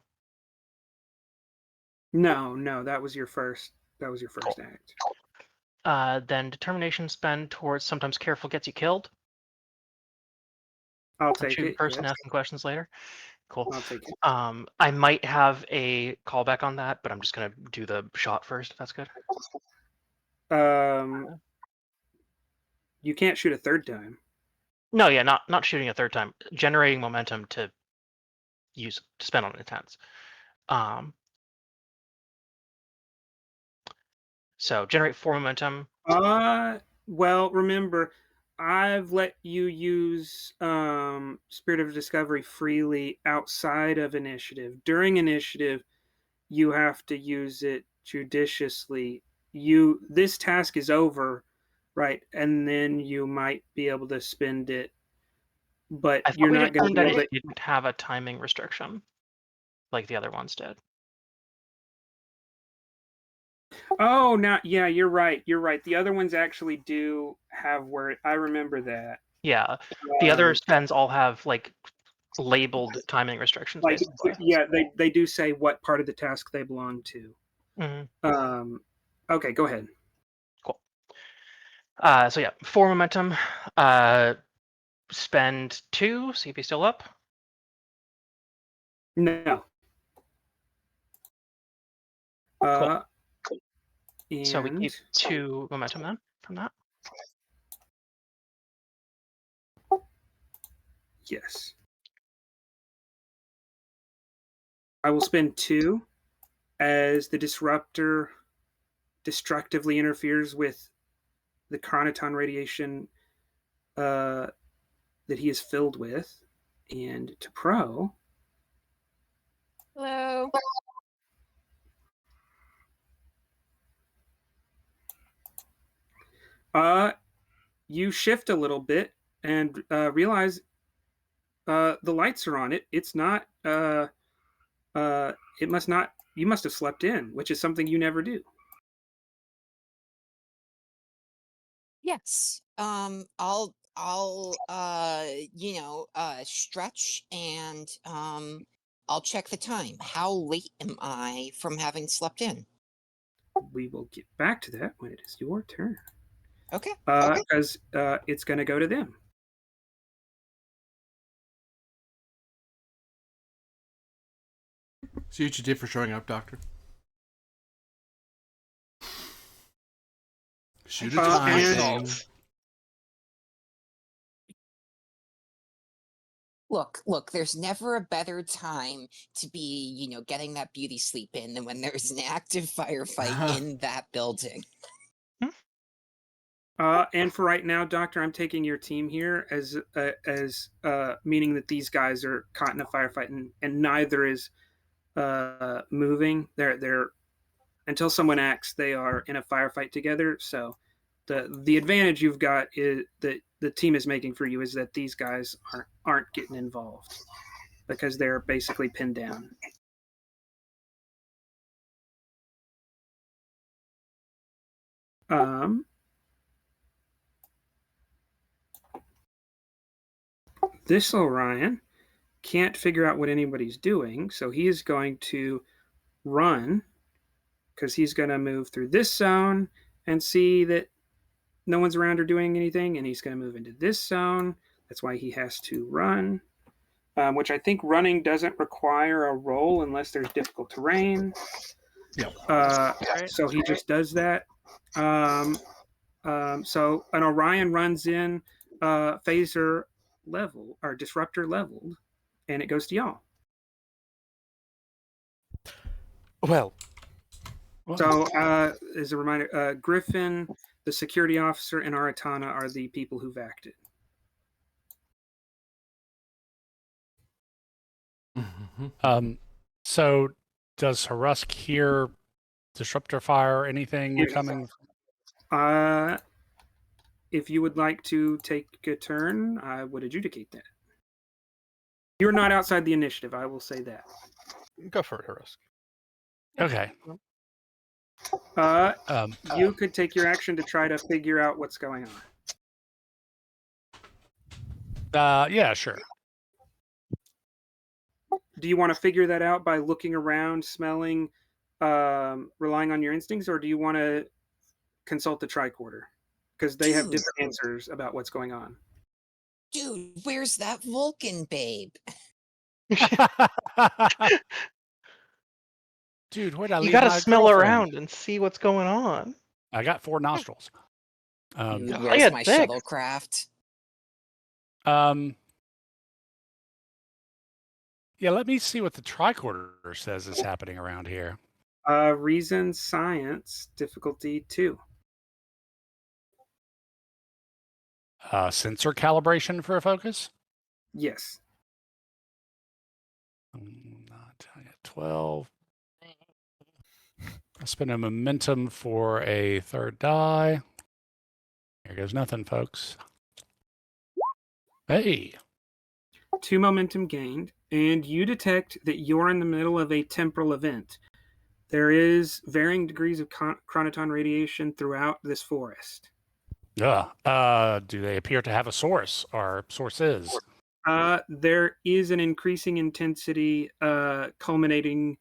No, that was your first. That was your first act. Then determination spend towards sometimes careful gets you killed. I'll take shoot it. Person asking questions later. Cool. I'll take it. I might have a callback on that, but I'm just gonna do the shot first. If that's good. You can't shoot a third time. No, yeah, not shooting a third time. Generating momentum to spend on intense. So generate 4 momentum. Well, remember, I've let you use Spirit of Discovery freely outside of initiative. During initiative, you have to use it judiciously. This task is over, right? And then you might be able to spend it, but you're not going to be able to. It didn't have a timing restriction like the other ones did. Oh, yeah, you're right. You're right. The other ones actually do have where I remember that. Yeah, the other Um, spends all have like labeled timing restrictions, like basically. yeah, they do say what part of the task they belong to. Hmm. Okay, go ahead. Cool. So yeah, 4 momentum. Spend 2. See if he's still up. No. Cool. And So we keep 2 momentum then from that. yes, I will spend 2 as the disruptor destructively interferes with the chronoton radiation that he is filled with, and to Pro. Hello. You shift a little bit and realize the lights are on. It's not. It must not. You must have slept in, which is something you never do. Yes. I'll stretch and I'll check the time. How late am I from having slept in? We will get back to that when it is your turn. Okay. Because it's going to go to them. See what you did for showing up, Doctor. Shoot a time and- thing. Look, there's never a better time to be, getting that beauty sleep in than when there's an active firefight in that building. And for right now, Doctor, I'm taking your team here as meaning that these guys are caught in a firefight, and neither is moving. They're until someone acts, they are in a firefight together. So the advantage you've got is that the team is making for you is that these guys aren't getting involved because they're basically pinned down. This Orion can't figure out what anybody's doing, so he is going to run because he's going to move through this zone and see that no one's around or doing anything, and he's going to move into this zone. That's why he has to run, which I think running doesn't require a roll unless there's difficult terrain. Yep. So he just does that. So an Orion runs in phaser level or disruptor leveled, and it goes to y'all. Well, So as a reminder, Griffin, the security officer, and Aratana are the people who've acted. So does Harusk hear disruptor fire, anything Yes. coming? If you would like to take a turn, I would adjudicate that. You're not outside the initiative, I will say that. go for it, Harusk. Okay. You could take your action to try to figure out what's going on. Yeah, sure. Do you want to figure that out by looking around, smelling, relying on your instincts, or do you want to consult the tricorder? Because they have different answers about what's going on. Dude, where's that Vulcan babe? Dude, where'd I leave You gotta my smell girlfriend? around and see what's going on. I got 4 nostrils. Dude, I where's had my 6. shuttlecraft? Yeah, let me see what the tricorder says is happening around here. Reason, science, difficulty 2. Sensor calibration for a focus? Yes. 12. I spend a momentum for a 3rd die. Here goes nothing, folks. Hey. 2 momentum gained, and you detect that you're in the middle of a temporal event. There is varying degrees of chronoton radiation throughout this forest. Yeah. Do they appear to have a source or sources? There is an increasing intensity culminating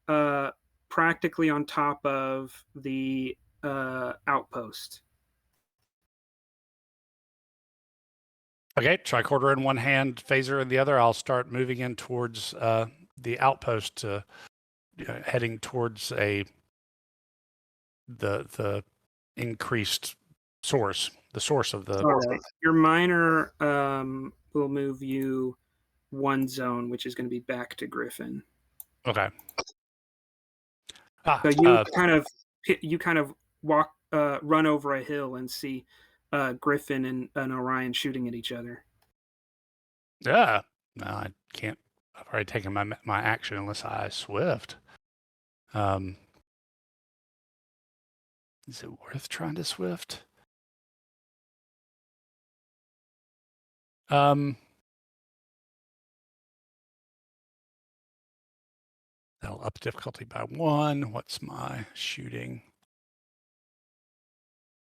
practically on top of the outpost. Okay, tricorder in one hand, phaser in the other. I'll start moving in towards the outpost, heading towards the increased source, the source of the. All right. Your minor will move you one zone, which is going to be back to Griffin. Okay. So you kind of walk, run over a hill and see Griffin and Orion shooting at each other. Yeah. No, I can't. I've already taken my action unless I swift. Is it worth trying to swift? That'll up difficulty by 1. What's my shooting?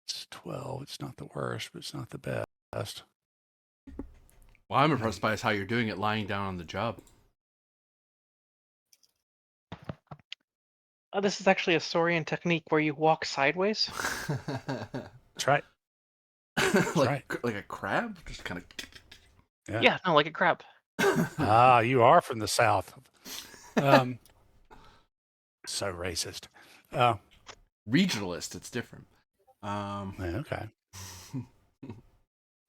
It's 12. It's not the worst, but it's not the best. Well, I'm impressed by how you're doing it lying down on the job. This is actually a Saurian technique where you walk sideways. That's right. Like a crab? Just kind of... Yeah, no, like a crab. You are from the South. So racist. Regionalist, it's different. Okay.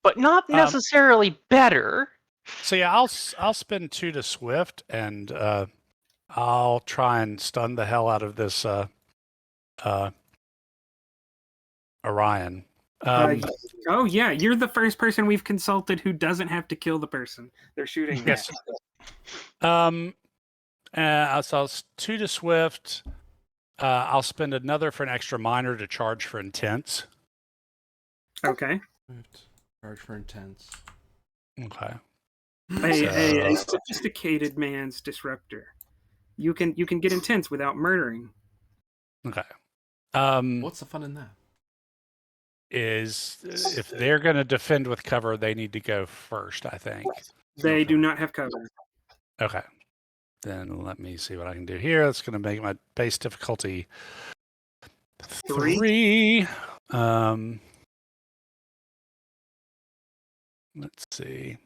But not necessarily better. So yeah, I'll spend 2 to swift, and I'll try and stun the hell out of this Orion. Oh yeah, you're the first person we've consulted who doesn't have to kill the person they're shooting at. Yes. So I'll 2 to swift. I'll spend another for an extra minor to charge for intense. Okay. Charge for intense. Okay. A sophisticated man's disruptor. You can get intense without murdering. Okay. What's the fun in that? Is if they're going to defend with cover, they need to go first, I think. They do not have cover. Okay. Then let me see what I can do here. That's going to make my base difficulty 3. Let's see.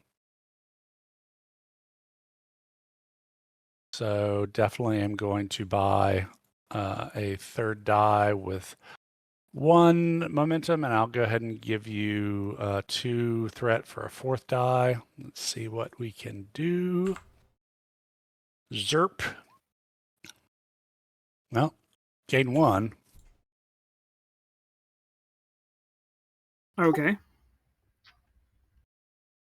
So definitely I'm going to buy a 3rd die with 1 momentum, and I'll go ahead and give you 2 threat for a 4th die. Let's see what we can do. Zerp. Well, gain 1. Okay.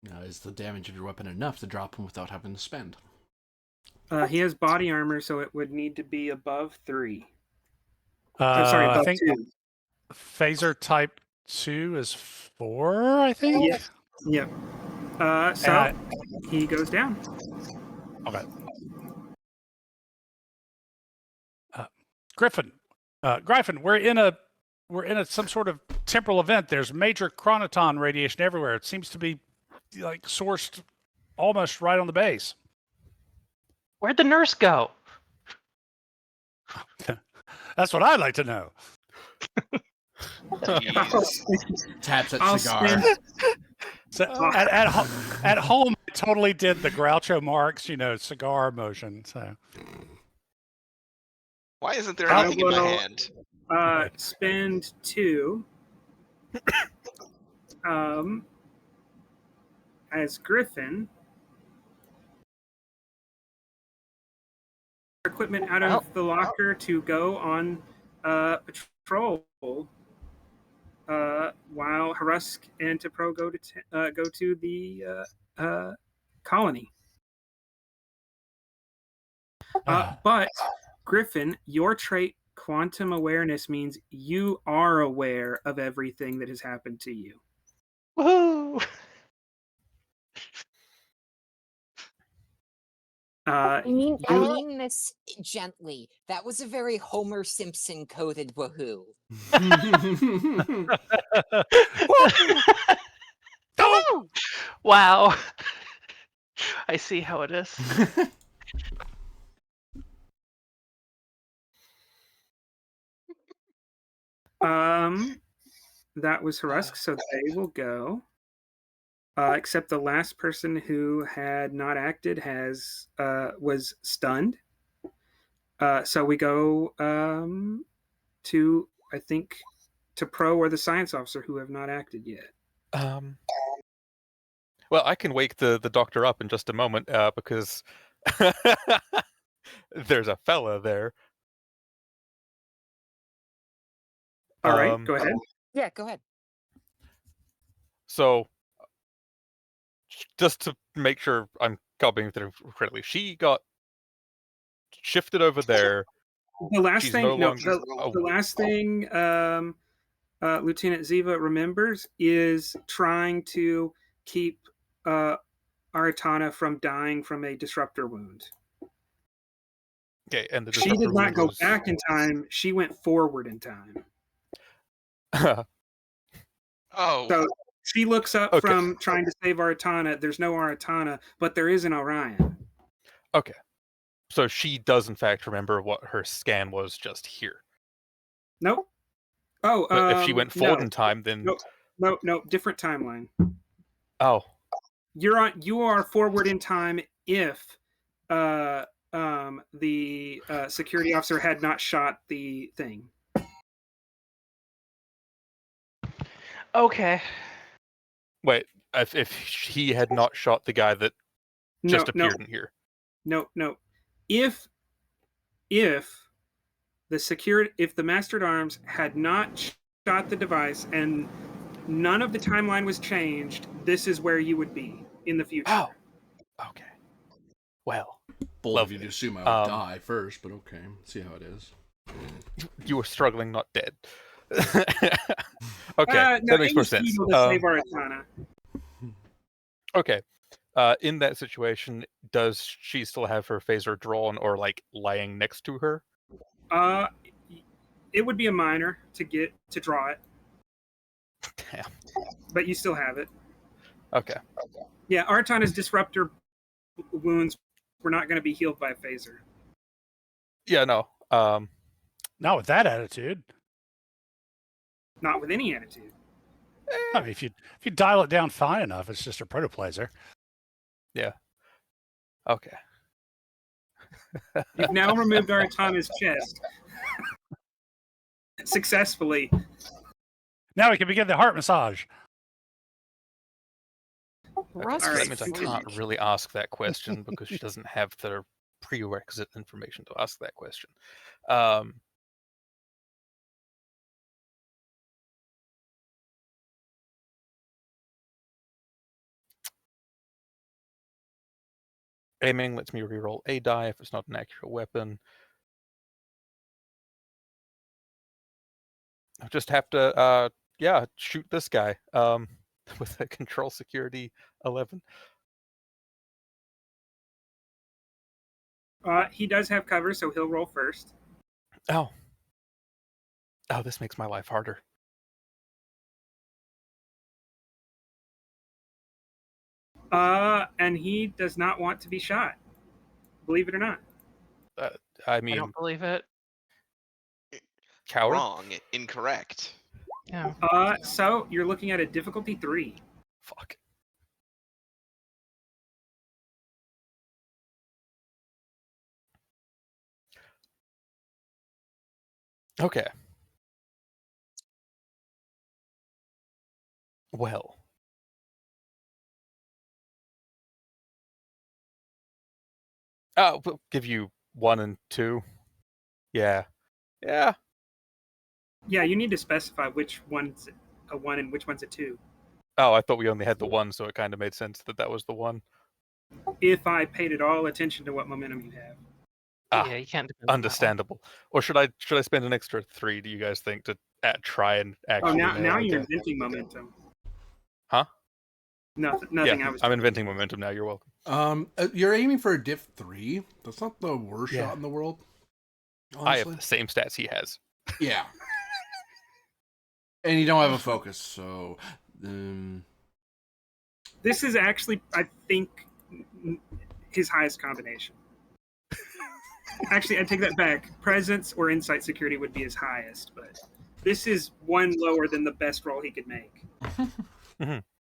Now, is the damage of your weapon enough to drop him without having to spend? He has body armor, so it would need to be above 3. I above think 2. phaser type 2 is 4, I think. Yep. He goes down. Okay. Griffin, we're in some sort of temporal event. There's major chronoton radiation everywhere. It seems to be like sourced almost right on the base. Where'd the nurse go? That's what I'd like to know. Taps at I'll cigar. spend- So at home, I totally did the Groucho Marx, cigar motion. So Why isn't there anything in my hand? Spend 2. As Griffin. Equipment out of the locker to go on patrol while Harusk and Tepro go to the colony. But Griffin, your trait quantum awareness means you are aware of everything that has happened to you. Woohoo! I You, mean this gently. That was a very Homer Simpson coded woohoo. Oh! Wow. I see how it is. that was Harusk, so they will go. Except the last person who had not acted was stunned. So we go to, I think, to Pro or the science officer who have not acted yet. Well, I can wake the doctor up in just a moment because there's a fella there. All right, go ahead. Yeah, go ahead. So, just to make sure I'm copying through correctly, she got shifted over there. The last She's thing, no no, longer- the last thing Lieutenant Ziva remembers is trying to keep Aratana from dying from a disruptor wound. Okay, and the She disruptor did not go was- back in time. She went forward in time. Oh, So she looks up Okay. from trying to save Aratana. There's no Aratana, but there is an Orion. Okay. So she does in fact remember what her scan was just here. Nope. Oh, But if she went forward no. in time, then No, different timeline. oh, You are forward in time if the security officer had not shot the thing. Okay. wait. If he had not shot the guy that just No, appeared in here. no. If the Master at Arms had not shot the device and none of the timeline was changed, this is where you would be in the future. Oh. Okay. Well, Bold of you Lovely. to assume I would die first, but okay. See how it is. you were struggling, not dead. Okay, No, that makes more Amy's sense. able to save Aratana. Okay. In that situation, does she still have her phaser drawn or like lying next to her? It would be a minor to draw it, Damn. but you still have it. Okay. Yeah, Aratana's disruptor wounds were not going to be healed by a phaser. Yeah, no. Not with that attitude. Not with any attitude. I mean, if you dial it down fine enough, it's just a protoplaser. Yeah. Okay. You've now removed Aratana's chest. Successfully. Now we can begin the heart massage. Ross All That right. means I can't really ask that question because she doesn't have the prerequisite information to ask that question. Aiming lets me reroll a die if it's not an accurate weapon. I just have to, shoot this guy with a control security 11. He does have cover, so he'll roll first. Oh, this makes my life harder. And he does not want to be shot. Believe it or not. I I mean, don't believe it. coward. wrong, incorrect. Yeah. So you're looking at a difficulty 3. Fuck. Okay. Well. We'll give you 1 and 2. Yeah. Yeah. Yeah, you need to specify which one's a 1 and which one's a 2. Oh, I thought we only had the 1, so it kind of made sense that was the 1. If I paid at all attention to what momentum you have. Ah, Yeah, you can't depend on that one. understandable. Or should I spend an extra 3? Do you guys think to try and actually? Now nail it you're down? inventing momentum. Huh? Nothing. Yeah, I was. I'm inventing momentum now. You're welcome. You're aiming for a diff 3. That's not the worst Yeah. shot in the world. I have Honestly. the same stats he has. Yeah. And you don't have a focus, so This is actually, I think, his highest combination. Actually, I take that back. Presence or insight security would be his highest, but this is one lower than the best roll he could make.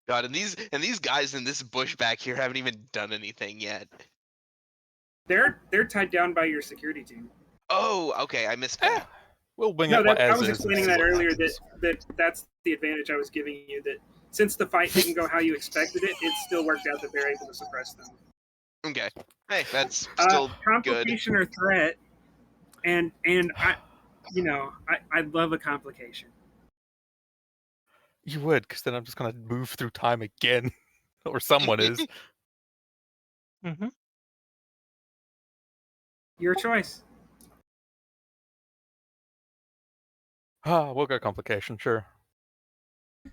God, and these guys in this bush back here haven't even done anything yet. They're tied down by your security team. Oh, okay, I missed that. We'll wing No, it I as was is. explaining that earlier. That's the advantage I was giving you. That since the fight didn't go how you expected it, it still worked out that they're able to suppress them. Okay, hey, that's still good. Complication or threat, and I love a complication. You would, because then I'm just gonna move through time again, or someone is. Mm-hmm. Your choice. We'll go complication, sure.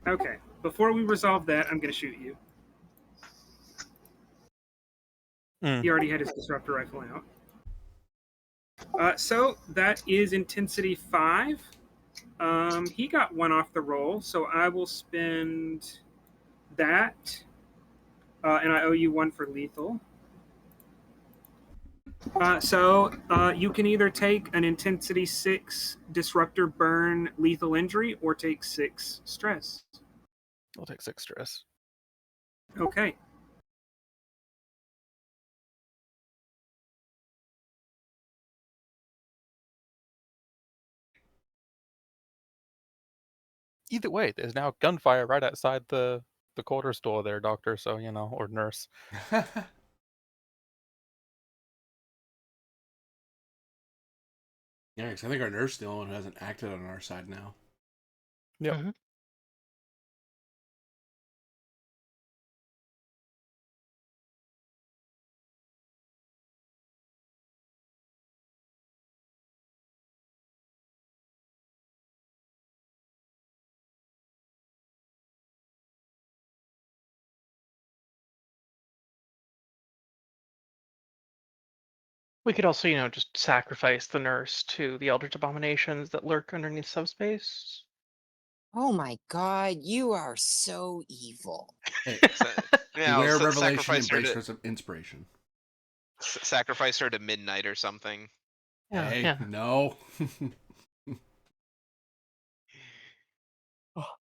Okay. Before we resolve that, I'm going to shoot you. Mm. He already had his disruptor rifle out. So that is intensity 5. He got 1 off the roll, so I will spend that, and I owe you 1 for lethal. So you can either take an intensity 6 disruptor burn lethal injury or take 6 stress. I'll take 6 stress. Okay. Either way, there's now gunfire right outside the quarter store there, doctor, so, or nurse. Yeah, because I think our nurse is the only one who hasn't acted on our side now. Yep. Mhm. We could also, just sacrifice the nurse to the Eldritch Abominations that lurk underneath subspace. Oh my god, you are so evil. Hey, Yeah, beware so revelation, sacrifice her embrace to, her inspiration. sacrifice her to midnight or something. Yeah, Hey, yeah. no.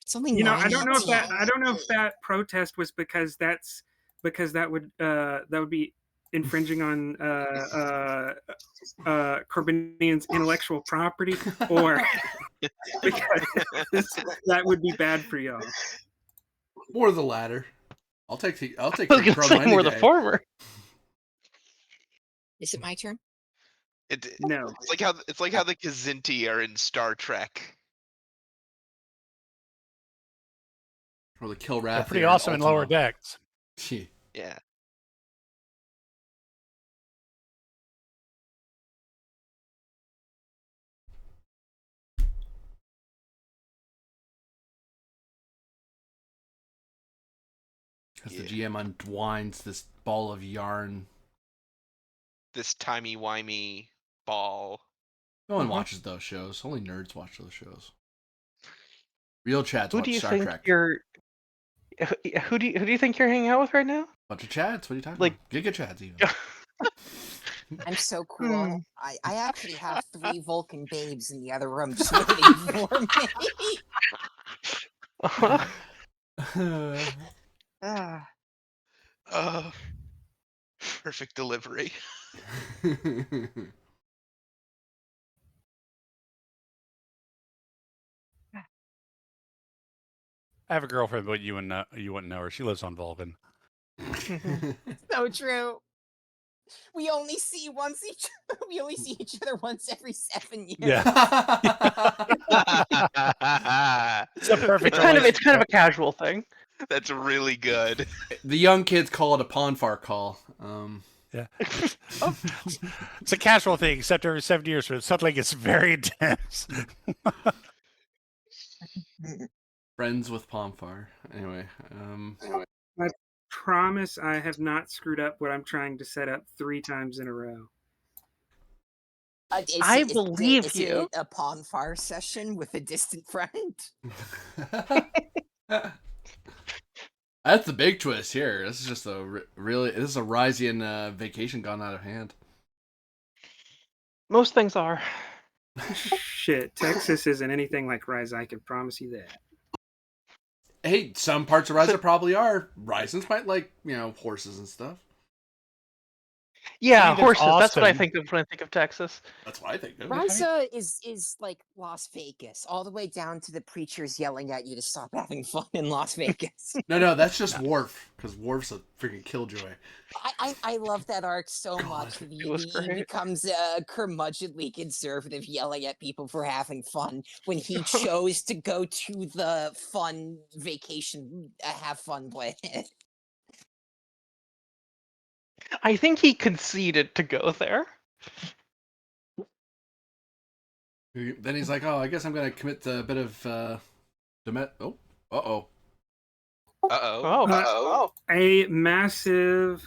It's only I don't know 9:18. if that protest was because that would be infringing on Corbinian's intellectual property, or because that would be bad for y'all. More the latter. I'll take I was the gonna promo say any more the day. former. Is it my turn? No. It's like how the Kzinti are in Star Trek. Or the kill They're Wrath. pretty awesome in lower decks. Yeah. As the GM unwinds this ball of yarn. This timey-wimey ball. No one watches those shows. Only nerds watch those shows. Real Chads Who watch do you Star think Trek. who do you think you're hanging out with right now? Bunch of Chads. What are you talking Like- about? Giga Chads even. I'm so cool. I actually have 3 Vulcan babes in the other room just waiting for me. Ah. Perfect delivery. I have a girlfriend, but you wouldn't know her. She lives on Vulcan. So true. We only see each other once every 7 years. Yeah. It's a perfect. It's kind of a casual thing. That's really good. The young kids call it a Ponfar call. Yeah. It's a casual thing, except every 7 years, but suddenly gets very intense. Friends with Pomfar. Anyway. promise I have not screwed up what I'm trying to set up 3 times in a row. I believe is you. it a pawn fire session with a distant friend? That's the big twist here. This is just a really. This is a Ryzian vacation gone out of hand. Most things are. Shit, Texas isn't anything like Rise. I can promise you that. Hey, some parts of Ryza probably are. Ryzans might like, horses and stuff. Yeah, I mean, there's horses. That's what I Austin. think of when I think of Texas. That's what I think of. Ryza is like Las Vegas, all the way down to the preachers yelling at you to stop having fun in Las Vegas. No, that's just Worf, because Worf's a freaking killjoy. I love that arc so God, much. it was He great. becomes a curmudgeonly conservative yelling at people for having fun when he chose to go to the fun vacation, have fun planet. I think he conceded to go there. Then he's like, I guess I'm going to commit a bit of... uh-oh. Uh-oh. Oh. A massive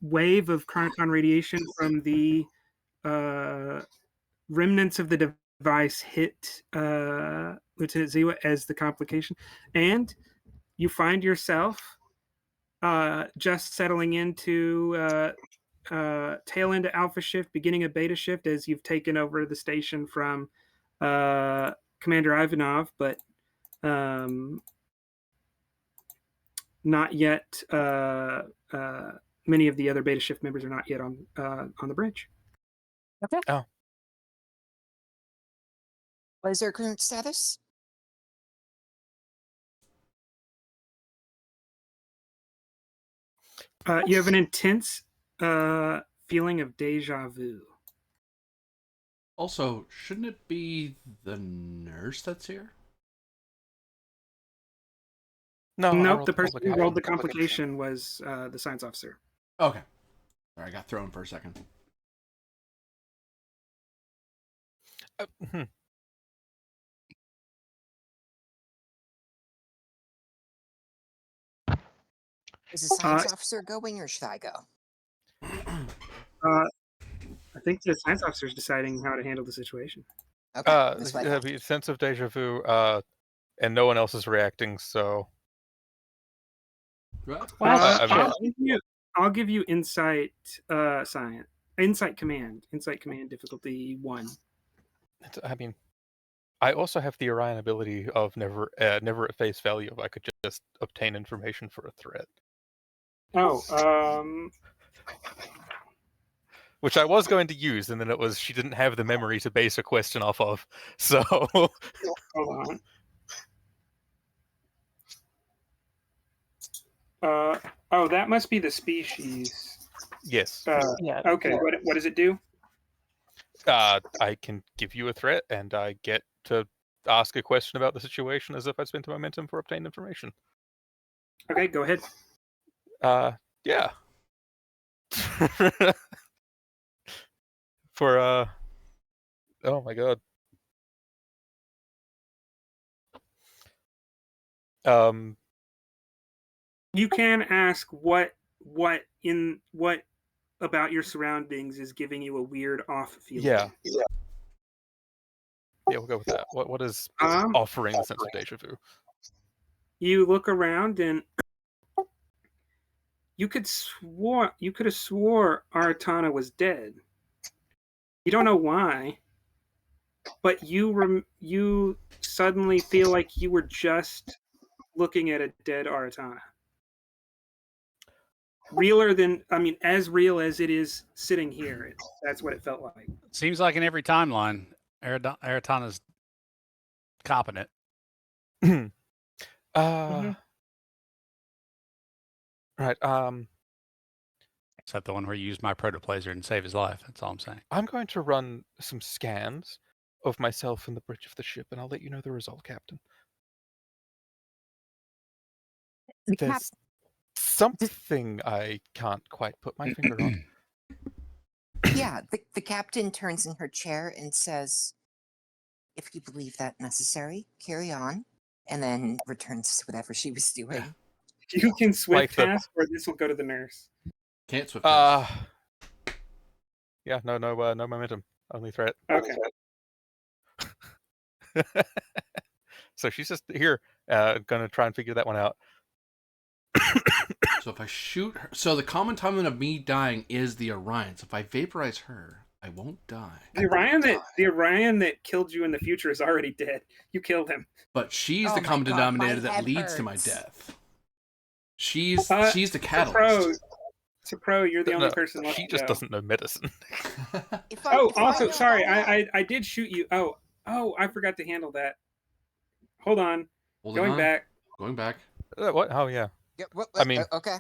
wave of chronoton radiation from the remnants of the device hit Lieutenant Ziwa as the complication, and you find yourself just settling into tail end of Alpha Shift, beginning of Beta Shift, as you've taken over the station from Commander Ivanov, but not yet. Many of the other Beta Shift members are not yet on the bridge. Okay. Oh. What is their current status? You have an intense feeling of deja vu. Also, shouldn't it be the nurse that's here? No, I Nope, rolled the person who rolled the complication. complication was the science officer. Okay. Sorry, I got thrown for a second. Is the science officer going, or should I go? I think the science officer is deciding how to handle the situation. Okay, that's what I thought. Sense of deja vu, and no one else is reacting, so... Right. I'll give you insight science. Insight command difficulty 1. I mean, I also have the Orion ability of never at face value if I could just obtain information for a threat. Which I was going to use, and then it was she didn't have the memory to base a question off of, so... Hold on. That must be the species. Yes. Yeah. Okay, what does it do? I can give you a threat, and I get to ask a question about the situation as if I spent a momentum for obtained information. Okay, go ahead. Yeah. For, oh my god. You can ask what about your surroundings is giving you a weird off feeling. Yeah, we'll go with that. What is offering the sense of deja vu? You look around and you could have swore Aratana was dead. You don't know why, but you suddenly feel like you were just looking at a dead Aratana. As real as it is sitting here. That's what it felt like. Seems like in every timeline, Aratana's copping it. Right. Except the one where you use my protoplaser and save his life. That's all I'm saying. I'm going to run some scans of myself and the bridge of the ship, and I'll let you know the result, Captain. There's something I can't quite put my finger on. Yeah, the captain turns in her chair and says, "If you believe that necessary, carry on," and then returns to whatever she was doing. You can swift Like the- pass, or this will go to the nurse. Can't swift pass. Yeah, no momentum, only threat. Okay. So she's just here, gonna try and figure that one out. So if I shoot her, so the common timing of me dying is the Orion. So if I vaporize her, I won't die. The Orion that killed you in the future is already dead. You killed him. But she's Oh the my common God, denominator my that head leads to my hurts. death. She's Uh, the catalyst. Pro, you're the only No, person left she to just go. doesn't know medicine. If I- Oh, if I also, know sorry, how to- I did shoot you. Oh, I forgot to handle that. Hold on. Holding Going on. back. Going back. What? Oh yeah. Yeah, what- I mean- okay.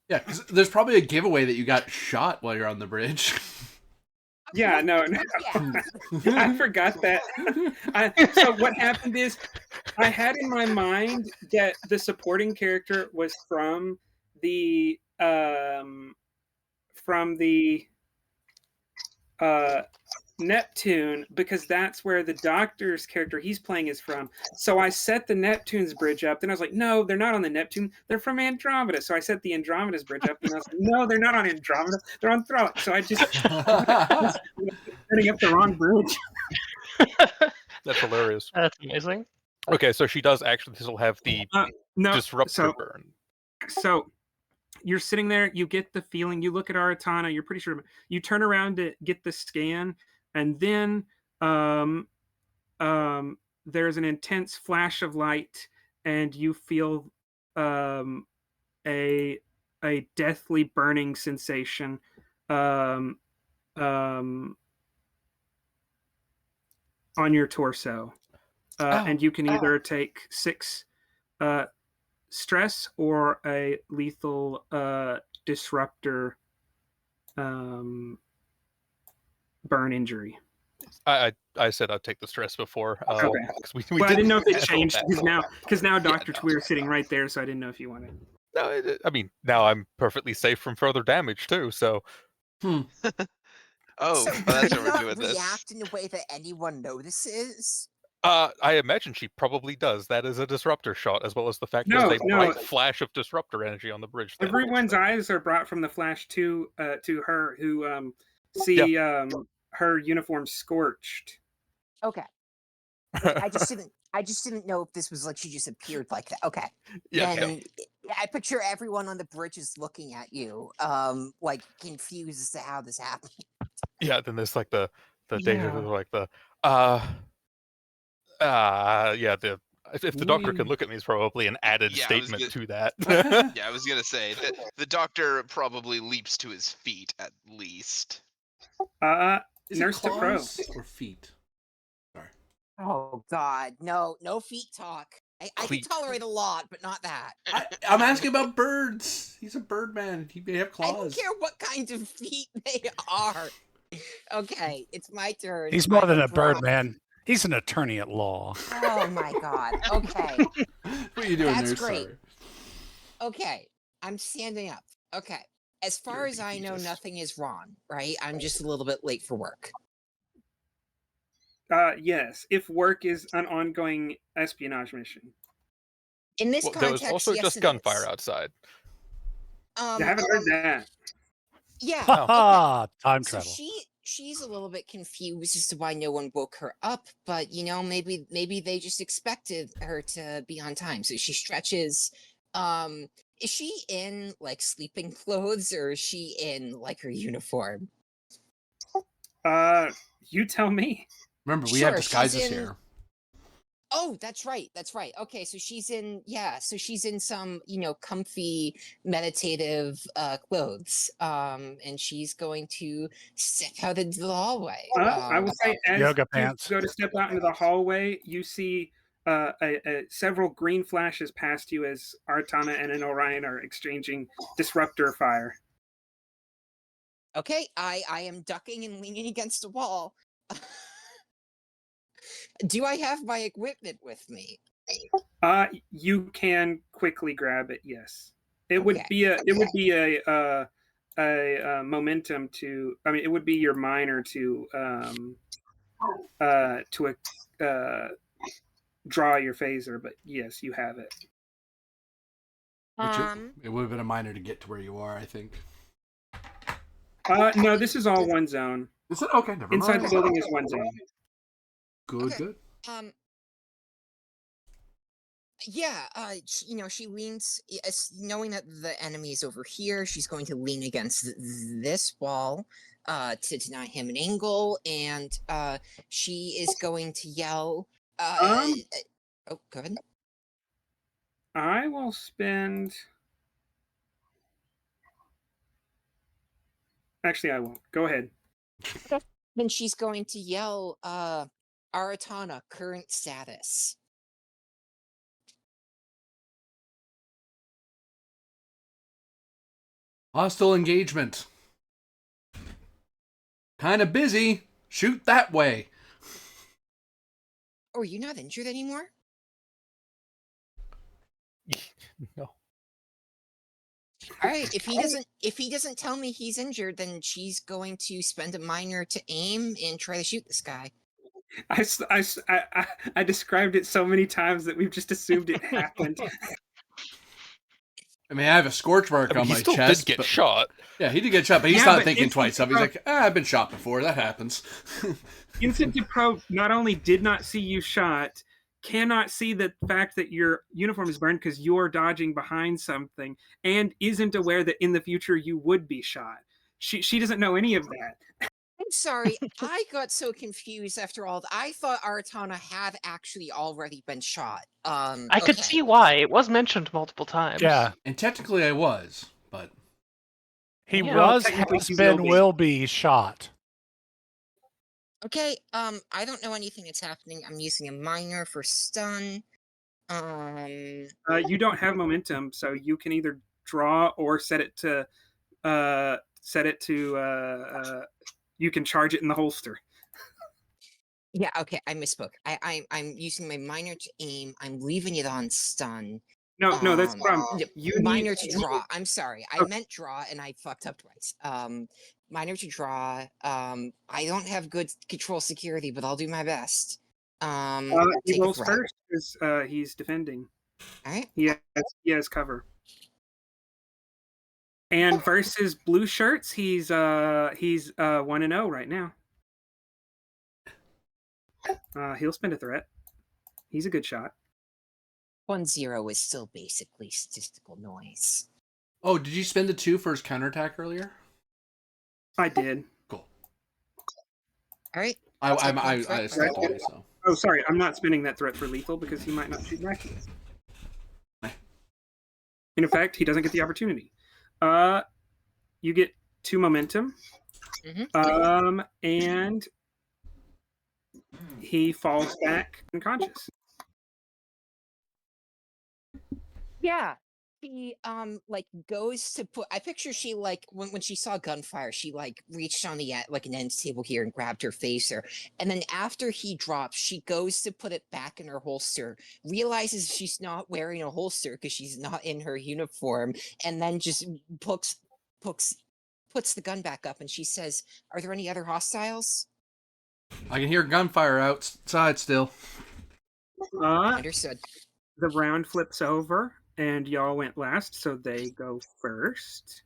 Yeah, because there's probably a giveaway that you got shot while you're on the bridge. Yeah, no. Yeah. I forgot that. So what happened is, I had in my mind that the supporting character was from the Neptune, because that's where the doctor's character he's playing is from. So I set the Neptune's bridge up. Then I was like, no, they're not on the Neptune. They're from Andromeda. So I set the Andromeda's bridge up. And I was like, no, they're not on Andromeda. They're on Throg. So I just setting up the wrong bridge. That's hilarious. That's amazing. Okay, so she does actually still have the No, disruptor burn. So you're sitting there, you get the feeling, you look at Aratana, you're pretty sure, you turn around to get the scan, and then there's an intense flash of light, and you feel a deathly burning sensation on your torso. And you can either take 6 stress or a lethal disruptor burn injury. I said I'd take the stress before. Okay. 'Cause we Well, I didn't know if it handle changed that because now Dr. no. Tweer is sitting right there, so I didn't know if you wanted. No, I mean now I'm perfectly safe from further damage too. So Oh, So that's do how you we're not doing this. react in a way that anyone notices? I imagine she probably does. That is a disruptor shot, as well as the fact No, there's a no. bright flash of disruptor energy on the bridge. there. Everyone's eyes are brought from the flash to her, who see her uniform scorched. Okay. I just didn't know if this was like she just appeared like that. Okay. Yeah, Then I picture everyone on the bridge is looking at you, like confused as to how this happened. yeah. Then there's like the deja Yeah. vu, like the yeah. If the doctor can look at me, is probably an added Yeah, I was statement to that. Yeah, I was gonna say that the doctor probably leaps to his feet at least. Is Nurse it to pro. claws or feet? Sorry. Oh God, no feet talk. I can Cleat. tolerate a lot, but not that. I'm asking about birds. He's a bird man. He may have I don't claws. care what kinds of feet they are. Okay, it's my turn. He's more I'm than a a bird bro. man. He's an attorney at law. Oh my God. Okay. What are you doing, That's nurse? great. Sorry. Okay. I'm standing up. Okay. As far You're as I know, Jesus. nothing is wrong, right? I'm just a little bit late for work. Yes, if work is an ongoing espionage mission. In this Well, there was context, also yes, just it gunfire is. outside. I haven't heard that. Yeah. Ha okay. ha! Time So travel. she's a little bit confused as to why no one woke her up, but maybe they just expected her to be on time. So she stretches. Is she in like sleeping clothes or is she in like her uniform? You tell me. Remember, we Sure, have she's disguises in- here. Oh, that's right. Okay, so she's in some, comfy meditative clothes. And she's going to step out into the hallway. I would say as Yoga you pants. go to step out into the hallway, you see several green flashes past you as Artana and an Orion are exchanging disruptor fire. Okay, I am ducking and leaning against a wall. Do I have my equipment with me? You can quickly grab it. Yes, it would Okay, be okay. a momentum to. I mean, it would be your minor to draw your phaser. But yes, you have it. It would have been a minor to get to where you are, I think. No, this is all one zone. Is it? Okay, never Inside mind. the building is one zone. Good, Okay. good. Yeah, she leans, knowing that the enemy is over here, she's going to lean against this wall to deny him an angle, and she is going to yell. Oh, go ahead. I will spend. Actually, I won't. Go ahead. Then she's going to yell, Aratana, current status. Hostile engagement. Kind of busy. Shoot that way. Oh, are you not injured anymore? No. All right. If he doesn't tell me he's injured, then she's going to spend a minor to aim and try to shoot this guy. I described it so many times that we've just assumed it happened. I mean, I have a scorch mark on he my still chest. did get but- shot. Yeah, he did get shot, but he's Yeah, not but thinking Instant twice of it. He's Pro- like, I've been shot before. That happens. Instant to Pro not only did not see you shot, cannot see the fact that your uniform is burned because you're dodging behind something, and isn't aware that in the future you would be shot. She doesn't know any of that. I'm sorry, I got so confused after all. I thought Aratana had actually already been shot. I could okay. see why. It was mentioned multiple times. Yeah, And technically I was, but he Yeah. Well, was, technically has he been, will be. will be shot. Okay, I don't know anything that's happening. I'm using a minor for stun. You don't have momentum, so you can either draw or set it to. You can charge it in the holster. Yeah, okay, I misspoke. I'm using my minor to aim. I'm leaving it on stun. No, that's the problem. Yeah, You minor need- to draw. I'm sorry. I meant draw and I fucked up twice. Minor to draw. I don't have good control security, but I'll do my best. He take a rolls threat. first because he's defending. All right. He has cover. And versus blue shirts, he's 1-0 right now. He'll spend a threat. He's a good shot. 1-0 is still basically statistical noise. oh, did you spend the 2 for his counterattack earlier? I did. Cool. All right. I stepped away, so. Oh, sorry. I'm not spending that threat for lethal because he might not shoot back. In fact, he doesn't get the opportunity. You get 2 momentum. And he falls back unconscious. Yeah. She like goes to put. I picture she like when she saw gunfire, she like reached on the like an end table here and grabbed her phaser, and then after he drops, she goes to put it back in her holster, realizes she's not wearing a holster because she's not in her uniform, and then just puts the gun back up, and she says, "Are there any other hostiles?" I can hear gunfire outside still. Understood. The round flips over, and y'all went last, so they go first.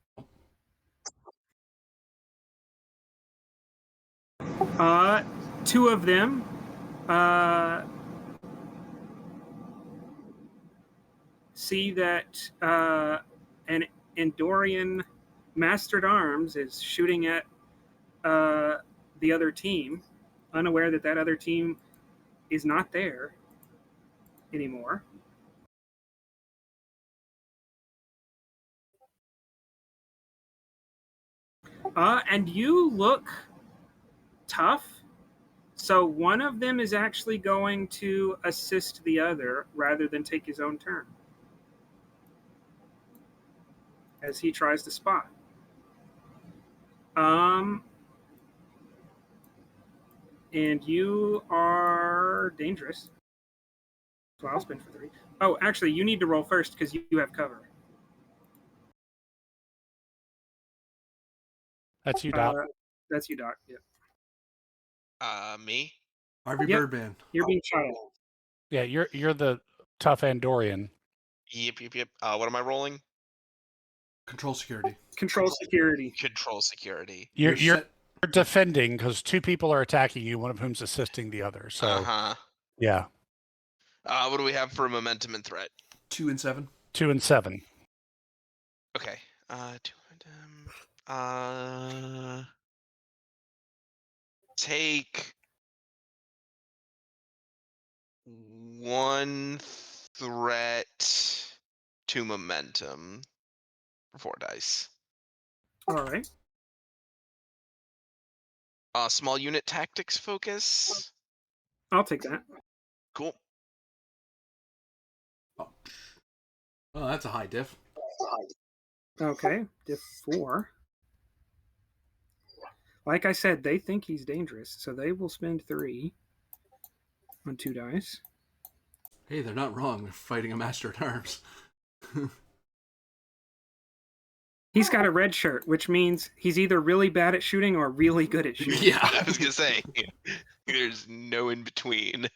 2 of them see that an Andorian Master at Arms is shooting at the other team, unaware that other team is not there anymore. And you look tough. So one of them is actually going to assist the other rather than take his own turn as he tries to spot. And you are dangerous. So I'll spin for 3. Oh, actually, you need to roll first because you have cover. That's you, Doc. That's you, Doc. Yeah. Me? Harvey Yep. Birdman. You're being shot at. Yeah, you're the tough Andorian. Yep. What am I rolling? Control security. Control security. Control security. You're set- defending because 2 people are attacking you, one of whom's assisting the other. So Uh-huh. yeah, What do we have for momentum and threat? 2 and 7. 2 and 7. Okay. 2 momentum. Take 1 threat, 2 momentum for 4 dice. All right. Small unit tactics focus. I'll take that. Cool. Oh, that's a high diff. Okay. Diff 4. Like I said, they think he's dangerous, so they will spend 3 on 2 dice. Hey, they're not wrong. They're fighting a master at arms. He's got a red shirt, which means he's either really bad at shooting or really good at shooting. Yeah. I was gonna say, there's no in between.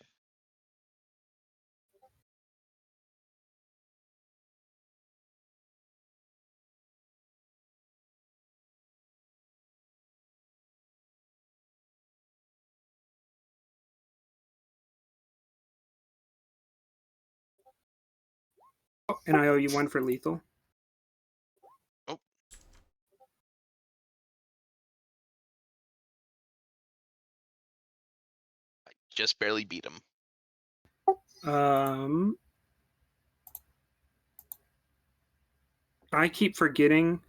Oh, and I owe you 1 for lethal. Oh. I just barely beat him. I keep forgetting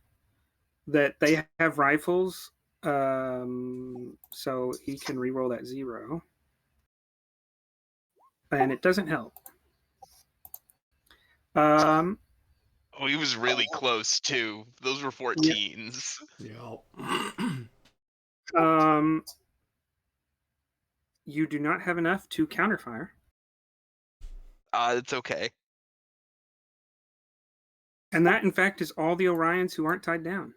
that they have rifles, so he can reroll that 0. And it doesn't help. Oh, he was really close too. Those were 14s. Yeah. You do not have enough to counterfire. It's okay. And that, in fact, is all the Orions who aren't tied down.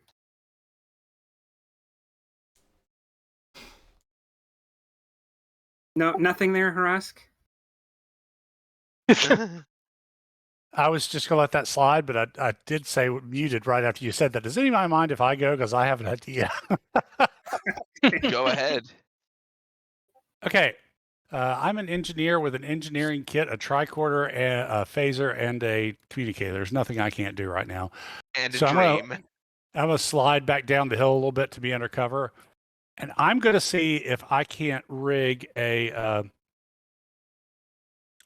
No, nothing there, Harask? I was just going to let that slide, but I did say muted right after you said that. Does anybody mind if I go? Because I have an idea. Go ahead. Okay. I'm an engineer with an engineering kit, a tricorder, a phaser, and a communicator. There's nothing I can't do right now. And a So dream. I'm going to slide back down the hill a little bit to be undercover. And I'm going to see if I can't rig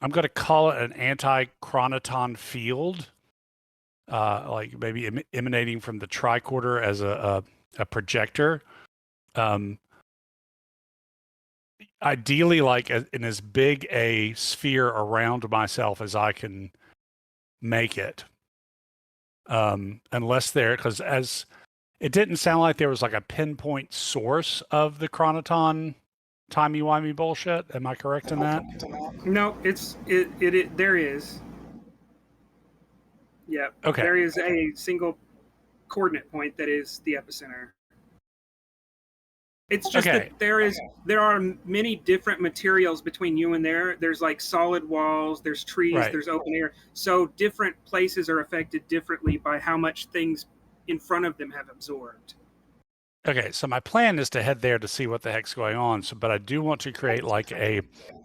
I'm going to call it an anti-chronoton field, like maybe emanating from the tricorder as a projector. Ideally, like in as big a sphere around myself as I can make it. Unless because as it didn't sound like there was like a pinpoint source of the chronoton timey-wimey bullshit. Am I correct in that? No, there is. Yeah. Okay. There is a single coordinate point that is the epicenter. It's just that there are many different materials between you and there. There's like solid walls, there's trees, there's open air. So different places are affected differently by how much things in front of them have absorbed. Okay, so my plan is to head there to see what the heck's going on. But I do want to create like a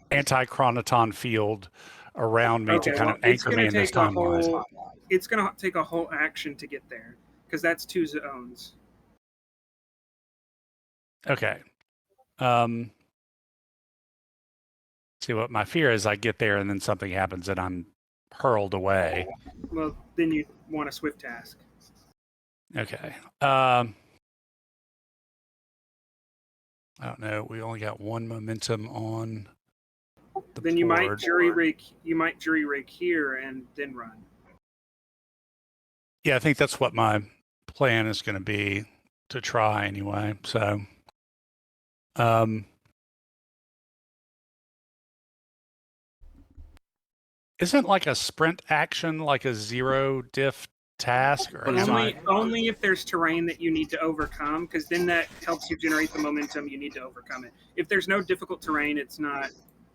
anti-chronoton field around me to kind of anchor me in this timeline. It's going to take a whole action to get there because that's 2 zones. Okay. See what my fear is. I get there and then something happens and I'm hurled away. Well, then you want a swift task. Okay. I don't know. We only got 1 momentum on the Then board. you might jury rig here and then run. Yeah, I think that's what my plan is going to be, to try anyway. So, isn't like a sprint action like a 0 diff task? Or only if there's terrain that you need to overcome, because then that helps you generate the momentum you need to overcome it. If there's no difficult terrain, it's not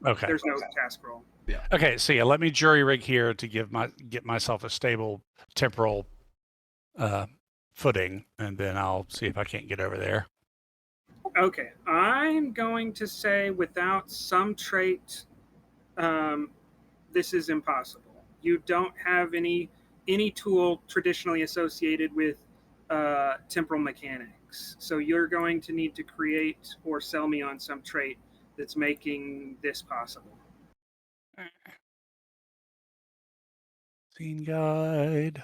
Okay. There's no task roll. Okay, so yeah, let me jury rig here to get myself a stable temporal footing, and then I'll see if I can't get over there. Okay, I'm going to say without some trait, this is impossible. You don't have any tool traditionally associated with temporal mechanics, so you're going to need to create or sell me on some trait that's making this possible. Scene guide.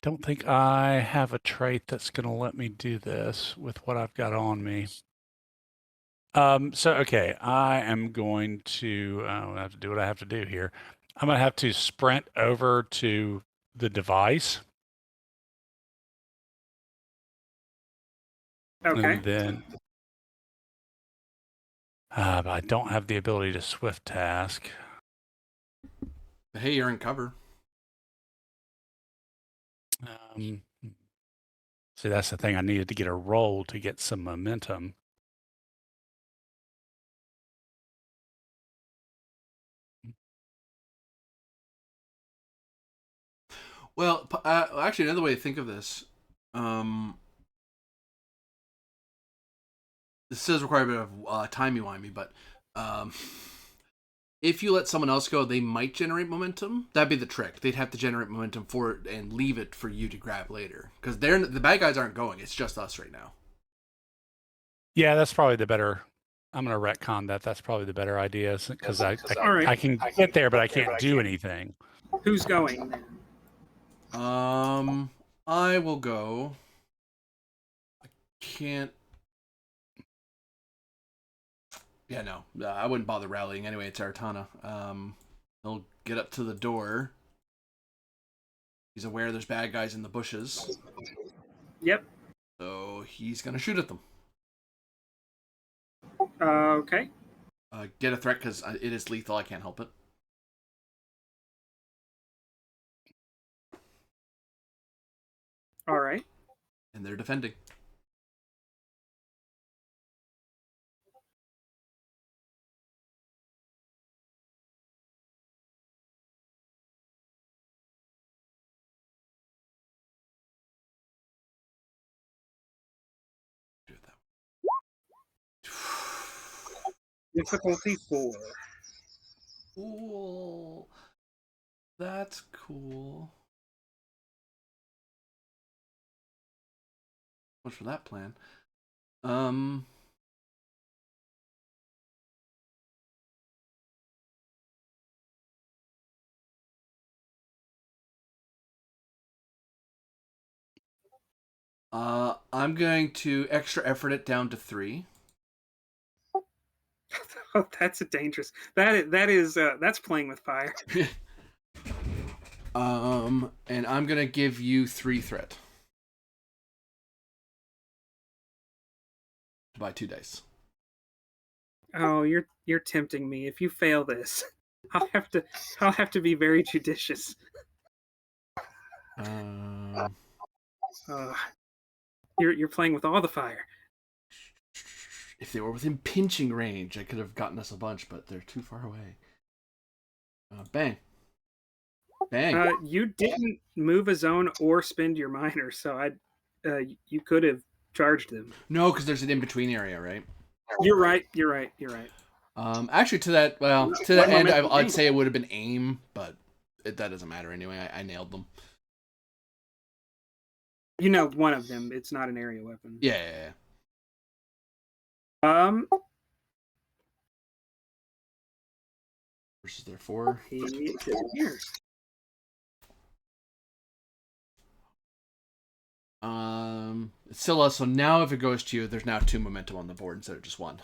Don't think I have a trait that's going to let me do this with what I've got on me. So, okay, I am going to, I have to do what I have to do here. I'm going to have to sprint over to the device. Okay. And then, but I don't have the ability to swift task. Hey, you're in cover. See, that's the thing. I needed to get a roll to get some momentum. Well, actually, another way to think of this, this does require a bit of timey-wimey, but if you let someone else go, they might generate momentum. That'd be the trick. They'd have to generate momentum for it and leave it for you to grab later. Because the bad guys aren't going. It's just us right now. Yeah, that's probably the better. I'm going to retcon that. That's probably the better idea because I can get there, but I can't do anything. Who's going then? I will go. I can't. Yeah, no, I wouldn't bother rallying anyway. It's Artana. He'll get up to the door. He's aware there's bad guys in the bushes. Yep. So he's gonna shoot at them. Okay. Get a threat because it is lethal. I can't help it. All right. And they're defending. Difficulty 4. Cool. That's cool. What's for that plan? I'm going to extra effort it down to 3. Oh, that's a dangerous. That's playing with fire. And I'm gonna give you 3 threat. To buy 2 dice. Oh, you're tempting me. If you fail this, I'll have to be very judicious. You're playing with all the fire. If they were within pinching range, I could have gotten us a bunch, but they're too far away. Bang. Bang. You didn't move a zone or spend your minor, so you could have charged them. No, because there's an in-between area, right? You're right. Actually, to that end, I'd say it would have been aim, but that doesn't matter anyway. I nailed them. You nailed one of them. It's not an area weapon. Yeah. Versus their 4. He disappears. Scylla, so now if it goes to you, there's now 2 momentum on the board instead of just 1.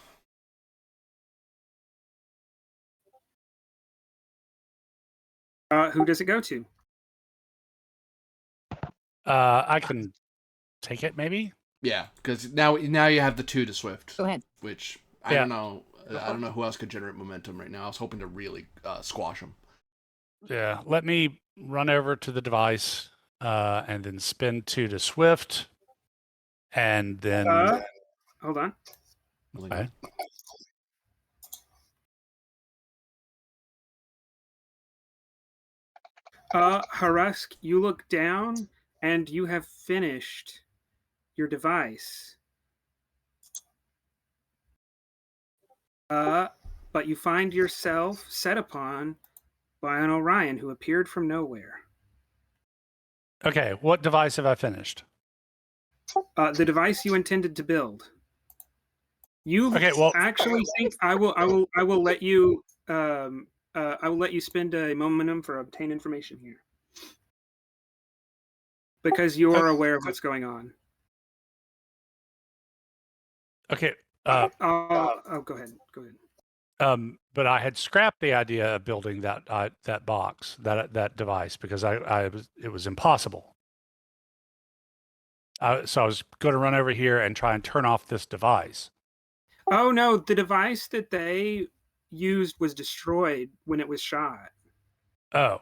Who does it go to? I can take it, maybe. Yeah, because now you have the 2 to swift. Go ahead. Which I don't know. I don't know who else could generate momentum right now. I was hoping to really squash him. Yeah, let me run over to the device and then spin 2 to Swift, and then Hold on. okay. Harusk, you look down and you have finished your device. But you find yourself set upon by an Orion who appeared from nowhere. Okay, what device have I finished? The device you intended to build. You Okay, well, actually think I will let you I will let you spend a momentum for obtain information here. Because you're aware of what's going on. okay. Go ahead. Go ahead. But I had scrapped the idea of building that that box, that device, because it was impossible. So I was going to run over here and try and turn off this device. Oh no, the device that they used was destroyed when it was shot. Oh,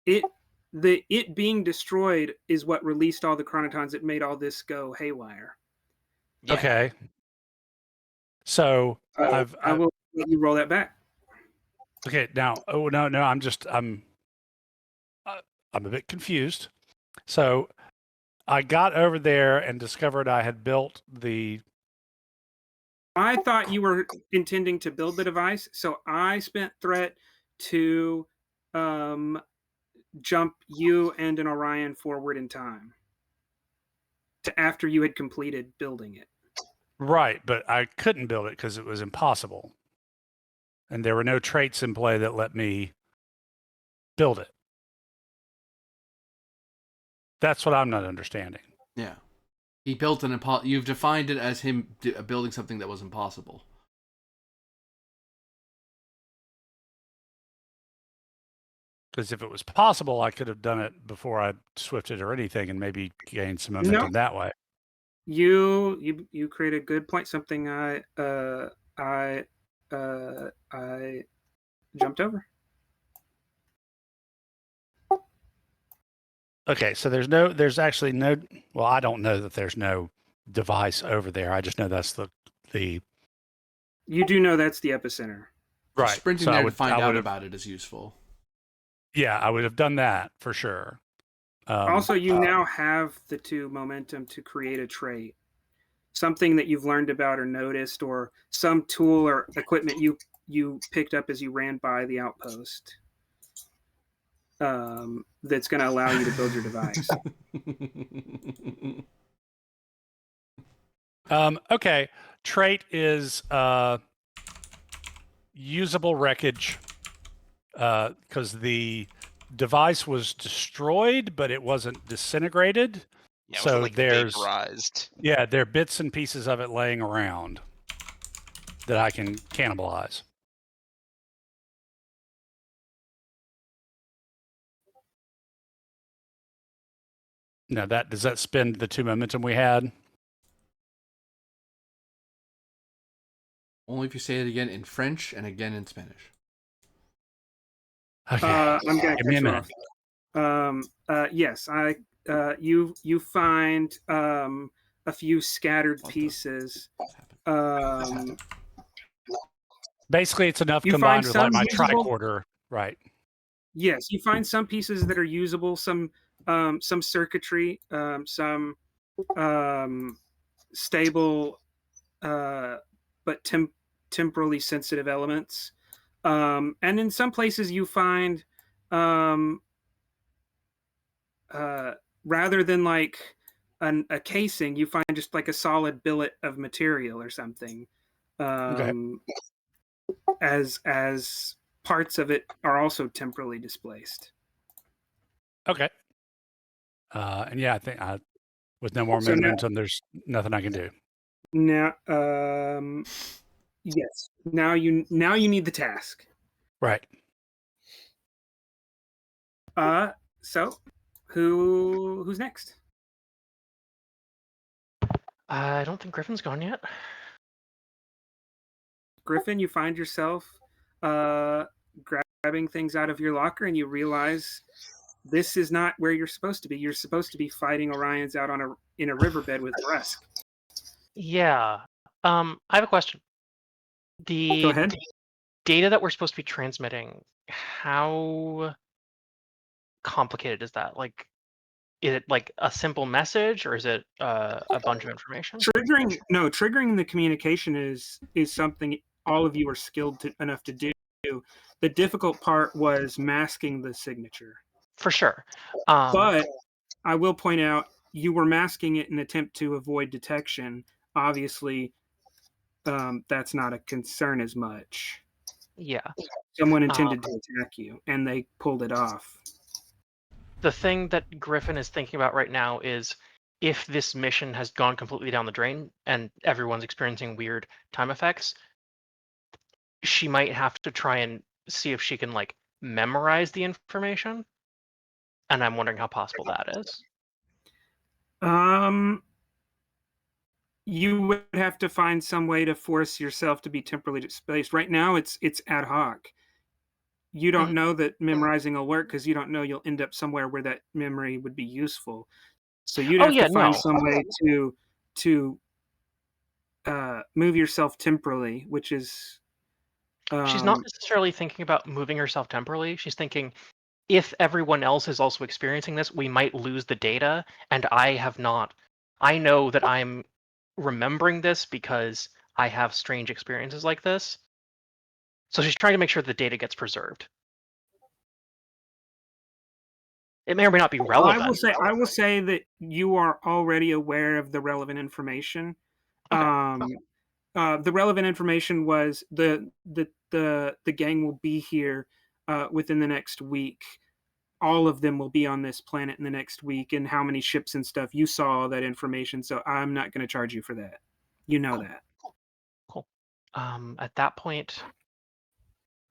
It being destroyed is what released all the chronotons that made all this go haywire. Yeah. okay. So I will let you roll that back. okay now. Oh no, I'm a bit confused. So I got over there and discovered I had built the. I thought you were intending to build the device, so I spent threat to jump you and an Orion forward in time to after you had completed building it. Right, but I couldn't build it because it was impossible. And there were no traits in play that let me build it. That's what I'm not understanding. Yeah. He built an you've defined it as him building something that was impossible. Because if it was possible, I could have done it before I swifted or anything and maybe gained some momentum that way. You create a good point. Something I jumped over. Okay, so there's actually no, well, I don't know that there's no device over there. I just know that's the You do know that's the epicenter. right. Sprinting So there to find out would've- about it is useful. Yeah, I would have done that for sure. Also, you now have the 2 momentum to create a trait. Something that you've learned about or noticed, or some tool or equipment you picked up as you ran by the outpost. That's going to allow you to build your device. Okay, trait is usable wreckage, because the device was destroyed, but it wasn't disintegrated. Yeah, it So wasn't, like, there's vaporized. yeah, there are bits and pieces of it laying around that I can cannibalize. Now does that spend the 2 momentum we had? Only if you say it again in French and again in Spanish. Okay, I'm going give me a to minute. yes, you find a few scattered pieces. Basically, it's enough You combined find with like some my usable- tricorder, right? Yes, you find some pieces that are usable, some circuitry, some stable but temporally sensitive elements, and in some places you find rather than like a casing, you find just like a solid billet of material or something. As parts of it are also temporally displaced. Okay. And yeah, I think with no more momentum, there's nothing I can do. Now, yes. Now you need the task. Right. So who's next? I don't think Griffin's gone yet. Griffin, you find yourself grabbing things out of your locker, and you realize this is not where you're supposed to be. You're supposed to be fighting Orions out in a riverbed with Rusk. Yeah. I have a question. Go The ahead. data that we're supposed to be transmitting, how complicated is that? Like, is it like a simple message, or is it a bunch of information? Triggering the communication is something all of you are skilled enough to do. The difficult part was masking the signature. For sure. But I will point out, you were masking it in an attempt to avoid detection. Obviously, that's not a concern as much. Yeah. Someone intended to attack you, and they pulled it off. The thing that Griffin is thinking about right now is if this mission has gone completely down the drain and everyone's experiencing weird time effects, she might have to try and see if she can like memorize the information. And I'm wondering how possible that is. You would have to find some way to force yourself to be temporally displaced. Right now, it's ad hoc. You don't know that memorizing will work because you don't know you'll end up somewhere where that memory would be useful. So you'd have to find some way to move yourself temporally, which is. She's not necessarily thinking about moving herself temporally. She's thinking, if everyone else is also experiencing this, we might lose the data. And I have not. I know that I'm remembering this because I have strange experiences like this. So she's trying to make sure the data gets preserved. It may or may not be relevant. I will say that you are already aware of the relevant information. Okay. The relevant information was the gang will be here within the next week. All of them will be on this planet in the next week, and how many ships and stuff. You saw all that information, so I'm not going to charge you for that. You know that. Cool. At that point,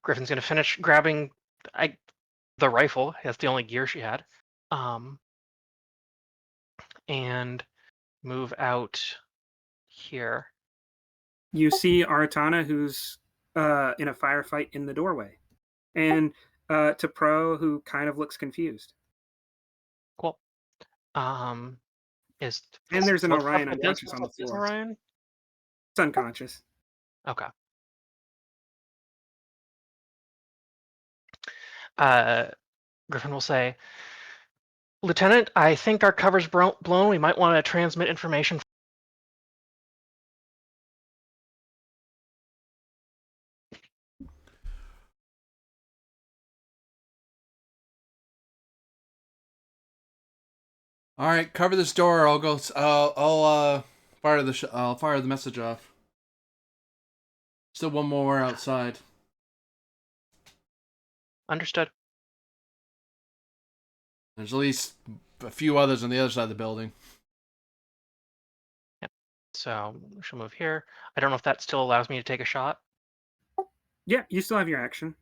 Griffin's going to finish grabbing the rifle. That's the only gear she had. And move out here. You see Aratana, who's in a firefight in the doorway, and to Pro, who kind of looks confused. Cool. And there's an Orion unconscious on the floor. Orion? It's unconscious. Okay. Griffin will say, Lieutenant, I think our cover's blown. We might want to transmit information. All right, cover this door. I'll go. I'll fire I'll fire the message off. Still one more outside. Understood. There's at least a few others on the other side of the building. Yep. So she'll move here. I don't know if that still allows me to take a shot. Yeah, you still have your action.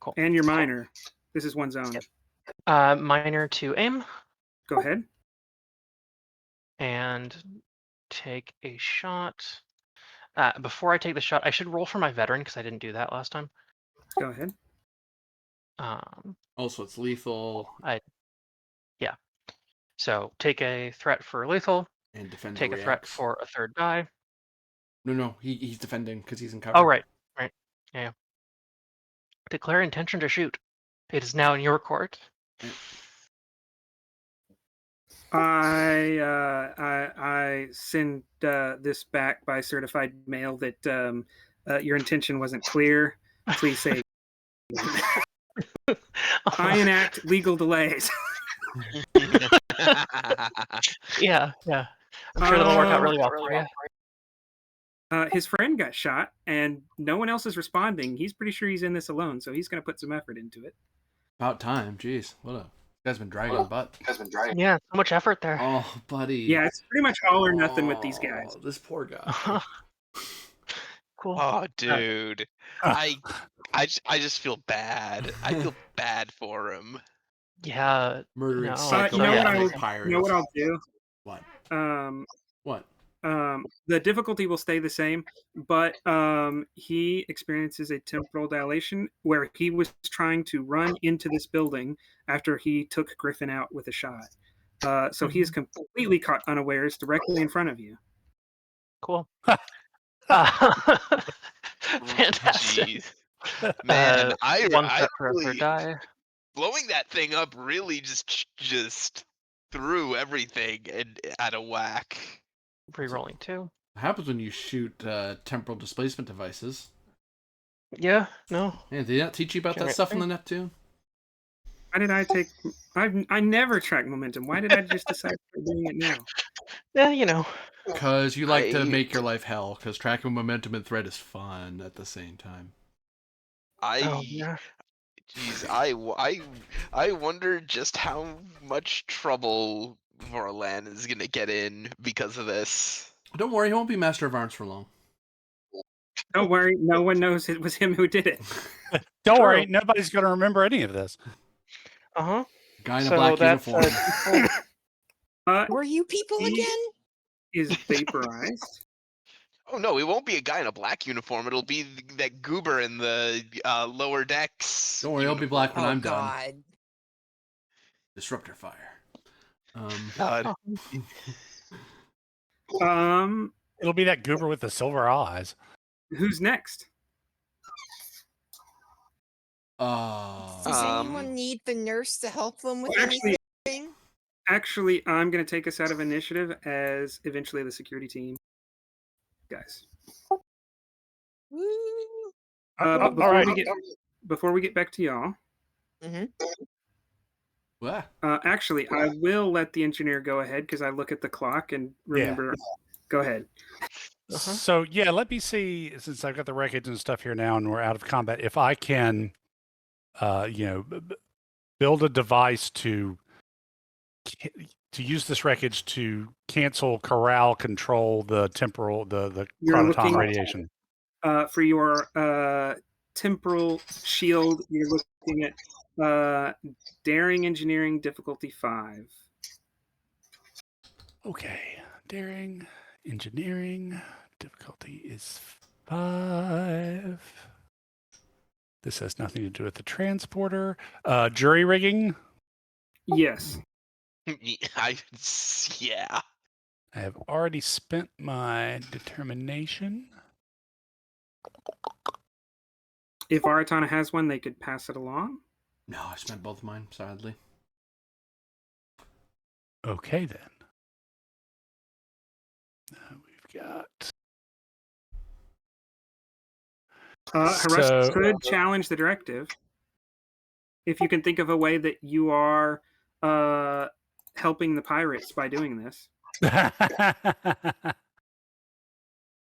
Cool. And your minor. This is one zone. Yep. Minor to aim. Go ahead. And take a shot. Before I take the shot, I should roll for my veteran because I didn't do that last time. Go ahead. Also, it's lethal. Yeah. So take a threat for lethal. And defend. Take a threat for a third die. No, he's defending because he's in cover. Oh, right. Yeah. Declare intention to shoot. It is now in your court. I send this back by certified mail that your intention wasn't clear. Please say. I enact legal delays. Yeah. I'm sure that'll work out really well for you. His friend got shot, and no one else is responding. He's pretty sure he's in this alone, so he's going to put some effort into it. About time. Jeez, what a guy's been dragging butt. Yeah, so much effort there. Oh, buddy. Yeah, it's pretty much all or nothing with these guys. This poor guy. Cool. Oh, dude. I just feel bad. I feel bad for him. Yeah. Murdering you know what I'll do? What? What? The difficulty will stay the same, but he experiences a temporal dilation where he was trying to run into this building after he took Griffin out with a shot. So he is completely caught unawares directly in front of you. Cool. Fantastic. Jeez. Man, I one step for really die. blowing that thing up really just threw everything out of whack. Re-rolling 2. What happens when you shoot temporal displacement devices? Yeah, no. Yeah, did they not teach you about that Generate stuff in three. the Neptune? Why did I take? I never track momentum. Why did I just decide for doing it now? Yeah, you know. Because you like to I- make your life hell. Because tracking momentum and threat is fun at the same time. Oh, yeah. Jeez, I wonder just how much trouble Vorlan is gonna get in because of this. Don't worry, he won't be Master of Arms for long. Don't worry, no one knows it was him who did it. Don't True. worry, nobody's going to remember any of this. Uh-huh. Guy in a So black that's uniform. Were you people He- again? Is vaporized. Oh no, it won't be a guy in a black uniform. It'll be that goober in the lower decks. Don't worry, he'll be black when Oh I'm done. God. Disruptor fire. God. It'll be that goober with the silver eyes. Who's next? Does Um, anyone need the nurse to help them with Actually, anything? Actually, I'm going to take us out of initiative as eventually the security team. Guys. Woo. But all right. before we get back to y'all, What? actually, I will let the engineer go ahead because I look at the clock and remember. Go ahead. So yeah, let me see. Since I've got the wreckage and stuff here now, and we're out of combat, if I can, build a device to use this wreckage to cancel, corral, control the temporal, the You're chronoton looking- radiation. For your temporal shield, you're looking at daring engineering difficulty 5. Okay, daring engineering difficulty is 5. This has nothing to do with the transporter. Jury rigging. Yes. yeah. I have already spent my determination. If Aratana has one, they could pass it along. No, I spent both of mine, sadly. Okay, then. We've got... Harus could challenge the directive. If you can think of a way that you are helping the pirates by doing this.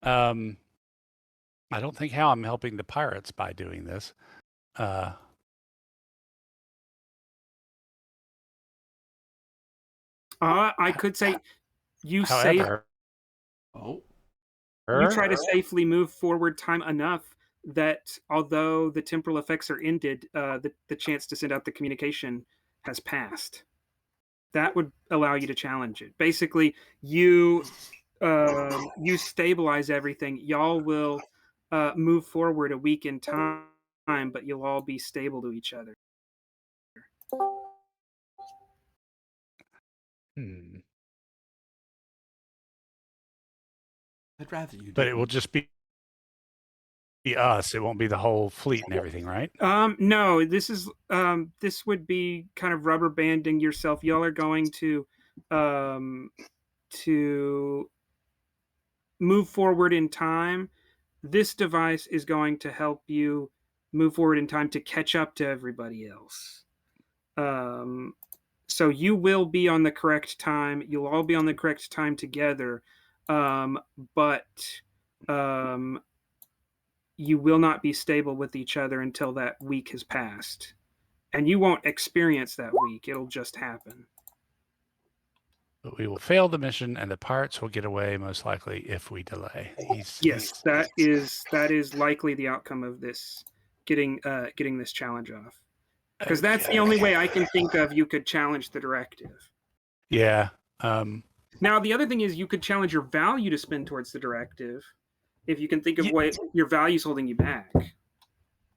I don't think how I'm helping the pirates by doing this. I could say you However, you try to safely move forward time enough that although the temporal effects are ended, the chance to send out the communication has passed. That would allow you to challenge it. Basically, you stabilize everything. Y'all will move forward a week in time, but you'll all be stable to each other. I'd rather you. But it will just be us. It won't be the whole fleet and everything, right? No, this would be kind of rubber banding yourself. Y'all are going to move forward in time. This device is going to help you move forward in time to catch up to everybody else. So you will be on the correct time. You'll all be on the correct time together. But you will not be stable with each other until that week has passed. And you won't experience that week. It'll just happen. But we will fail the mission, and the pirates will get away most likely if we delay. Yes, that is likely the outcome of this getting this challenge off. Because that's the only way I can think of you could challenge the directive. Yeah. Now, the other thing is you could challenge your value to spend towards the directive if you can think of what your value's holding you back.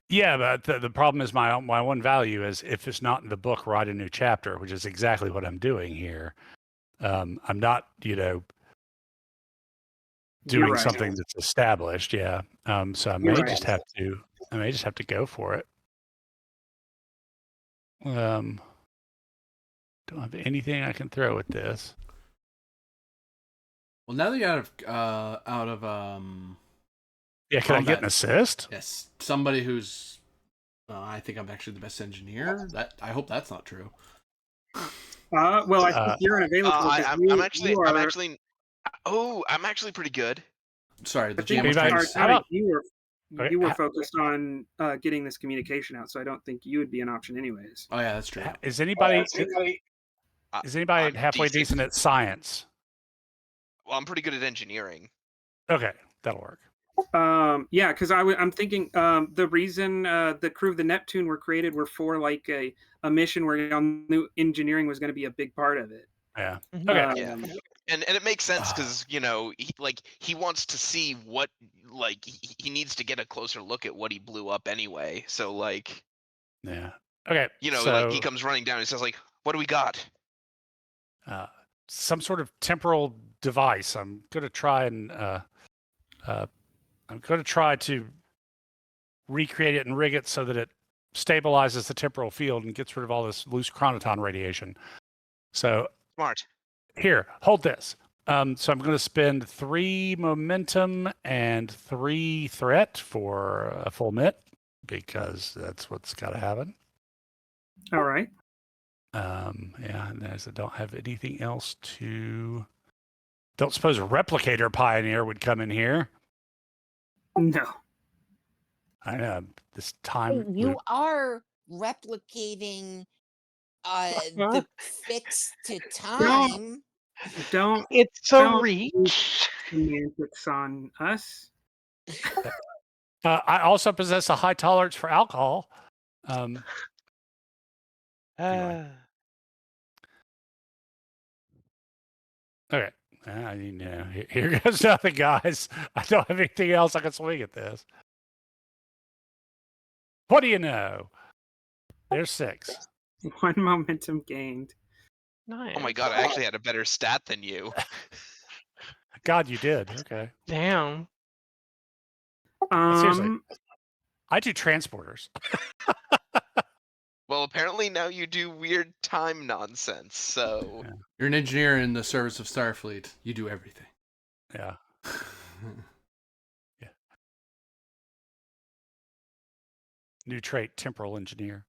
Yeah, but the problem is my one value is if it's not in the book, write a new chapter, which is exactly what I'm doing here. I'm not, You're doing right. something that's established. Yeah. So I You're may right. just have to go for it. Don't have anything I can throw at this. Well, now that you're Yeah, can I get combat. an assist? Yes, somebody who's I think I'm actually the best engineer. That I hope that's not true. Well, I think you're unavailable. I'm actually pretty good. Sorry, the I think GM was trying to How about- you Okay, were ha- focused on getting this communication out, so I don't think you would be an option anyways. Oh yeah, that's true. Is anybody I'm halfway decent at science? Well, I'm pretty good at engineering. Okay, that'll work. Yeah, because I'm thinking the reason the crew of the Neptune were created were for like a mission where y'all knew engineering was going to be a big part of it. Yeah. Mhm. Okay. Yeah. And it makes sense because he wants to see what he needs to get a closer look at what he blew up anyway. So Yeah. Okay. so, he comes running down and says what do we got? Some sort of temporal device. I'm going to try to recreate it and rig it so that it stabilizes the temporal field and gets rid of all this loose chronoton radiation. So Smart. here, hold this. So I'm going to spend 3 momentum and 3 threat for a full mitt because that's what's got to happen. All right. Yeah, and as I don't have anything else to. Don't suppose a replicator pioneer would come in here. No. I know this time. You loop. are replicating the fix to time. Don't It's a Don't- reach. semantics on us. I also possess a high tolerance for alcohol. Anyway. Okay. Here goes nothing, guys. I don't have anything else I can swing at this. What do you know? There's 6. 1 momentum gained. Nice. Oh my god, I actually had a better stat than you. God, you did. Okay. Damn. Seriously. I do transporters. Well, apparently now you do weird time nonsense. So Yeah. You're an engineer in the service of Starfleet. You do everything. Yeah. New trait, temporal engineer.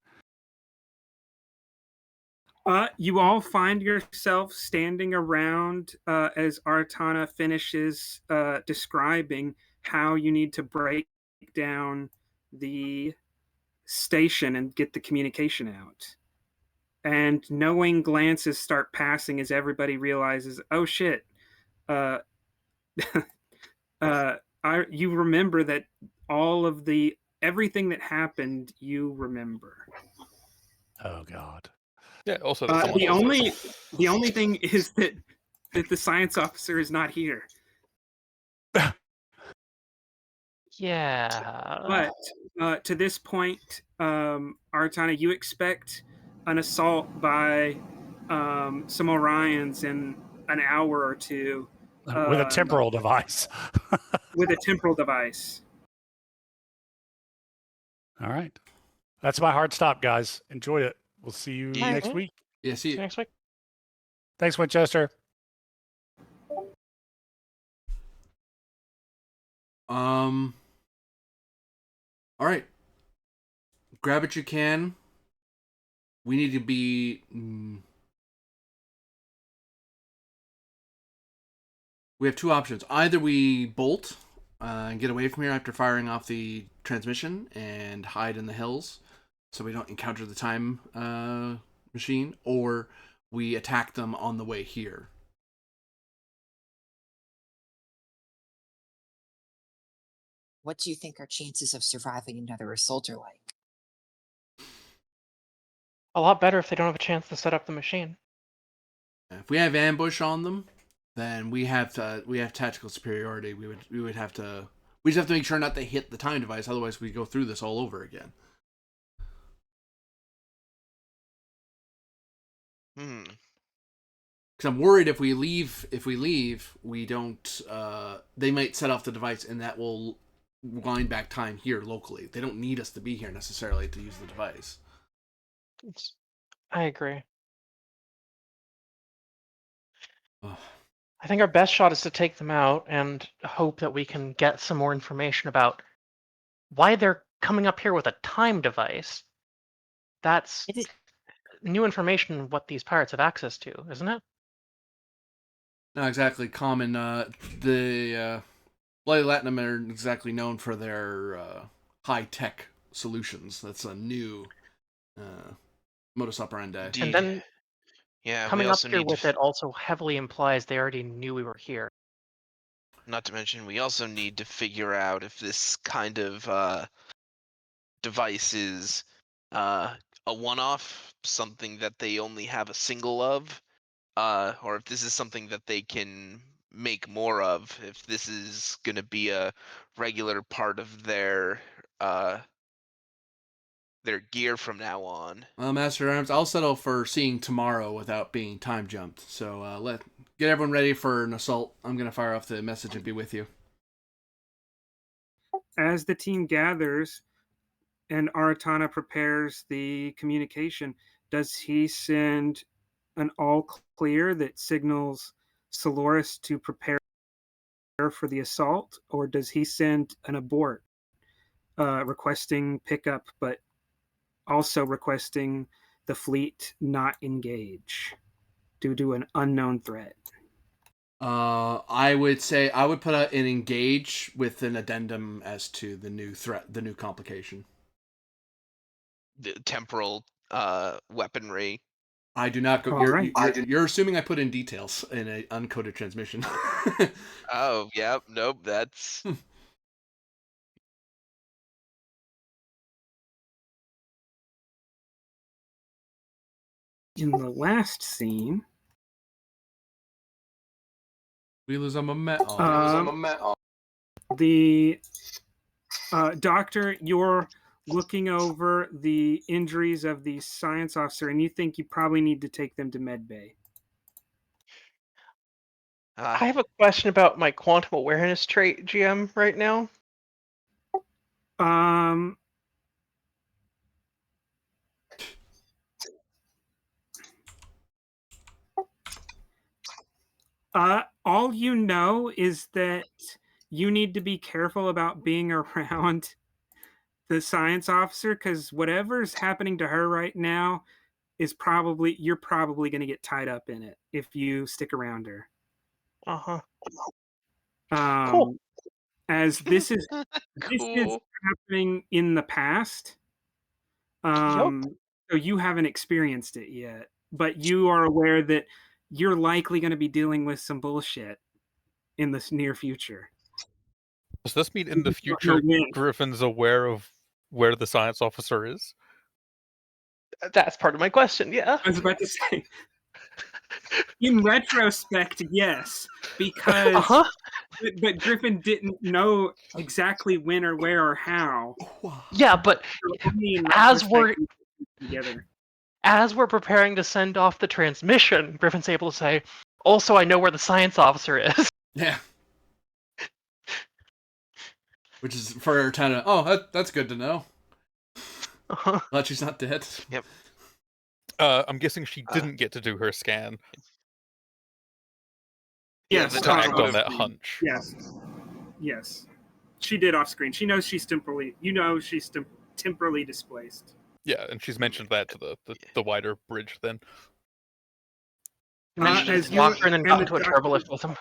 You all find yourself standing around as Artana finishes describing how you need to break down the station and get the communication out. And knowing glances start passing as everybody realizes, oh shit, you remember that all of everything that happened, you remember. Oh God. Yeah. Also, The only thing is that the science officer is not here. Yeah. But to this point, Artana, you expect an assault by some Orions in an hour or two With a temporal device. with a temporal device. All right. That's my hard stop, guys. Enjoy it. We'll see you Yeah. next week. Yeah, See you see, next week. Thanks, Winchester. all right. Grab what you can. We need to be. We have 2 options. Either we bolt and get away from here after firing off the transmission and hide in the hills so we don't encounter the time machine, or we attack them on the way here. What do you think our chances of surviving another assault are like? A lot better if they don't have a chance to set up the machine. If we have ambush on them, then we have tactical superiority. We just have to make sure not to hit the time device. Otherwise, we go through this all over again. Because I'm worried if we leave, we don't. They might set off the device, and that will wind back time here locally. They don't need us to be here necessarily to use the device. I agree. Ugh. I think our best shot is to take them out and hope that we can get some more information about why they're coming up here with a time device. That's new information what these pirates have access to, isn't it? Not exactly common. The Bloody Latinum are exactly known for their high-tech solutions. That's a new modus operandi. And then yeah, coming we up also here need with it also heavily implies they already knew we were here. Not to mention, we also need to figure out if this kind of device is a one-off, something that they only have a single of, or if this is something that they can make more of. If this is going to be a regular part of their gear from now on. Master at Arms, I'll settle for seeing tomorrow without being time jumped. So get everyone ready for an assault. I'm gonna fire off the message and be with you. As the team gathers and Aratana prepares the communication, does he send an all clear that signals Soloris to prepare for the assault, or does he send an abort requesting pickup, but also requesting the fleet not engage due to an unknown threat? I would say I would put out an engage with an addendum as to the new threat, the new complication. The temporal weaponry. I do not go. All right. You're assuming I put in details in an uncoded transmission. Oh, yep, nope, that's In the last scene, we lose a metal. the doctor, you're looking over the injuries of the science officer, and you think you probably need to take them to medbay. I have a question about my quantum awareness trait, GM, right now. All you know is that you need to be careful about being around the science officer, because whatever's happening to her right now is you're probably going to get tied up in it if you stick around her. Uh-huh. Cool. As this is cool. happening in the past. So you haven't experienced it yet, but you are aware that you're likely going to be dealing with some bullshit in the near future. Does this mean in the future Griffin's aware of where the science officer is? That's part of my question, yeah. I was about to say, in retrospect, yes, because but Griffin didn't know exactly when or where or how. Yeah, but as we're preparing to send off the transmission, Griffin's able to say, also, I know where the science officer is. Yeah. Which is for Aratana. Oh, that's good to know. Glad she's not dead. Yep. I'm guessing she didn't get to do her scan. Yes, to act on that hunch. Yes. She did off screen. She knows she's temporally displaced. Yeah, and she's mentioned that to the wider bridge then. As walked her and then got into a turbolift with him.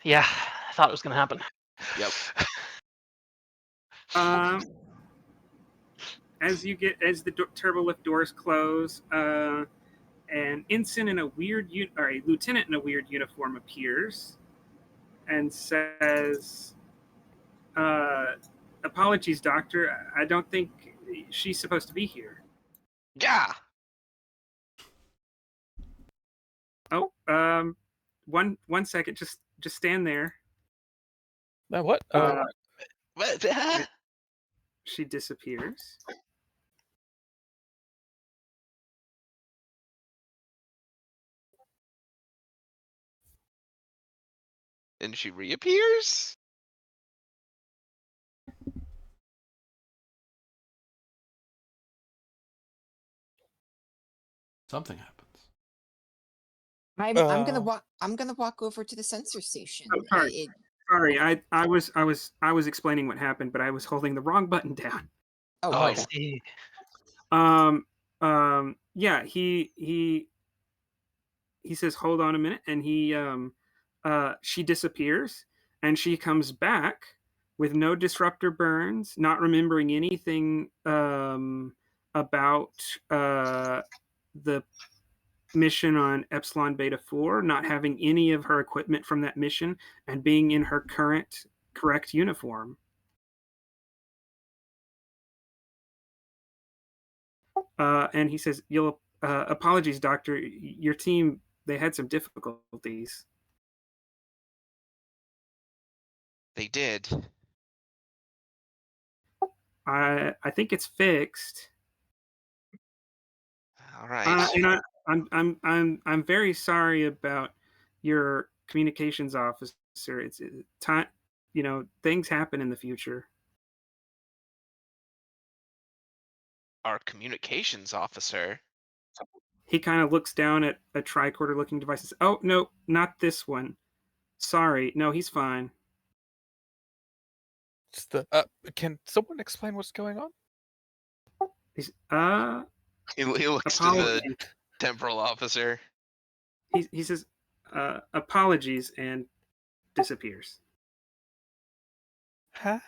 Yeah, I thought it was going to happen. Yep. As the turbolift doors close, an ensign in a lieutenant in a weird uniform appears and says, "Apologies, Doctor. I don't think she's supposed to be here." Yeah. Oh, One second. Just stand there. Now what? What? She disappears. And she reappears? Something happens. I'm gonna walk over to the sensor station. Oh, sorry. Sorry, I was explaining what happened, but I was holding the wrong button down. Oh, Oh, I okay. see. Yeah, he says, "Hold on a minute," and she disappears, and she comes back with no disruptor burns, not remembering anything about the mission on Epsilon Beta 4, not having any of her equipment from that mission, and being in her correct uniform. And he says, apologies, Doctor. Your team, they had some difficulties. They did. I think it's fixed. All right. And I'm very sorry about your communications officer. It's time, things happen in the future. Our communications officer. He kind of looks down at a tricorder looking device and says, "Oh, no, not this one. Sorry. No, he's fine." Just the can someone explain what's going on? He's, He looks to the apologies. temporal officer. He says, apologies, and disappears. Huh?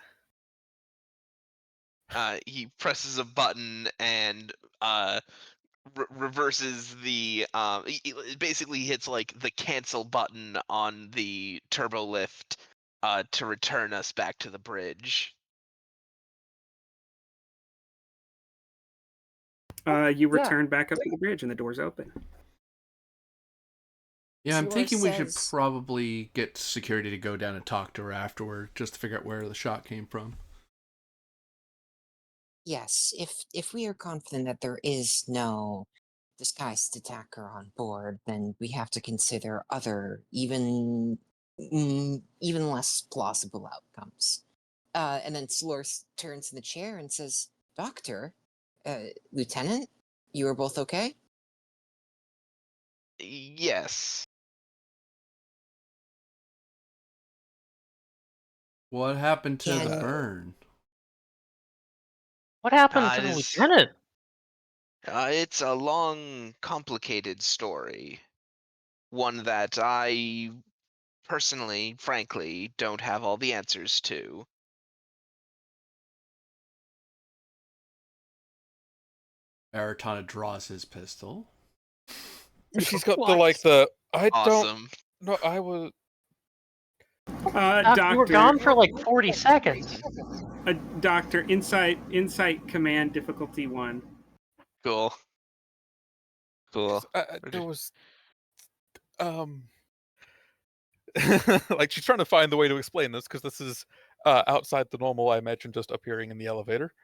He presses a button and reverses the it basically hits like the cancel button on the turbo lift to return us back to the bridge. You return back up to the bridge, and the doors open. Yeah, I'm Zor thinking we should says- probably get security to go down and talk to her afterward, just to figure out where the shot came from. Yes, if we are confident that there is no disguised attacker on board, then we have to consider other, even less plausible outcomes. And then Slor turns in the chair and says, "Doctor, Lieutenant, you are both okay?" Yes. What happened to the Can- burn? What happened to it the is- lieutenant? It's a long, complicated story. One that I personally, frankly, don't have all the answers to. Aratana draws his pistol. She's got What? I don't Awesome. no, I was Doctor, You were gone for like 40 seconds. Doctor, insight command difficulty 1. Cool. Cool. there was like she's trying to find the way to explain this because this is outside the normal, I imagine, just appearing in the elevator.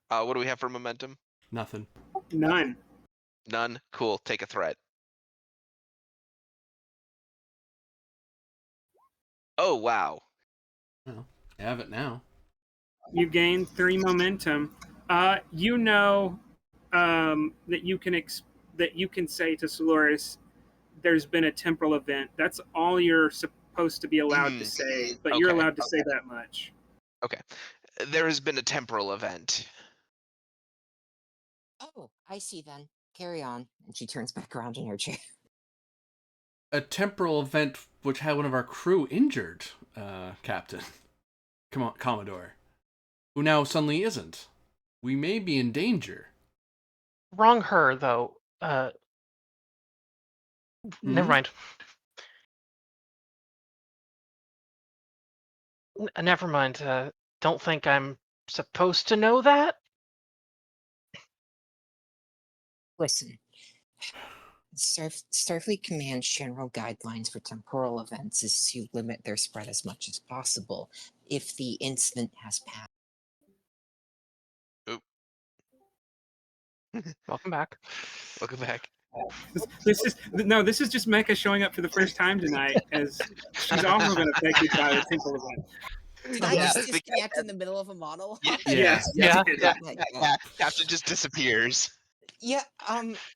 What do we have for momentum? Nothing. None. None? Cool. Take a threat. Oh, wow. Well, I have it now. You gain 3 momentum. You know that you can say to Solaris, "There's been a temporal event." That's all you're supposed to be allowed to say, but you're Okay. allowed to say that much. Okay. There has been a temporal event. Oh, I see then. Carry on. And she turns back around in her chair. A temporal event which had one of our crew injured, Captain. Come on, Commodore. Who now suddenly isn't. We may be in danger. Wrong her, though. Never mind. Never mind. Don't think I'm supposed to know that? Listen, Starfleet Command's general guidelines for temporal events is to limit their spread as much as possible if the incident has passed. Welcome back. Welcome back. This is just Mecca showing up for the first time tonight, as she's also been affected by the temple event. Did I Yeah, just the disconnect in the middle of a monologue? Yeah. Yeah. Yeah, My yeah, God. Captain just disappears Yeah,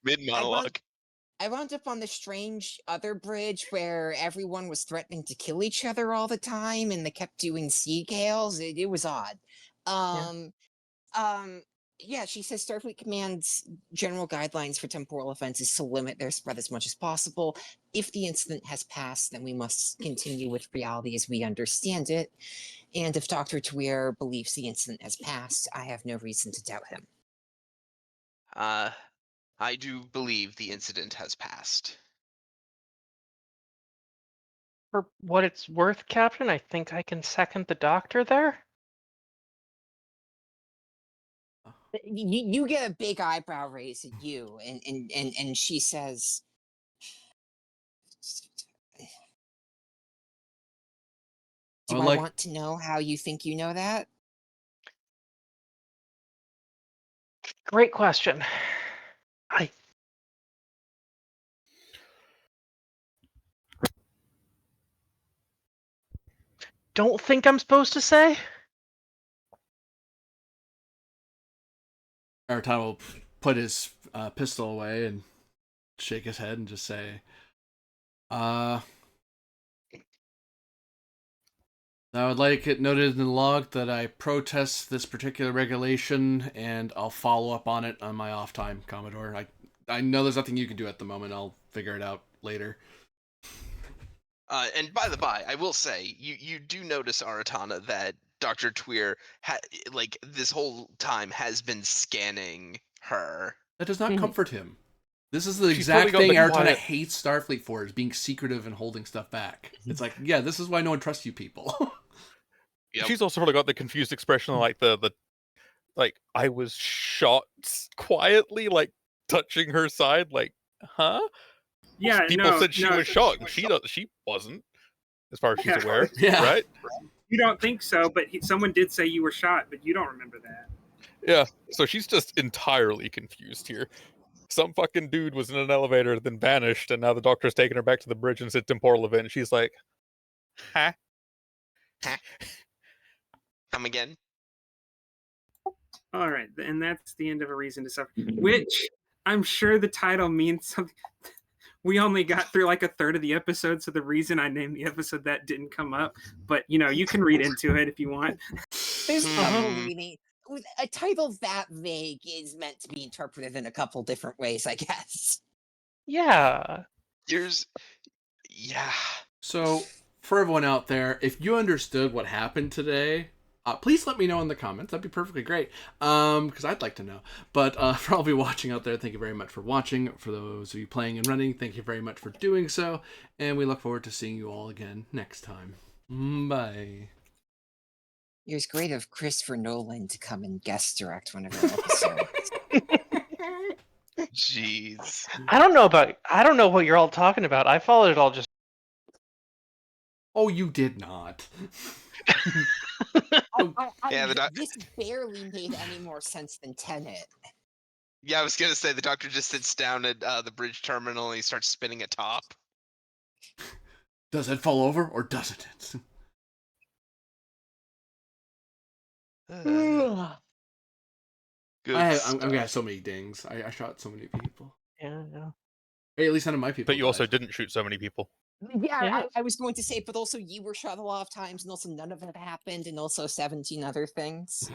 mid monologue. I wound up on the strange other bridge where everyone was threatening to kill each other all the time and they kept doing sea gales. It was odd. Yeah, she says Starfleet Command's general guidelines for temporal events is to limit their spread as much as possible. If the incident has passed, then we must continue with reality as we understand it. And if Dr. Tweer believes the incident has passed, I have no reason to doubt him. I do believe the incident has passed. For what it's worth, Captain, I think I can second the doctor there. You get a big eyebrow raise at you, and she says, "Do I want to know how you think you know that?" Great question. I don't think I'm supposed to say. Aratana will put his pistol away and shake his head and just say, I would like it noted in the log that I protest this particular regulation, and I'll follow up on it on my off time, Commodore. I know there's nothing you can do at the moment. I'll figure it out later. And by the by, I will say, you do notice, Aratana, that Dr. Tweer, this whole time has been scanning her. That does not comfort him. This is the She's exact probably thing got the Aratana quiet- hates Starfleet for, is being secretive and holding stuff back. It's like, yeah, this is why no one trusts you people. Yep. She's also probably got the confused expression, like the I was shot quietly, like touching her side, like, huh? Yeah, People said she was shot, and she wasn't, as far as she's Yeah. aware, Yeah. right? You don't think so, but someone did say you were shot, but you don't remember that. Yeah. So she's just entirely confused here. Some fucking dude was in an elevator, then vanished, and now the doctor's taking her back to the bridge and said temporal event. And she's like, huh? Come again? All right, and that's the end of A Reason to Suffer, which I'm sure the title means something. We only got through like a third of the episode, so the reason I named the episode that didn't come up. But you can read into it if you want. There's a couple Mhm. reading. With a title that vague is meant to be interpreted in a couple different ways, I guess. Yeah. Yeah. So, for everyone out there, if you understood what happened today, please let me know in the comments. That'd be perfectly great, because I'd like to know. But for all of you watching out there, thank you very much for watching. For those of you playing and running, thank you very much for doing so. And we look forward to seeing you all again next time. Bye. It was great of Christopher Nolan to come and guest direct one of our episodes. Jeez. I don't know what you're all talking about. I followed it all just. Oh, you did not. This barely made any more sense than Tenet. Yeah, I was gonna say the doctor just sits down at the bridge terminal and he starts spinning a top. Does it fall over or doesn't it? Good I'm gonna stuff. have so many dings. I shot so many people. Yeah. Hey, at least none of my people. But you also died. didn't shoot so many people. Yeah, I was going to say, but also you were shot a lot of times, and also none of it happened, and also 17 other things.